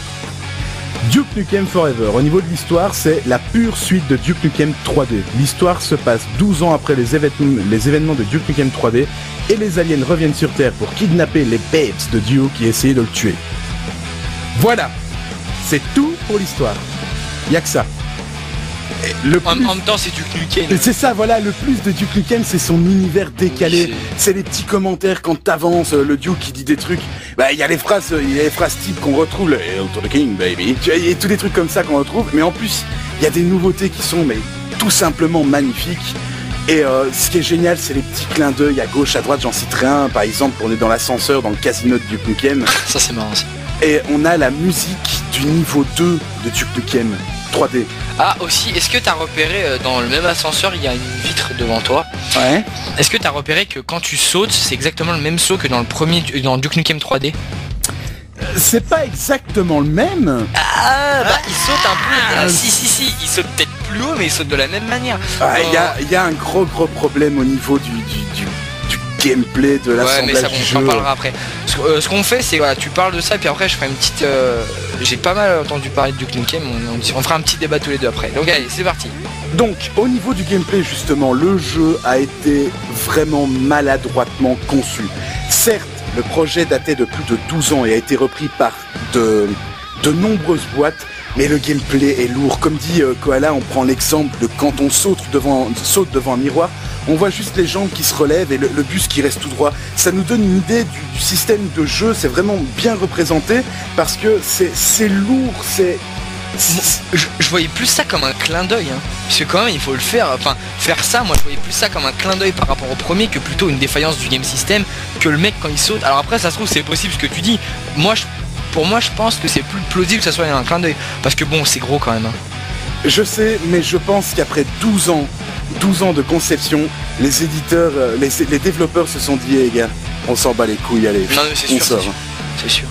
Duke Nukem Forever, au niveau de l'histoire, c'est la pure suite de Duke Nukem 3D. L'histoire se passe 12 ans après les événements de Duke Nukem 3D et les aliens reviennent sur Terre pour kidnapper les babes de Duke et essayer de le tuer. Voilà, c'est tout pour l'histoire. Y'a que ça. En même temps, c'est Duke Nukem. C'est ça, voilà, le plus de Duke Nukem, c'est son univers décalé. Oui, c'est les petits commentaires quand t'avances, le Duke qui dit des trucs. Bah, il y a les phrases types qu'on retrouve, le Hail to the King, baby. Il y a tous les trucs comme ça qu'on retrouve, mais en plus, il y a des nouveautés qui sont, mais tout simplement magnifiques. Et ce qui est génial, c'est les petits clins d'œil à gauche, à droite, j'en citerai un. Par exemple, on est dans l'ascenseur, dans le casino de Duke Nukem. Ça, c'est marrant aussi. Et on a la musique du niveau 2 de Duke Nukem 3D. Ah, aussi, est-ce que t'as repéré dans le même ascenseur, il y a une vitre devant toi? Ouais. Est-ce que t'as repéré que quand tu sautes, c'est exactement le même saut que dans le premier, dans Duke Nukem 3D? C'est pas exactement le même. Ah, bah il saute un peu. Si, il saute peut-être plus haut, mais il saute de la même manière. Il y a un gros problème au niveau du gameplay de l'assemblage mais ça, du on jeu. en parlera après. Ce qu'on fait, c'est voilà, tu parles de ça, puis après je ferai une petite. J'ai pas mal entendu parler de Duke Nukem. On fera un petit débat tous les deux après. Donc allez, c'est parti. Donc, au niveau du gameplay, justement, le jeu a été vraiment maladroitement conçu. Certes, le projet datait de plus de 12 ans et a été repris par de nombreuses boîtes, mais le gameplay est lourd. Comme dit Koala, on prend l'exemple de quand on saute devant un miroir, on voit juste les jambes qui se relèvent et le buste qui reste tout droit. Ça nous donne une idée du système de jeu, c'est vraiment bien représenté parce que c'est lourd, Je voyais plus ça comme un clin d'œil, hein. Parce que quand même il faut le faire, enfin faire ça, moi je voyais plus ça comme un clin d'œil par rapport au premier que plutôt une défaillance du game system, que le mec quand il saute. Alors après ça se trouve c'est possible ce que tu dis, moi pour moi je pense que c'est plus plausible que ça soit un clin d'œil. Parce que bon, c'est gros quand même. Hein. Je sais, mais je pense qu'après 12 ans de conception, les éditeurs, les développeurs se sont dit, gars, on s'en bat les couilles, allez, Non, mais c'est on sûr, sort. c'est sûr.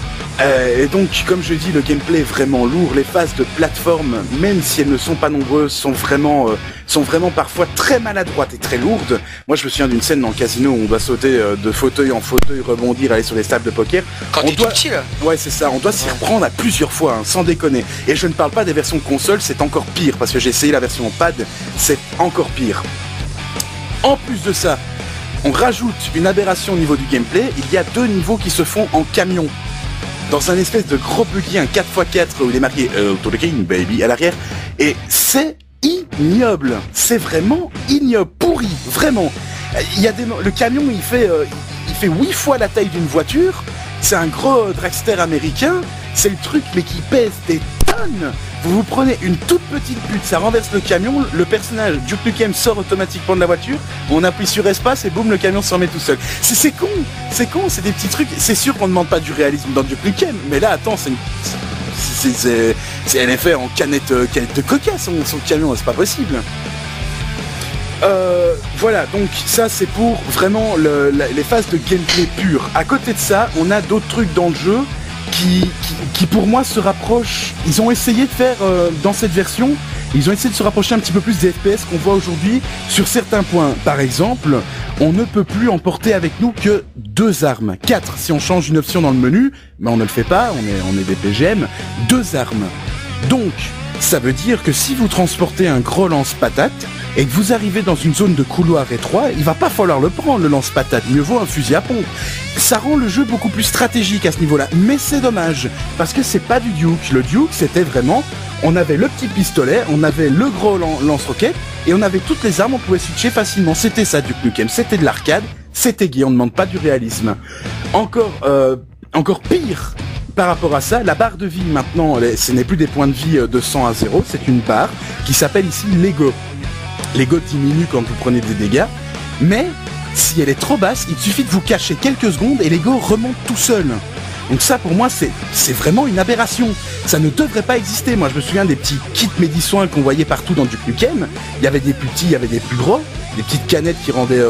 Et donc, comme je dis, le gameplay est vraiment lourd. Les phases de plateforme, même si elles ne sont pas nombreuses, sont vraiment parfois très maladroites et très lourdes. Moi, je me souviens d'une scène dans le casino où on doit sauter de fauteuil en fauteuil, rebondir, aller sur les tables de poker. Quand On t'es doit- tout petit là. Ouais, c'est ça. On doit s'y reprendre à plusieurs fois, hein, sans déconner. Et je ne parle pas des versions console, c'est encore pire, parce que j'ai essayé la version pad, c'est encore pire. En plus de ça, on rajoute une aberration au niveau du gameplay. Il y a 2 niveaux qui se font en camion. Dans un espèce de gros buggy, un 4x4 où il est marqué To the King Baby à l'arrière. Et c'est ignoble. C'est vraiment ignoble, pourri, vraiment. Il y a le camion, il fait 8 fois la taille d'une voiture. C'est un gros dragster américain. C'est le truc, mais qui pèse des tonnes. Vous prenez une toute petite pute, ça renverse le camion, le personnage Duke Nukem sort automatiquement de la voiture, on appuie sur espace et boum, le camion se remet tout seul. C'est con, c'est des petits trucs. C'est sûr qu'on ne demande pas du réalisme dans Duke Nukem, mais là, attends, elle est fait en canette de coca, son camion, c'est pas possible. Voilà, donc ça c'est pour vraiment les phases de gameplay pur. À côté de ça, on a d'autres trucs dans le jeu qui pour moi se rapprochent. Ils ont essayé de faire dans cette version, ils ont essayé de se rapprocher un petit peu plus des FPS qu'on voit aujourd'hui sur certains points. Par exemple, on ne peut plus emporter avec nous que 2 armes. 4 si on change une option dans le menu, mais on ne le fait pas, on est des PGM. 2 armes. Donc, ça veut dire que si vous transportez un gros lance-patate et que vous arrivez dans une zone de couloir étroit, il va pas falloir le prendre, le lance-patate. Mieux vaut un fusil à pompe. Ça rend le jeu beaucoup plus stratégique à ce niveau-là. Mais c'est dommage, parce que c'est pas du Duke. Le Duke, c'était vraiment... On avait le petit pistolet, on avait le gros lance-roquette, et on avait toutes les armes, on pouvait switcher facilement. C'était ça, Duke Nukem. C'était de l'arcade, c'était gay, on ne demande pas du réalisme. Encore pire par rapport à ça, la barre de vie maintenant, ce n'est plus des points de vie de 100 à 0, c'est une barre qui s'appelle ici l'ego. L'ego diminue quand vous prenez des dégâts, mais si elle est trop basse, il suffit de vous cacher quelques secondes et l'ego remonte tout seul. Donc ça pour moi c'est vraiment une aberration. Ça ne devrait pas exister. Moi je me souviens des petits kits Médisoins qu'on voyait partout dans Duke Nukem. Il y avait des plus petits, il y avait des plus gros. Des petites canettes qui rendaient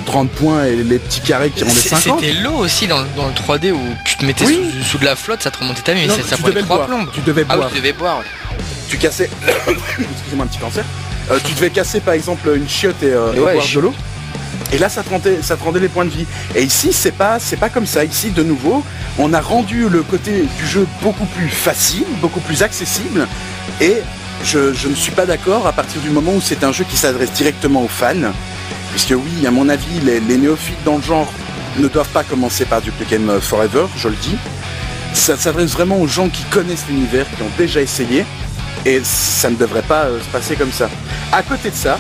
30 points et les petits carrés qui rendaient 50. C'était l'eau aussi dans le 3D où tu te mettais sous de la flotte, ça te remontait ta nuit, ça prenait 3 plombes. Tu devais boire. Ah oui, tu devais boire. Ouais. Tu cassais... Excusez-moi, un petit cancer. Tu devais casser par exemple une chiotte et boire de l'eau. Et là ça te rendait les points de vie. Et ici c'est pas comme ça. Ici de nouveau on a rendu le côté du jeu beaucoup plus facile, beaucoup plus accessible. Et je ne suis pas d'accord à partir du moment où c'est un jeu qui s'adresse directement aux fans. Puisque oui, à mon avis, les néophytes dans le genre ne doivent pas commencer par Duke Nukem Forever, je le dis. Ça s'adresse vraiment aux gens qui connaissent l'univers, qui ont déjà essayé. Et ça ne devrait pas se passer comme ça. À côté de ça,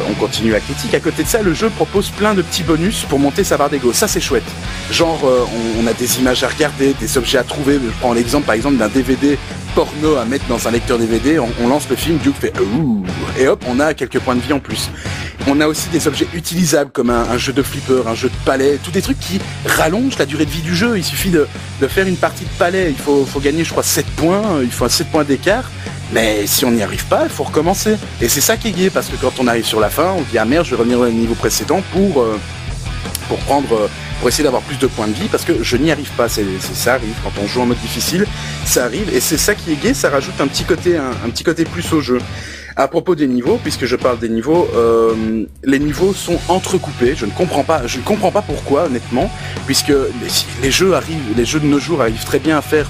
on continue la critique. À côté de ça, le jeu propose plein de petits bonus pour monter sa barre d'ego. Ça, c'est chouette. Genre, on a des images à regarder, des objets à trouver. Je prends l'exemple, par exemple, d'un DVD porno à mettre dans un lecteur DVD. On lance le film, Duke fait ouh, et hop, on a quelques points de vie en plus. On a aussi des objets utilisables comme un jeu de flipper, un jeu de palais, tous des trucs qui rallongent la durée de vie du jeu. Il suffit de faire une partie de palais. Il faut gagner, je crois, 7 points. Il faut 7 points d'écart. Mais si on n'y arrive pas, il faut recommencer. Et c'est ça qui est gai, parce que quand on arrive sur la fin, on dit ah merde, je vais revenir au niveau précédent pour essayer d'avoir plus de points de vie, parce que je n'y arrive pas. Ça arrive quand on joue en mode difficile, ça arrive, et c'est ça qui est gai, ça rajoute un petit côté plus au jeu. À propos des niveaux, puisque je parle des niveaux, les niveaux sont entrecoupés. Je ne comprends pas pourquoi, honnêtement, puisque les jeux de nos jours arrivent très bien à faire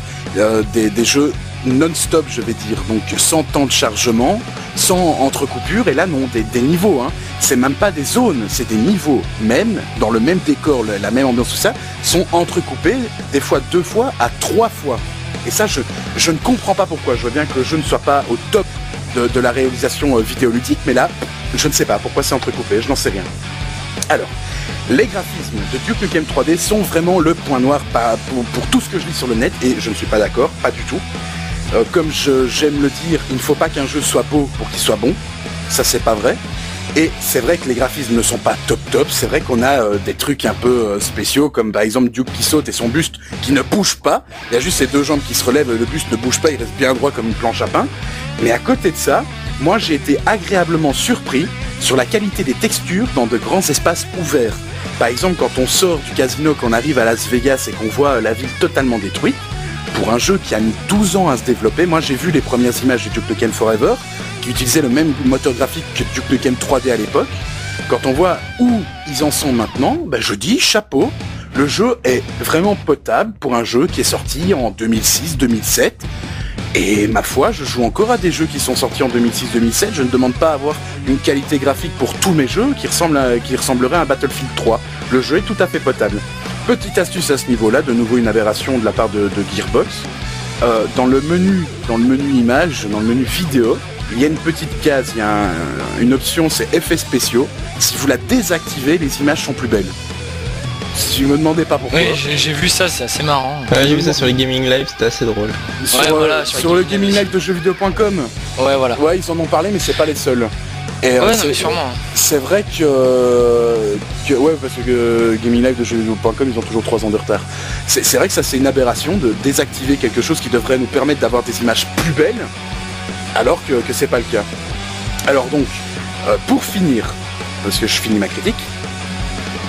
des jeux non-stop, je vais dire, donc sans temps de chargement, sans entrecoupure, et là non, des niveaux, hein. C'est même pas des zones, c'est des niveaux, même dans le même décor, la même ambiance, tout ça, sont entrecoupés, des fois 2 fois à 3 fois. Et ça, je ne comprends pas pourquoi. Je vois bien que le jeu ne soit pas au top de la réalisation vidéoludique, mais là, je ne sais pas pourquoi c'est entrecoupé, je n'en sais rien. Alors, les graphismes de Duke Nukem 3D sont vraiment le point noir pour tout ce que je lis sur le net, et je ne suis pas d'accord, pas du tout. Comme j'aime le dire, il ne faut pas qu'un jeu soit beau pour qu'il soit bon, ça c'est pas vrai. Et c'est vrai que les graphismes ne sont pas top, c'est vrai qu'on a des trucs un peu spéciaux, comme par exemple Duke qui saute et son buste qui ne bouge pas. Il y a juste ses deux jambes qui se relèvent, le buste ne bouge pas, il reste bien droit comme une planche à pain. Mais à côté de ça, moi j'ai été agréablement surpris sur la qualité des textures dans de grands espaces ouverts. Par exemple, quand on sort du casino, qu'on arrive à Las Vegas et qu'on voit la ville totalement détruite, pour un jeu qui a mis 12 ans à se développer, moi j'ai vu les premières images de Duke Nukem Forever, qui utilisait le même moteur graphique que Duke Nukem 3D à l'époque. Quand on voit où ils en sont maintenant, je dis chapeau. Le jeu est vraiment potable pour un jeu qui est sorti en 2006-2007. Et ma foi, je joue encore à des jeux qui sont sortis en 2006-2007. Je ne demande pas à avoir une qualité graphique pour tous mes jeux qui ressemblerait à un Battlefield 3. Le jeu est tout à fait potable. Petite astuce à ce niveau-là, de nouveau une aberration de la part de Gearbox. Dans le menu image, dans le menu vidéo, il y a une petite case, il y a une option, c'est effets spéciaux. Si vous la désactivez, les images sont plus belles. Si vous me demandez pas pourquoi. Oui, j'ai vu ça, c'est assez marrant. Ouais, j'ai vu ça sur les Gaming Live, c'était assez drôle. Sur le Gaming Live de jeuxvideo.com. Ouais, voilà. Ouais, ils en ont parlé, mais c'est pas les seuls. Et ouais, non, mais sûrement. C'est vrai que ouais, parce que Gaming Live de jeuxvideo.com, ils ont toujours 3 ans de retard. C'est vrai que ça, c'est une aberration de désactiver quelque chose qui devrait nous permettre d'avoir des images plus belles, alors que c'est pas le cas. Alors donc, pour finir, parce que je finis ma critique,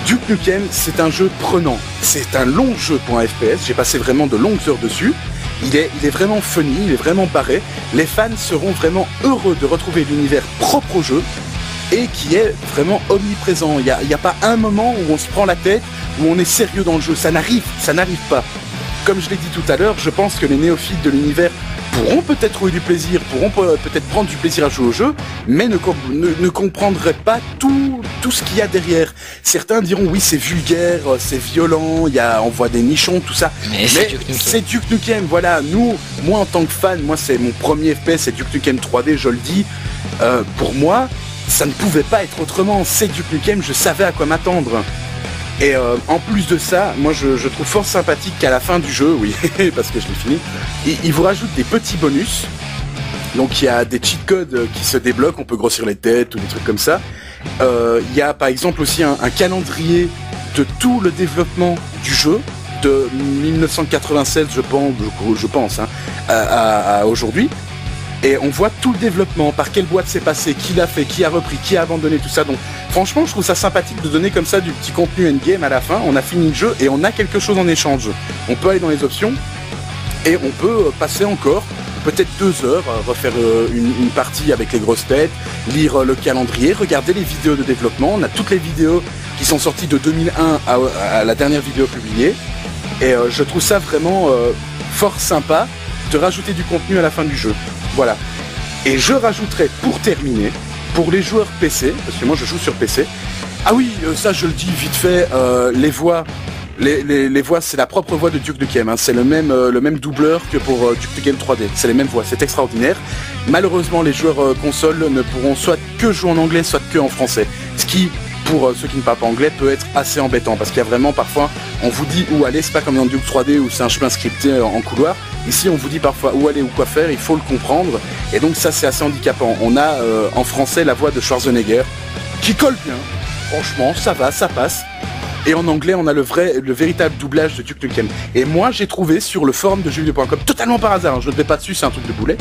Duke Nukem, c'est un jeu prenant. C'est un long jeu pour un FPS, j'ai passé vraiment de longues heures dessus. Il est vraiment funny, il est vraiment barré. Les fans seront vraiment heureux de retrouver l'univers propre au jeu et qui est vraiment omniprésent. Il y a pas un moment où on se prend la tête, où on est sérieux dans le jeu. Ça n'arrive pas. Comme je l'ai dit tout à l'heure, je pense que les néophytes de l'univers pourront peut-être trouver du plaisir, pourront peut-être prendre du plaisir à jouer au jeu, mais ne comprendraient pas tout ce qu'il y a derrière. Certains diront oui, c'est vulgaire, c'est violent, on voit des nichons, tout ça. Mais c'est Duke Nukem, voilà. Moi en tant que fan, moi c'est mon premier FPS, c'est Duke Nukem 3D, je le dis. Pour moi, ça ne pouvait pas être autrement. C'est Duke Nukem, je savais à quoi m'attendre. Et en plus de ça, moi je trouve fort sympathique qu'à la fin du jeu, oui, parce que je l'ai fini, il vous rajoute des petits bonus. Donc il y a des cheat codes qui se débloquent, on peut grossir les têtes ou des trucs comme ça. Il y a par exemple aussi un calendrier de tout le développement du jeu, de 1996 je pense à aujourd'hui. Et on voit tout le développement, par quelle boîte c'est passé, qui l'a fait, qui a repris, qui a abandonné, tout ça. Donc franchement, je trouve ça sympathique de donner comme ça du petit contenu endgame à la fin. On a fini le jeu et on a quelque chose en échange. On peut aller dans les options et on peut passer encore peut-être 2 heures, refaire une partie avec les grosses têtes, lire le calendrier, regarder les vidéos de développement. On a toutes les vidéos qui sont sorties de 2001 à la dernière vidéo publiée. Et je trouve ça vraiment fort sympa de rajouter du contenu à la fin du jeu. Voilà. Et je rajouterai pour terminer, pour les joueurs PC, parce que moi je joue sur PC. Ah oui, ça je le dis vite fait, les voix, c'est la propre voix de Duke Nukem. C'est le même doubleur que pour Duke Nukem 3D. C'est les mêmes voix, c'est extraordinaire. Malheureusement, les joueurs console ne pourront soit que jouer en anglais, soit que en français. Ce qui, pour ceux qui ne parlent pas anglais, peut être assez embêtant, parce qu'il y a vraiment parfois, on vous dit où aller, c'est pas comme dans Duke 3D où c'est un chemin scripté en couloir. Ici, on vous dit parfois où aller ou quoi faire, il faut le comprendre. Et donc ça, c'est assez handicapant. On a en français la voix de Schwarzenegger, qui colle bien. Franchement, ça va, ça passe. Et en anglais, on a le véritable doublage de Duke Nukem. Et moi, j'ai trouvé sur le forum de jeuxvideo.com, totalement par hasard, je ne vais pas dessus, c'est un truc de boulet,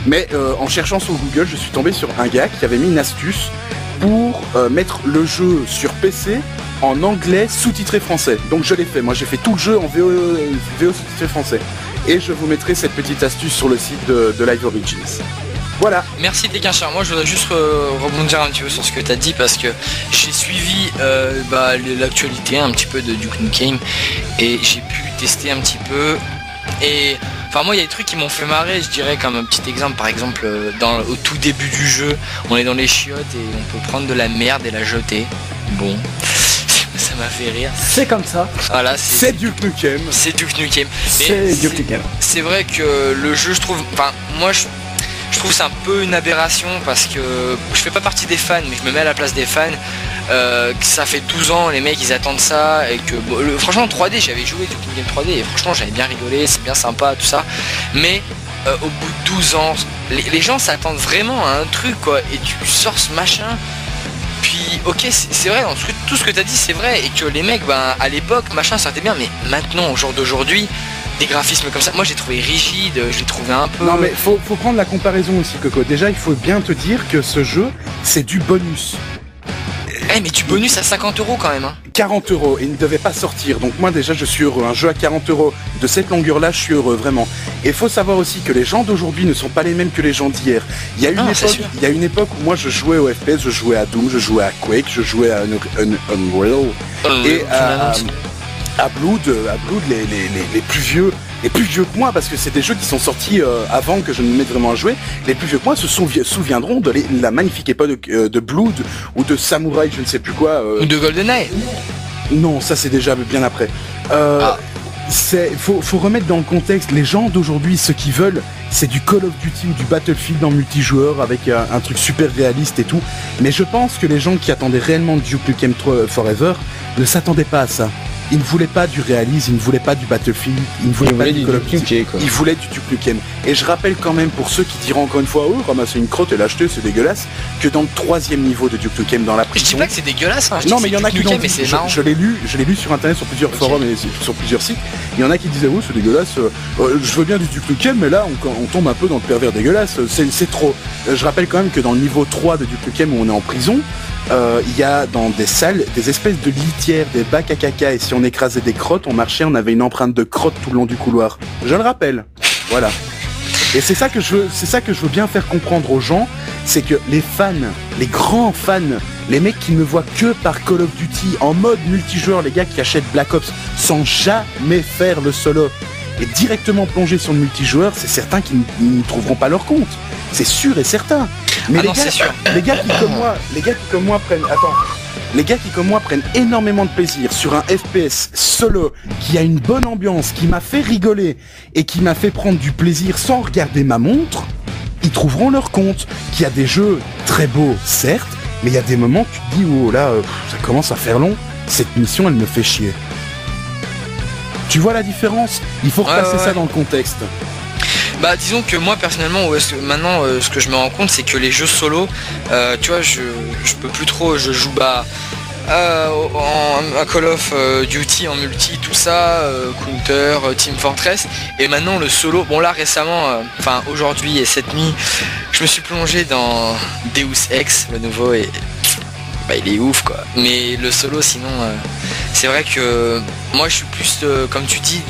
mais en cherchant sur Google, je suis tombé sur un gars qui avait mis une astuce pour mettre le jeu sur PC en anglais sous-titré français. Donc je l'ai fait, moi j'ai fait tout le jeu en VO sous-titré français. Et je vous mettrai cette petite astuce sur le site de Live Origins. Voilà. Merci Tekinchien. Moi je voudrais juste rebondir un petit peu sur ce que tu as dit parce que j'ai suivi l'actualité un petit peu de Duke Nukem et j'ai pu tester un petit peu et enfin moi il y a des trucs qui m'ont fait marrer, je dirais, comme un petit exemple, par exemple au tout début du jeu on est dans les chiottes et on peut prendre de la merde et la jeter. Bon, ça m'a fait rire. C'est comme ça. Voilà, c'est Duke Nukem. C'est Duke Nukem. C'est Duke Nukem. C'est vrai que le jeu, je trouve, enfin moi je trouve que c'est un peu une aberration parce que je fais pas partie des fans, mais je me mets à la place des fans. Que ça fait 12 ans, les mecs ils attendent ça et que franchement en 3D j'avais joué Duke Nukem 3D et franchement j'avais bien rigolé, c'est bien sympa tout ça, mais au bout de 12 ans les gens s'attendent vraiment à un truc quoi, et tu sors ce machin dis ok c'est vrai, tout ce que t'as dit c'est vrai, et que les mecs ben à l'époque machin ça était bien, mais maintenant au jour d'aujourd'hui des graphismes comme ça, moi j'ai trouvé rigide, j'ai trouvé un peu... Non mais faut prendre la comparaison aussi, Coco. Déjà il faut bien te dire que ce jeu c'est du bonus. Mais tu bonus à 50 € quand même hein. 40 €, et il ne devait pas sortir, donc moi déjà je suis heureux. Un jeu à 40 € de cette longueur là, je suis heureux vraiment. Et il faut savoir aussi que les gens d'aujourd'hui ne sont pas les mêmes que les gens d'hier. Il y a une époque où moi je jouais au FPS, je jouais à Doom, je jouais à Quake, je jouais à Unreal et à Blood, les plus vieux que moi, parce que c'est des jeux qui sont sortis avant que je ne me mette vraiment à jouer. Les plus vieux que moi se souviendront de la magnifique époque de Blood ou de Samurai, je ne sais plus quoi. Ou de GoldenEye. Non, ça c'est déjà bien après. Faut remettre dans le contexte, les gens d'aujourd'hui, ce qu'ils veulent, c'est du Call of Duty ou du Battlefield en multijoueur avec un truc super réaliste et tout. Mais je pense que les gens qui attendaient réellement Duke Nukem Forever ne s'attendaient pas à ça. Ils ne voulaient pas du réalisme, ils ne voulaient pas du Battlefield, ils ne voulaient pas du Call of Duty, ils voulaient du Duke Nukem. Et je rappelle quand même, pour ceux qui diront encore une fois, ramasser une crotte et l'acheter, c'est dégueulasse, que dans le 3e niveau de Duke Nukem dans la prison... Je dis pas que c'est dégueulasse, hein, non mais il y en a qui l'ont, je l'ai lu sur internet, sur plusieurs forums et sur plusieurs sites. Il y en a qui disaient, c'est dégueulasse, je veux bien du Duke Nukem, mais là on tombe un peu dans le pervers dégueulasse, c'est trop. Je rappelle quand même que dans le niveau 3 de Duke Nukem où on est en prison, il y a dans des salles des espèces de litières, des bacs à caca, et si on écrasait des crottes, on marchait, on avait une empreinte de crotte tout le long du couloir. Je le rappelle. Voilà. Et c'est ça que je veux bien faire comprendre aux gens, c'est que les fans, les grands fans, les mecs qui ne voient que par Call of Duty en mode multijoueur, les gars qui achètent Black Ops sans jamais faire le solo et directement plonger sur le multijoueur, c'est certain qu'ils ne trouveront pas leur compte. C'est sûr et certain. Mais les gars qui comme moi prennent énormément de plaisir sur un FPS solo, qui a une bonne ambiance, qui m'a fait rigoler et qui m'a fait prendre du plaisir sans regarder ma montre, ils trouveront leur compte. Qu'il y a des jeux très beaux, certes, mais il y a des moments où tu te dis, oh là, ça commence à faire long, cette mission elle me fait chier. Tu vois la différence? Il faut repasser ça dans le contexte. Bah disons que moi personnellement maintenant ce que je me rends compte c'est que les jeux solo tu vois je peux plus trop, je joue un Call of Duty en multi, tout ça, Counter, Team Fortress, et maintenant le solo, bon là récemment, aujourd'hui et cette nuit, je me suis plongé dans Deus Ex, le nouveau, et il est ouf quoi. Mais le solo sinon c'est vrai que moi je suis plus comme tu dis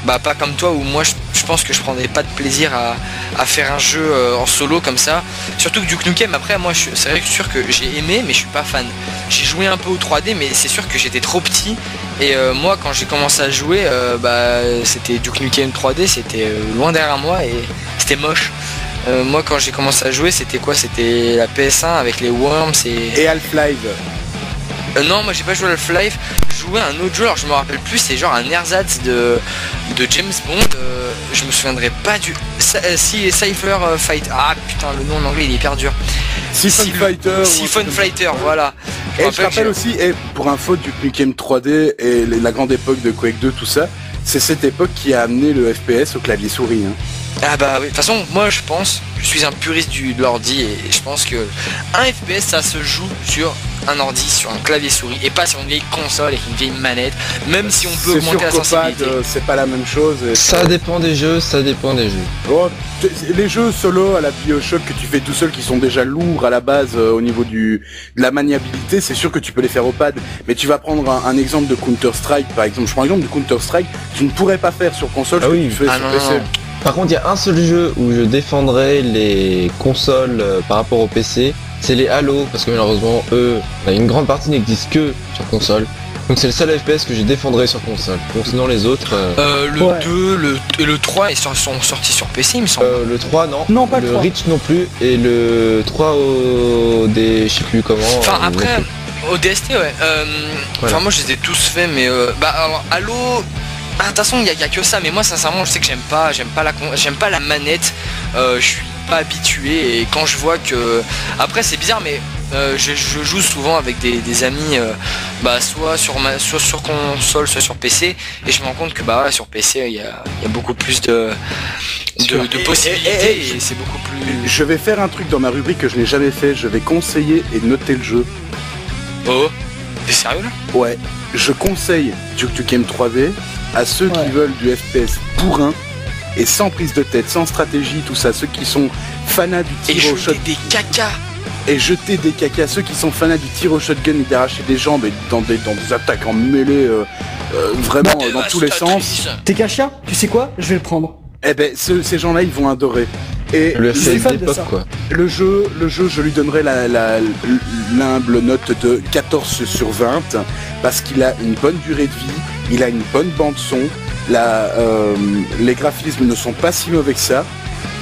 pas comme toi, où moi je pense que je prendrais pas de plaisir à faire un jeu en solo comme ça, surtout que Duke Nukem après moi c'est vrai que sûr que j'ai aimé mais je suis pas fan. J'ai joué un peu au 3D mais c'est sûr que j'étais trop petit et moi quand j'ai commencé à jouer c'était Duke Nukem 3D, c'était loin derrière moi et c'était moche. Moi quand j'ai commencé à jouer c'était quoi? C'était la PS1 avec les Worms et Half-Life. Non moi j'ai pas joué à Half-Life, je jouais à un autre jeu, alors je me rappelle plus, c'est genre un ersatz de James Bond, je me souviendrai pas du... Cypher Fight, ah putain le nom en anglais il est hyper dur. Siphon Fighter, voilà. Et je rappelle aussi, pour info, du Nukem 3D et la grande époque de Quake 2, tout ça, c'est cette époque qui a amené le FPS au clavier souris. Ah bah oui, de toute façon moi je suis un puriste de l'ordi et je pense que un FPS ça se joue sur un ordi, sur un clavier souris et pas sur une vieille console avec une vieille manette, même si on peut augmenter la sensibilité. C'est pas la même chose. Ça dépend des jeux, Oh, les jeux solo à la BioShock que tu fais tout seul qui sont déjà lourds à la base au niveau de la maniabilité, c'est sûr que tu peux les faire au pad, mais tu vas prendre un exemple de Counter-Strike par exemple, je prends l'exemple de Counter-Strike, tu ne pourrais pas faire sur console ce que tu fais sur PC. Par contre, il y a un seul jeu où je défendrais les consoles par rapport au PC, c'est les Halo, parce que malheureusement, une grande partie n'existe que sur console. Donc c'est le seul FPS que je défendrais sur console. Donc sinon les autres... le 2 et le 3 sont sortis sur PC il me semble. Le 3 non. Non pas le 3. Reach non plus, et le 3 je sais plus comment... Enfin après, au DST ouais. Voilà. Moi je les ai tous faits mais... alors Halo... de toute façon il y a que ça, mais moi sincèrement je sais que j'aime pas la manette, je suis pas habitué et quand je vois que... Après c'est bizarre mais je joue souvent avec des amis soit sur console soit sur PC et je me rends compte que sur PC il y a beaucoup plus de possibilités et c'est beaucoup plus... Je vais faire un truc dans ma rubrique que je n'ai jamais fait, je vais conseiller et noter le jeu. Oh, t'es sérieux là? Ouais, je conseille Duke Nukem 3D à ceux qui veulent du FPS bourrin et sans prise de tête, sans stratégie, tout ça, ceux qui sont fanats du tir au shotgun. Des caca. Et jeter des caca, ceux qui sont fanats du tir au shotgun et d'arracher des jambes et dans des attaques en mêlée, vraiment dans tous les sens. T'es qu'un chien? Tu sais quoi? Je vais le prendre. Eh ben, ces gens-là, ils vont adorer. Et Le je suis fait fan de d'époque, ça. quoi. le jeu, je lui donnerai l'humble note de 14 sur 20 parce qu'il a une bonne durée de vie, il a une bonne bande son, les graphismes ne sont pas si mauvais que ça,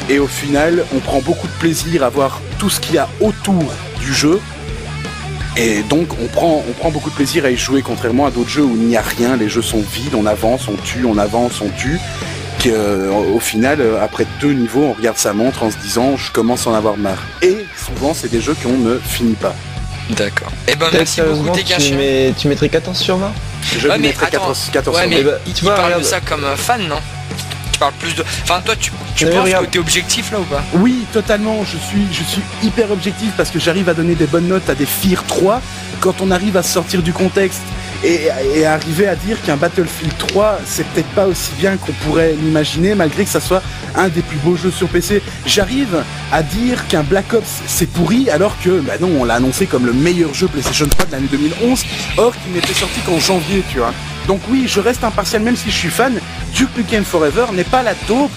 et au final, on prend beaucoup de plaisir à voir tout ce qu'il y a autour du jeu, et donc on prend beaucoup de plaisir à y jouer, contrairement à d'autres jeux où il n'y a rien, les jeux sont vides, on avance, on tue, on avance, on tue. Au final, après 2 niveaux, on regarde sa montre en se disant je commence à en avoir marre. Et souvent, c'est des jeux qu'on ne finit pas. D'accord. Eh ben Peut-être merci beaucoup, sérieusement, t'es qu'un chien. tu mettrais 14 sur 20? Je Ouais, lui mais mettrais attends. 14 Ouais, sur mais 20. Eh ben, tu tu vois, parles de regarde. ça comme un fan, non? Tu parles plus de... Enfin, toi, tu Non, mais penses regarde. que t'es objectif là ou pas? Oui, totalement, je suis hyper objectif parce que j'arrive à donner des bonnes notes à des Fear 3 quand on arrive à sortir du contexte et arriver à dire qu'un Battlefield 3 c'est peut-être pas aussi bien qu'on pourrait l'imaginer malgré que ça soit un des plus beaux jeux sur PC. J'arrive à dire qu'un Black Ops c'est pourri alors que, bah non, on l'a annoncé comme le meilleur jeu PlayStation 3 de l'année 2011, or qu'il n'était sorti qu'en janvier, tu vois. Donc oui, je reste impartial même si je suis fan. Duke Nukem Forever n'est pas la taupe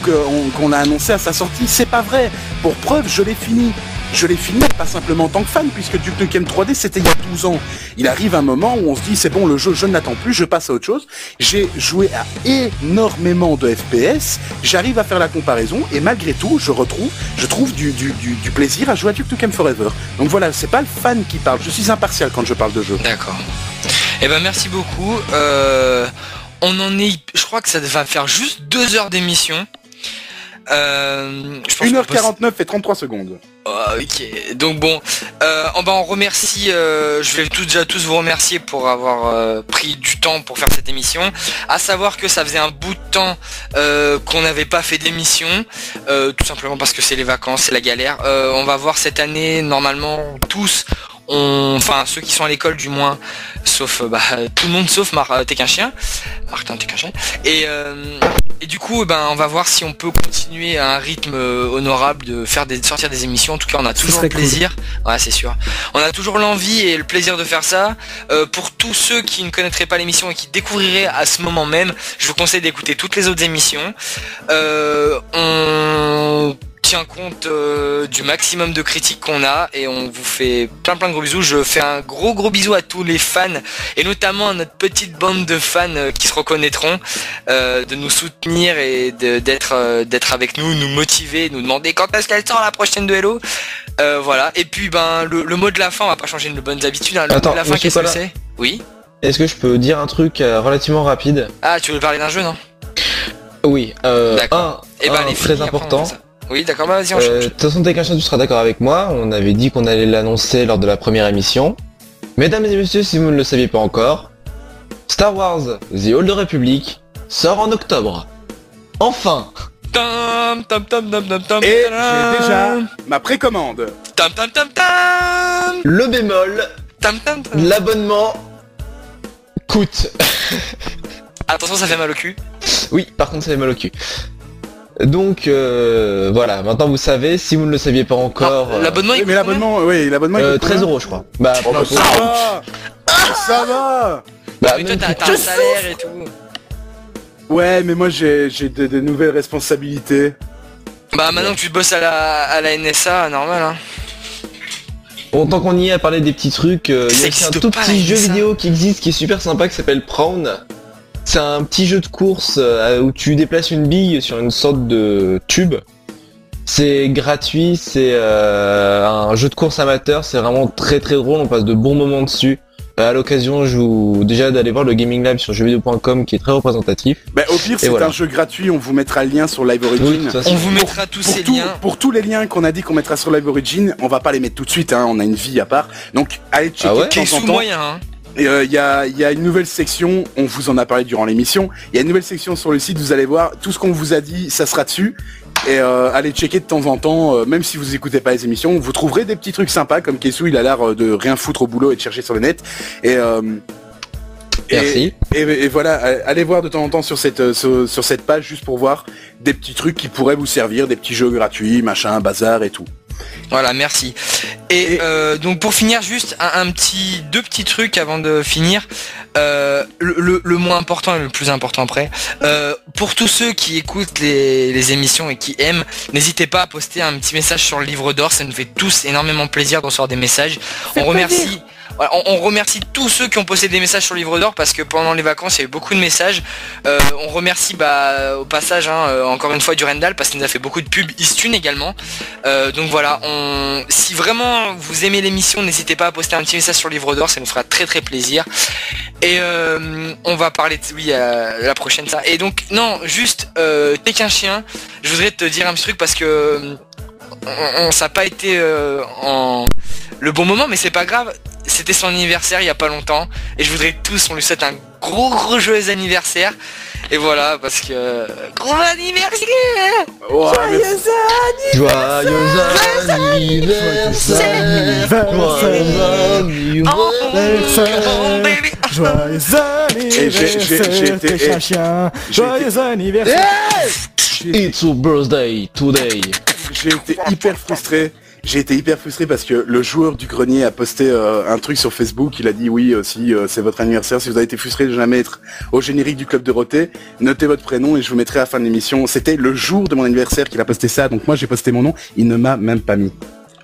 qu'on a annoncé à sa sortie, c'est pas vrai. Pour preuve, je l'ai fini. Je l'ai fini pas simplement en tant que fan, puisque Duke Nukem 3D c'était il y a 12 ans. Il arrive un moment où on se dit c'est bon, le jeu je ne l'attends plus, je passe à autre chose. J'ai joué à énormément de FPS, j'arrive à faire la comparaison et malgré tout je trouve du plaisir à jouer à Duke Nukem Forever. Donc voilà, c'est pas le fan qui parle, je suis impartial quand je parle de jeu. D'accord. Eh ben merci beaucoup. On en est... Je crois que ça va faire juste 2 heures d'émission. Je pense 1h49 et 33 secondes. Ok, donc bon, on remercie, je vais déjà tous vous remercier pour avoir pris du temps pour faire cette émission. À savoir que ça faisait un bout de temps qu'on n'avait pas fait d'émission, tout simplement parce que c'est les vacances, c'est la galère. On va voir cette année, normalement, tous... Enfin ceux qui sont à l'école du moins, sauf tout le monde sauf t'es qu'un chien. Martin, t'es qu'un chien. Et du coup on va voir si on peut continuer à un rythme honorable de sortir des émissions. En tout cas on a toujours le plaisir. Ouais, c'est sûr. On a toujours l'envie et le plaisir de faire ça. Pour tous ceux qui ne connaîtraient pas l'émission et qui découvriraient à ce moment même, je vous conseille d'écouter toutes les autres émissions. On tient compte du maximum de critiques qu'on a et on vous fait plein de gros bisous. Je fais un gros bisou à tous les fans et notamment à notre petite bande de fans qui se reconnaîtront, de nous soutenir et d'être avec nous motiver, nous demander quand est-ce qu'elle sort la prochaine de Hello. Voilà. Et puis le mot de la fin, on va pas changer de bonnes habitudes, hein. Le mot de la fin, qu'est-ce que c'est? Oui. Est-ce que je peux dire un truc relativement rapide? Ah, tu veux parler d'un jeu, non? Oui, d'accord. Et les très important. Oui, d'accord, vas-y, enchaîne. De toute façon, t'es qu'un chien, tu seras d'accord avec moi. On avait dit qu'on allait l'annoncer lors de la première émission. Mesdames et messieurs, si vous ne le saviez pas encore, Star Wars The Old Republic sort en octobre. Enfin! Et j'ai déjà ma précommande. Le bémol, l'abonnement coûte. Attention, ça fait mal au cul. Oui, par contre, ça fait mal au cul. Donc voilà, maintenant vous savez, si vous ne le saviez pas encore... l'abonnement, Oui, mais l'abonnement, il coûte 13 combien ? € je crois. Bah, Oh, bah, ça va. Ça va. bah, mais toi, même t'as un salaire et tout. Ouais, mais moi j'ai de nouvelles responsabilités. Bah maintenant que tu bosses à la NSA, normal, hein. Bon, tant qu'on y est à parler des petits trucs, il y a aussi un existe tout pas, petit la jeu NSA. vidéo qui existe, qui est super sympa, qui s'appelle Prawn. C'est un petit jeu de course où tu déplaces une bille sur une sorte de tube. C'est gratuit, c'est un jeu de course amateur, c'est vraiment très drôle, on passe de bons moments dessus. À l'occasion, je vous déjà d'aller voir le Gaming Lab sur jeuxvideo.com qui est très représentatif. Bah au pire c'est voilà. un jeu gratuit, on vous mettra le lien sur Live Oui, de Origin. toute façon. On vous mettra tous ces liens. Pour tous les liens qu'on a dit qu'on mettra sur Live Origin, on va pas les mettre tout de suite, hein, on a une vie à part. Donc allez checker Ah ouais de Qui est temps en sous temps. moyen, hein. Il y a une nouvelle section, on vous en a parlé durant l'émission, il y a une nouvelle section sur le site, vous allez voir, tout ce qu'on vous a dit, ça sera dessus. Et allez checker de temps en temps, même si vous écoutez pas les émissions, vous trouverez des petits trucs sympas comme Kessou, il a l'air de rien foutre au boulot et de chercher sur le net. Et Merci. Et voilà, allez voir de temps en temps sur cette page juste pour voir des petits trucs qui pourraient vous servir, des petits jeux gratuits, machin, bazar et tout. Voilà, merci. Et donc pour finir, juste deux petits trucs avant de finir. Le moins important et le plus important après. Pour tous ceux qui écoutent les émissions et qui aiment, n'hésitez pas à poster un petit message sur le livre d'or. Ça nous fait tous énormément plaisir de recevoir des messages. On remercie. Voilà, on remercie tous ceux qui ont posté des messages sur le livre d'or parce que pendant les vacances il y a eu beaucoup de messages. On remercie au passage encore une fois Durendal parce qu'il nous a fait beaucoup de pubs, Istune également. Donc voilà, si vraiment vous aimez l'émission, n'hésitez pas à poster un petit message sur le livre d'or, ça nous fera très très plaisir. Et on va parler de la prochaine ça. Et donc non, juste t'es qu'un chien, je voudrais te dire un petit truc parce que ça n'a pas été en le bon moment, mais c'est pas grave. C'était son anniversaire il y a pas longtemps et je voudrais que tous on lui souhaite un gros joyeux anniversaire. Et voilà, parce que gros anniversaire. Oh, Joyeux anniversaire. Joyeux anniversaire, t'es qu'un chien. Joyeux anniversaire. It's your birthday today. J'ai été hyper frustré. Parce que le joueur du grenier a posté un truc sur Facebook. Il a dit oui, si c'est votre anniversaire, si vous avez été frustré de jamais être au générique du Club de Dorothée, notez votre prénom et je vous mettrai à la fin de l'émission. C'était le jour de mon anniversaire qu'il a posté ça, donc moi j'ai posté mon nom. Il ne m'a même pas mis.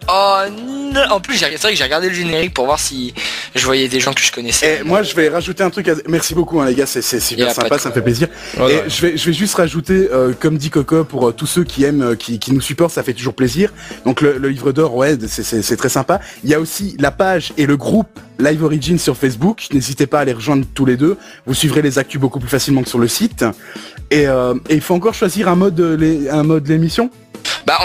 Oh non. En plus c'est vrai que j'ai regardé le générique pour voir si je voyais des gens que je connaissais. Et moi je vais rajouter un truc. Merci beaucoup les gars, c'est super sympa, ça me fait plaisir. Voilà. Et je vais juste rajouter, comme dit Coco, pour tous ceux qui aiment, qui nous supportent, ça fait toujours plaisir. Donc le livre d'or, ouais, c'est très sympa. Il y a aussi la page et le groupe Live Origin sur Facebook. N'hésitez pas à les rejoindre tous les deux. Vous suivrez les actus beaucoup plus facilement que sur le site. Et il faut encore choisir un mode l'émission. Bah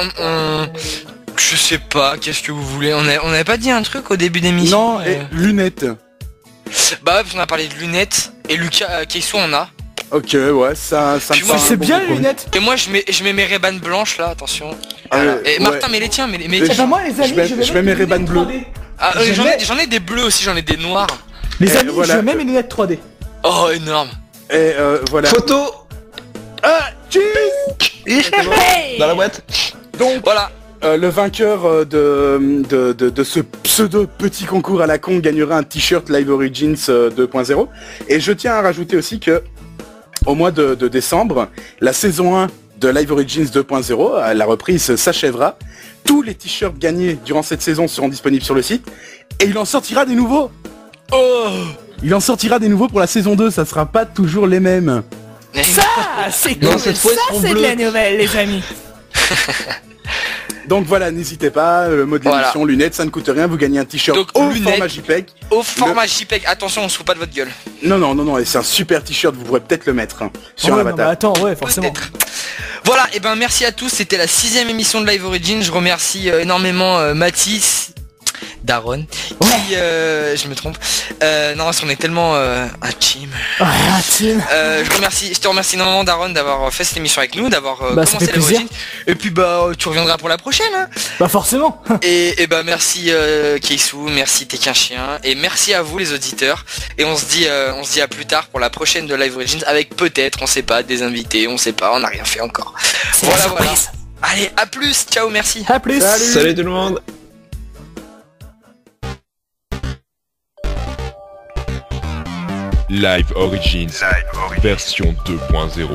je sais pas, qu'est-ce que vous voulez. On avait pas dit un truc au début d'émission. Non, et lunettes. Bah ouais, parce qu'on a parlé de lunettes et Lucas Keiso on a. Ok, ouais, ça Puis me moi, semble C'est un bon bien les compromis. lunettes. Et moi je mets mes Ray-Ban blanches là, attention. Voilà. Et ouais. Martin mais les tiens, mais Mais Eh ben moi les amis, je mets mes Ray-Ban bleus. ah, Je mets- j'en ai des bleus aussi, j'en ai des noirs. Les amis, voilà. je mets mes lunettes 3D. Oh énorme. Et voilà. Photo Ah, cheese. dans la boîte. Donc Voilà. le vainqueur de ce pseudo petit concours à la con gagnera un t-shirt Live Origins 2.0. Et je tiens à rajouter aussi que au mois de décembre, la saison 1 de Live Origins 2.0, la reprise s'achèvera. Tous les t-shirts gagnés durant cette saison seront disponibles sur le site. Et il en sortira des nouveaux. Oh. Il en sortira des nouveaux pour la saison 2, ça sera pas toujours les mêmes. Ah, c'est Non, cool. cette fois, ils Ça seront c'est de bleus. la nouvelle les amis. Donc voilà, n'hésitez pas, le mode Voilà. d'émission, lunettes, ça ne coûte rien, vous gagnez un t-shirt Donc, au lunettes. format JPEG. Au format JPEG, attention on se fout pas de votre gueule. Non, et c'est un super t-shirt, vous pourrez peut-être le mettre sur Ouais, un non, mais avatar. attends, ouais, forcément. Peut-être. Voilà, et ben merci à tous, c'était la 6ème émission de Live Origin. Je remercie énormément Mathis, Daron, qui je me trompe. Non, parce qu'on est tellement un team. Ah, Tim. Je te remercie énormément Daron d'avoir fait cette émission avec nous, d'avoir Bah, ça commencé fait Live plaisir. Origin. Et puis bah tu reviendras pour la prochaine. Hein. Bah forcément. Et bah merci Keisu, merci T'es qu'un chien, et merci à vous les auditeurs. Et on se dit à plus tard pour la prochaine de Live Origins avec peut-être, on sait pas, des invités, on sait pas, on n'a rien fait encore. Voilà. Allez, à plus, ciao, merci. À plus. Salut tout le monde. Live Origins, version 2.0.